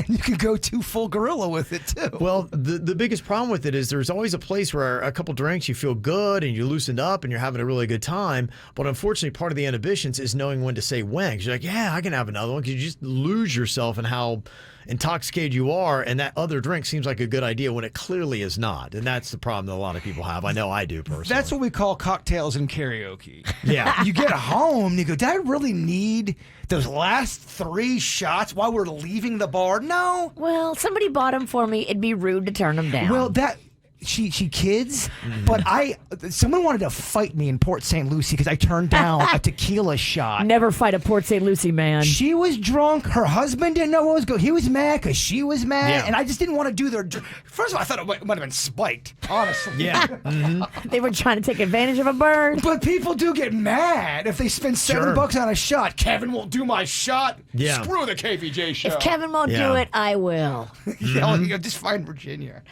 You can go too full gorilla with it too. Well, the biggest problem with it is there's always a place where a couple drinks you feel good and you loosened up and you're having a really good time. But unfortunately, part of the inhibitions is knowing when to say when. Because you're like, yeah, I can have another one. Because you just lose yourself in how intoxicated you are, and that other drink seems like a good idea when it clearly is not. And that's the problem that a lot of people have. I know I do personally. That's what we call cocktails and karaoke. Yeah. You get home and you go, did I really need those last 3 shots while we're leaving the bar? No. Well, somebody bought them for me. It'd be rude to turn them down. Well, she kids, but someone wanted to fight me in Port St. Lucie because I turned down a tequila shot. Never fight a Port St. Lucie man. She was drunk. Her husband didn't know what was going. He was mad because she was mad, and I just didn't want to do their. First of all, I thought it might have been spiked. Honestly, yeah. They were trying to take advantage of a bird. But people do get mad if they spend $7 on a shot. Kevin won't do my shot. Yeah. Screw the KVJ show. If Kevin won't do it, I will. Just find Virginia.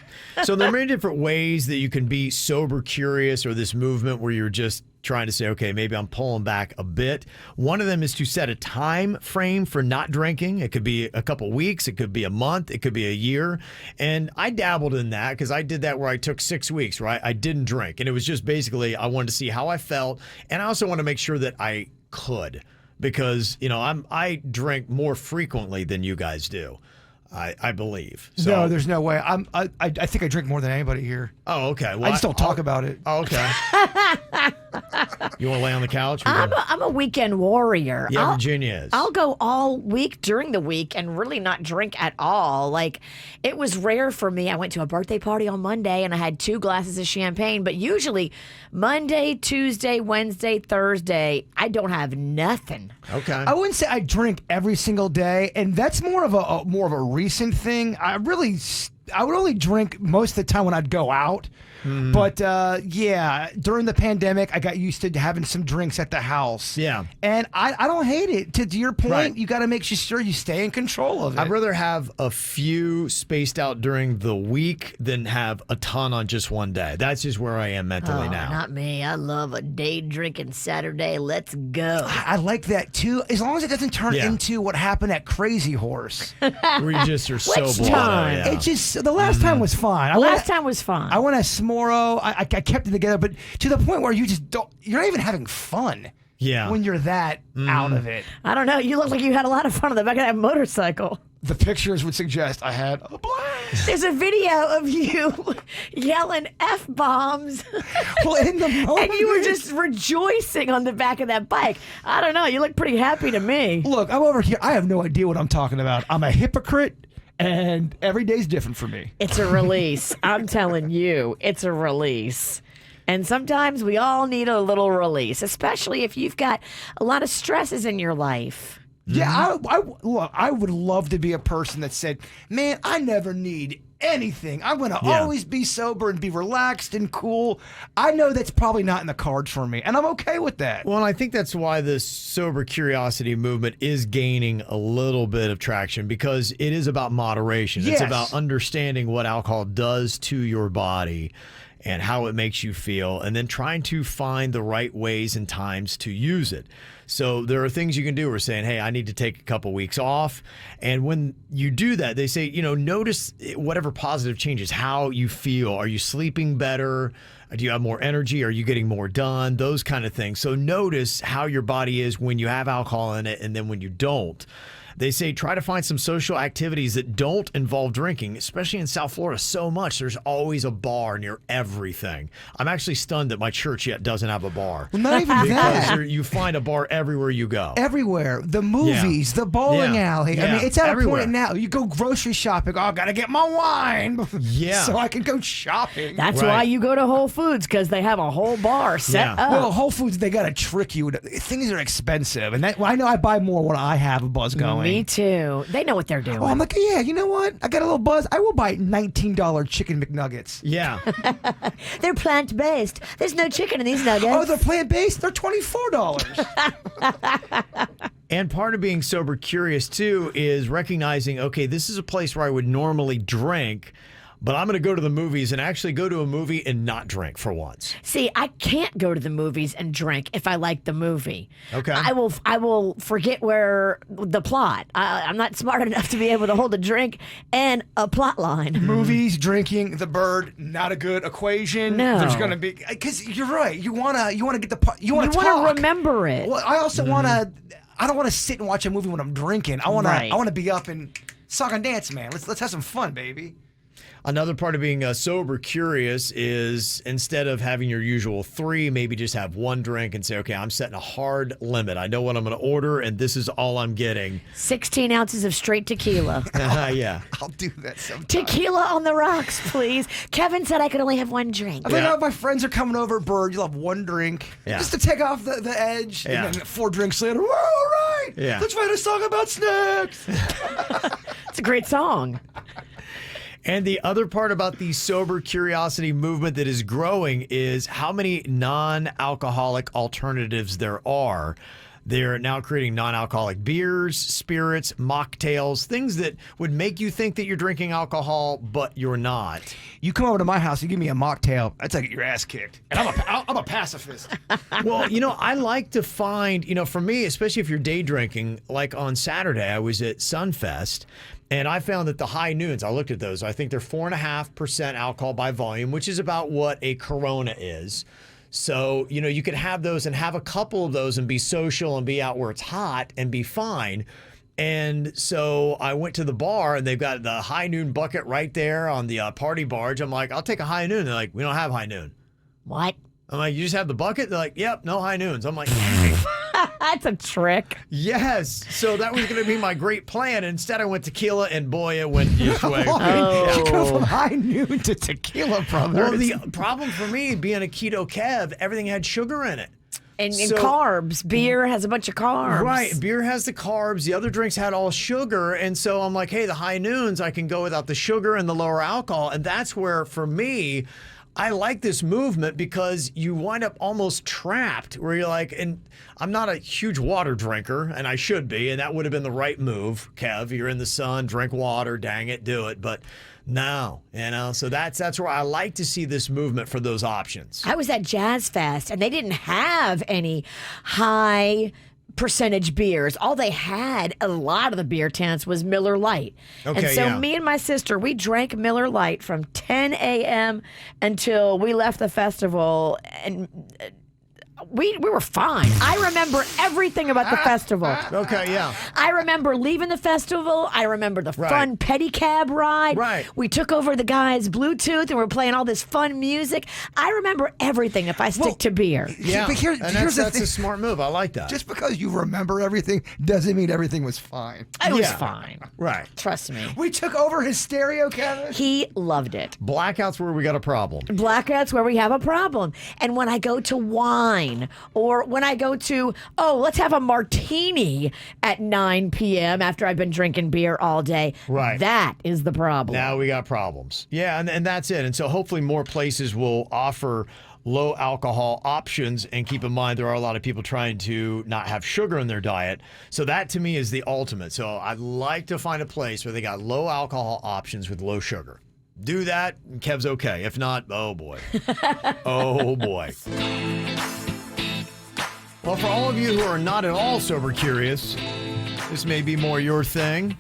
So there are many different ways that you can be sober curious, or this movement where you're just trying to say, okay, maybe I'm pulling back a bit. One of them is to set a time frame for not drinking. It could be a couple weeks. It could be a month. It could be a year. And I dabbled in that because I did that where I took 6 weeks, right? I didn't drink. And it was just basically I wanted to see how I felt. And I also want to make sure that I could, because, I drink more frequently than you guys do. I believe. So, no, there's no way. I think I drink more than anybody here. Oh, okay. Well, I just don't talk about it. Oh, okay. You want to lay on the couch? I'm a weekend warrior. Yeah, Virginia is. I'll go all week during the week and really not drink at all. Like, it was rare for me. I went to a birthday party on Monday and I had 2 glasses of champagne. But usually Monday, Tuesday, Wednesday, Thursday, I don't have nothing. Okay. I wouldn't say I drink every single day, and that's more of a recent thing. I would only drink most of the time when I'd go out. But during the pandemic, I got used to having some drinks at the house. Yeah. And I don't hate it. To your point, you got to make sure you stay in control of it. I'd rather have a few spaced out during the week than have a ton on just one day. That's just where I am mentally now. Not me. I love a day drinking Saturday. Let's go. I like that too, as long as it doesn't turn into what happened at Crazy Horse. Where you just are so Which blown. time? Yeah. It just, the last time was fine. Last time was fun. I went to Smoro. I kept it together, but to the point where you just don't, you're not even having fun. Yeah. When you're that out of it. I don't know. You look like you had a lot of fun on the back of that motorcycle. The pictures would suggest I had a blast. There's a video of you yelling F-bombs. Well, in the moment. And you were just rejoicing on the back of that bike. I don't know. You look pretty happy to me. Look, I'm over here. I have no idea what I'm talking about. I'm a hypocrite. And every day's different for me. It's a release. I'm telling you, it's a release. And sometimes we all need a little release, especially if you've got a lot of stresses in your life. Yeah, look, I would love to be a person that said, man, I never need anything. I'm going to always be sober and be relaxed and cool. I know that's probably not in the cards for me, and I'm okay with that. Well, and I think that's why the sober curiosity movement is gaining a little bit of traction, because it is about moderation. Yes. It's about understanding what alcohol does to your body and how it makes you feel, and then trying to find the right ways and times to use it. So there are things you can do. We're saying, hey, I need to take a couple weeks off. And when you do that, they say, notice whatever positive changes, how you feel. Are you sleeping better? Do you have more energy? Are you getting more done? Those kind of things. So notice how your body is when you have alcohol in it and then when you don't. They say try to find some social activities that don't involve drinking, especially in South Florida so much. There's always a bar near everything. I'm actually stunned that my church yet doesn't have a bar. Well, not even that. Because you find a bar everywhere you go. Everywhere. The movies, the bowling alley. I mean, it's at a point now. You go grocery shopping. Oh, I got to get my wine. Yeah. So I can go shopping. That's why you go to Whole Foods, because they have a whole bar set up. Well, Whole Foods, they got to trick you. Things are expensive. And I know I buy more when I have a buzz going. Me too. They know what they're doing. Oh, I'm like, yeah, you know what? I got a little buzz. I will buy $19 chicken McNuggets. Yeah. They're plant-based. There's no chicken in these nuggets. Oh, they're plant-based? They're $24. And part of being sober curious, too, is recognizing, okay, this is a place where I would normally drink, but I'm going to go to the movies and actually go to a movie and not drink for once. See, I can't go to the movies and drink if I like the movie. Okay. I will forget where the plot. I'm not smart enough to be able to hold a drink and a plot line. Movies, drinking, the bird, not a good equation. No. There's going to be, because you're right. You want to get the, you want to remember it. Well, I also want to, I don't want to sit and watch a movie when I'm drinking. I want to be up and song and dance, man. Let's have some fun, baby. Another part of being sober curious is instead of having your usual 3, maybe just have 1 drink and say, okay, I'm setting a hard limit. I know what I'm going to order, and this is all I'm getting. 16 ounces of straight tequila. Yeah. I'll do that sometime. Tequila on the rocks, please. Kevin said I could only have 1 drink. I mean, if my friends are coming over, Bird, you'll have 1 drink. Yeah. Just to take off the edge. Yeah. And then 4 drinks later, we're all right. Yeah. Let's write a song about snacks. It's a great song. And the other part about the sober curiosity movement that is growing is how many non-alcoholic alternatives there are. They're now creating non-alcoholic beers, spirits, mocktails, things that would make you think that you're drinking alcohol, but you're not. You come over to my house, you give me a mocktail, that's like your ass kicked. And I'm a pacifist. Well, I like to find, for me, especially if you're day drinking, like on Saturday, I was at Sunfest, and I found that the high noons, I looked at those, I think they're 4.5% alcohol by volume, which is about what a Corona is. So, you could have those and have a couple of those and be social and be out where it's hot and be fine. And so I went to the bar and they've got the high noon bucket right there on the party barge. I'm like, I'll take a high noon. They're like, we don't have high noon. What? I'm like, you just have the bucket? They're like, yep, no high noons. I'm like, that's a trick. Yes. So that was going to be my great plan. Instead, I went tequila, and boy, it went this way. You go from high noon to tequila, brother. Well, the problem for me, being a keto Kev, everything had sugar in it. And carbs. Beer has a bunch of carbs. Right. Beer has the carbs. The other drinks had all sugar. And so I'm like, hey, the high noons, I can go without the sugar and the lower alcohol. And that's where, for me, I like this movement because you wind up almost trapped where you're like, and I'm not a huge water drinker, and I should be, and that would have been the right move, Kev. You're in the sun, drink water, dang it, do it. But no, so that's where I like to see this movement for those options. I was at Jazz Fest, and they didn't have any high percentage beers. All they had, a lot of the beer tents, was Miller Lite. Okay, and so me and my sister, we drank Miller Lite from 10 a.m. until we left the festival, and we were fine. I remember everything about the festival. Okay, yeah. I remember leaving the festival. I remember the fun pedicab ride. Right. We took over the guy's Bluetooth and we're playing all this fun music. I remember everything if I stick to beer. Yeah, but here's the that's thing. a smart move. I like that. Just because you remember everything doesn't mean everything was fine. It was fine. Right. Trust me. We took over his stereo, Kevin. He loved it. Blackouts where we got a problem. Blackouts where we have a problem. And when I go to wine or when I go to, let's have a martini at 9 p.m. after I've been drinking beer all day. Right. That is the problem. Now we got problems. Yeah, and that's it. And so hopefully more places will offer low alcohol options, and keep in mind there are a lot of people trying to not have sugar in their diet. So that to me is the ultimate. So I'd like to find a place where they got low alcohol options with low sugar. Do that, and Kev's okay. If not, oh boy. Oh boy. Well, for all of you who are not at all sober curious, this may be more your thing.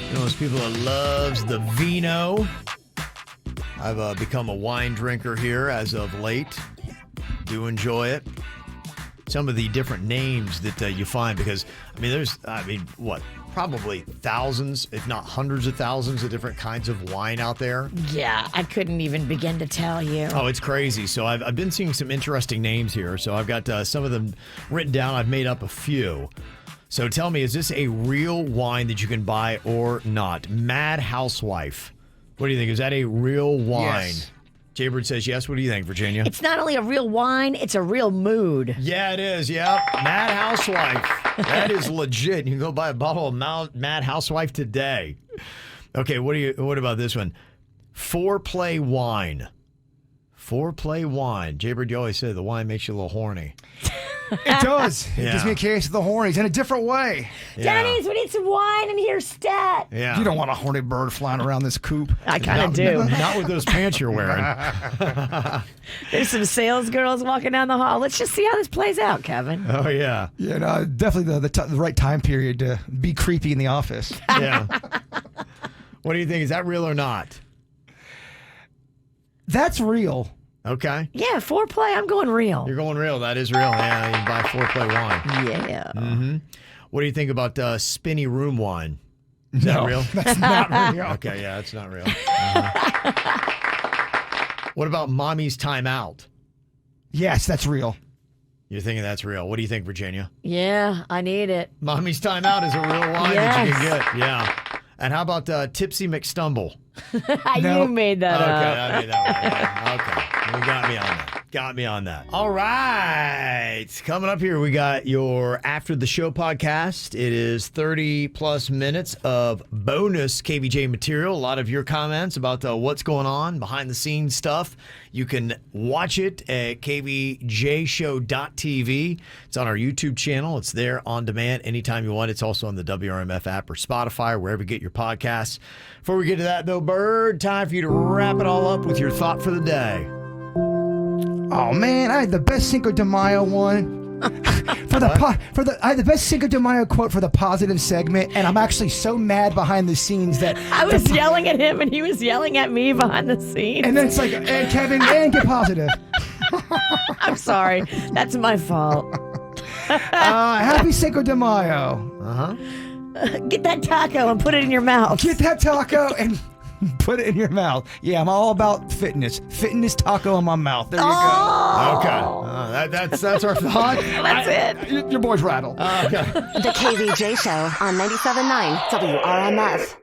You know, those people that loves the vino. I've become a wine drinker here as of late. Do enjoy it. Some of the different names that you find, because, probably thousands, if not hundreds of thousands of different kinds of wine out there. Yeah, I couldn't even begin to tell you. Oh, it's crazy. So I've been seeing some interesting names here. So I've got some of them written down. I've made up a few. So tell me, is this a real wine that you can buy or not? Mad Housewife. What do you think? Is that a real wine? Yes. Jaybird says yes. What do you think, Virginia? It's not only a real wine, it's a real mood. Yeah, it is. Yep. Mad Housewife. That is legit. You can go buy a bottle of Mad Housewife today. Okay, what about this one? Foreplay wine. Foreplay wine. Jaybird, you always say the wine makes you a little horny. It does. It Yeah. gives me a case of the hornies in a different way. Yeah. Dennys, we need some wine in here, stat. Yeah. You don't want a horny bird flying around this coop. I kind of do. Not with those pants you're wearing. There's some sales girls walking down the hall. Let's just see how this plays out, Kevin. Oh, yeah. Yeah, no, definitely the right time period to be creepy in the office. Yeah. What do you think? Is that real or not? That's real. Okay. Yeah, foreplay, I'm going real. You're going real. That is real. Yeah, you can buy Foreplay wine. Yeah. Mm-hmm. What do you think about spinny room wine? Is that real? That's not real. Okay, yeah, that's not real. What about Mommy's Time Out? Yes, that's real. You're thinking that's real. What do you think, Virginia? Yeah, I need it. Mommy's Time Out is a real wine that you can get. Yeah. And how about Tipsy McStumble? You made that Okay, up. I made that one. Yeah. Okay. You got me on that. Got me on that. All right. Coming up here, we got your After the Show podcast. It is 30 plus minutes of bonus KVJ material. A lot of your comments about what's going on, behind the scenes stuff. You can watch it at kvjshow.tv. It's on our YouTube channel. It's there on demand anytime you want. It's also on the WRMF app or Spotify, wherever you get your podcasts. Before we get to that, though, Bird, time for you to wrap it all up with your thought for the day. Oh man, I had the best Cinco de Mayo one. I had the best Cinco de Mayo quote for the positive segment, and I'm actually so mad behind the scenes that I was yelling at him, and he was yelling at me behind the scenes. And then it's like, hey, Kevin, and get positive. I'm sorry. That's my fault. Happy Cinco de Mayo. Get that taco and put it in your mouth. Get that taco and put it in your mouth. Yeah, I'm all about fitness. Fitness taco in my mouth. There you go. Okay. That's our thought. That's it. Your boy's rattled. Okay. The KVJ Show on 97.9 WRMF.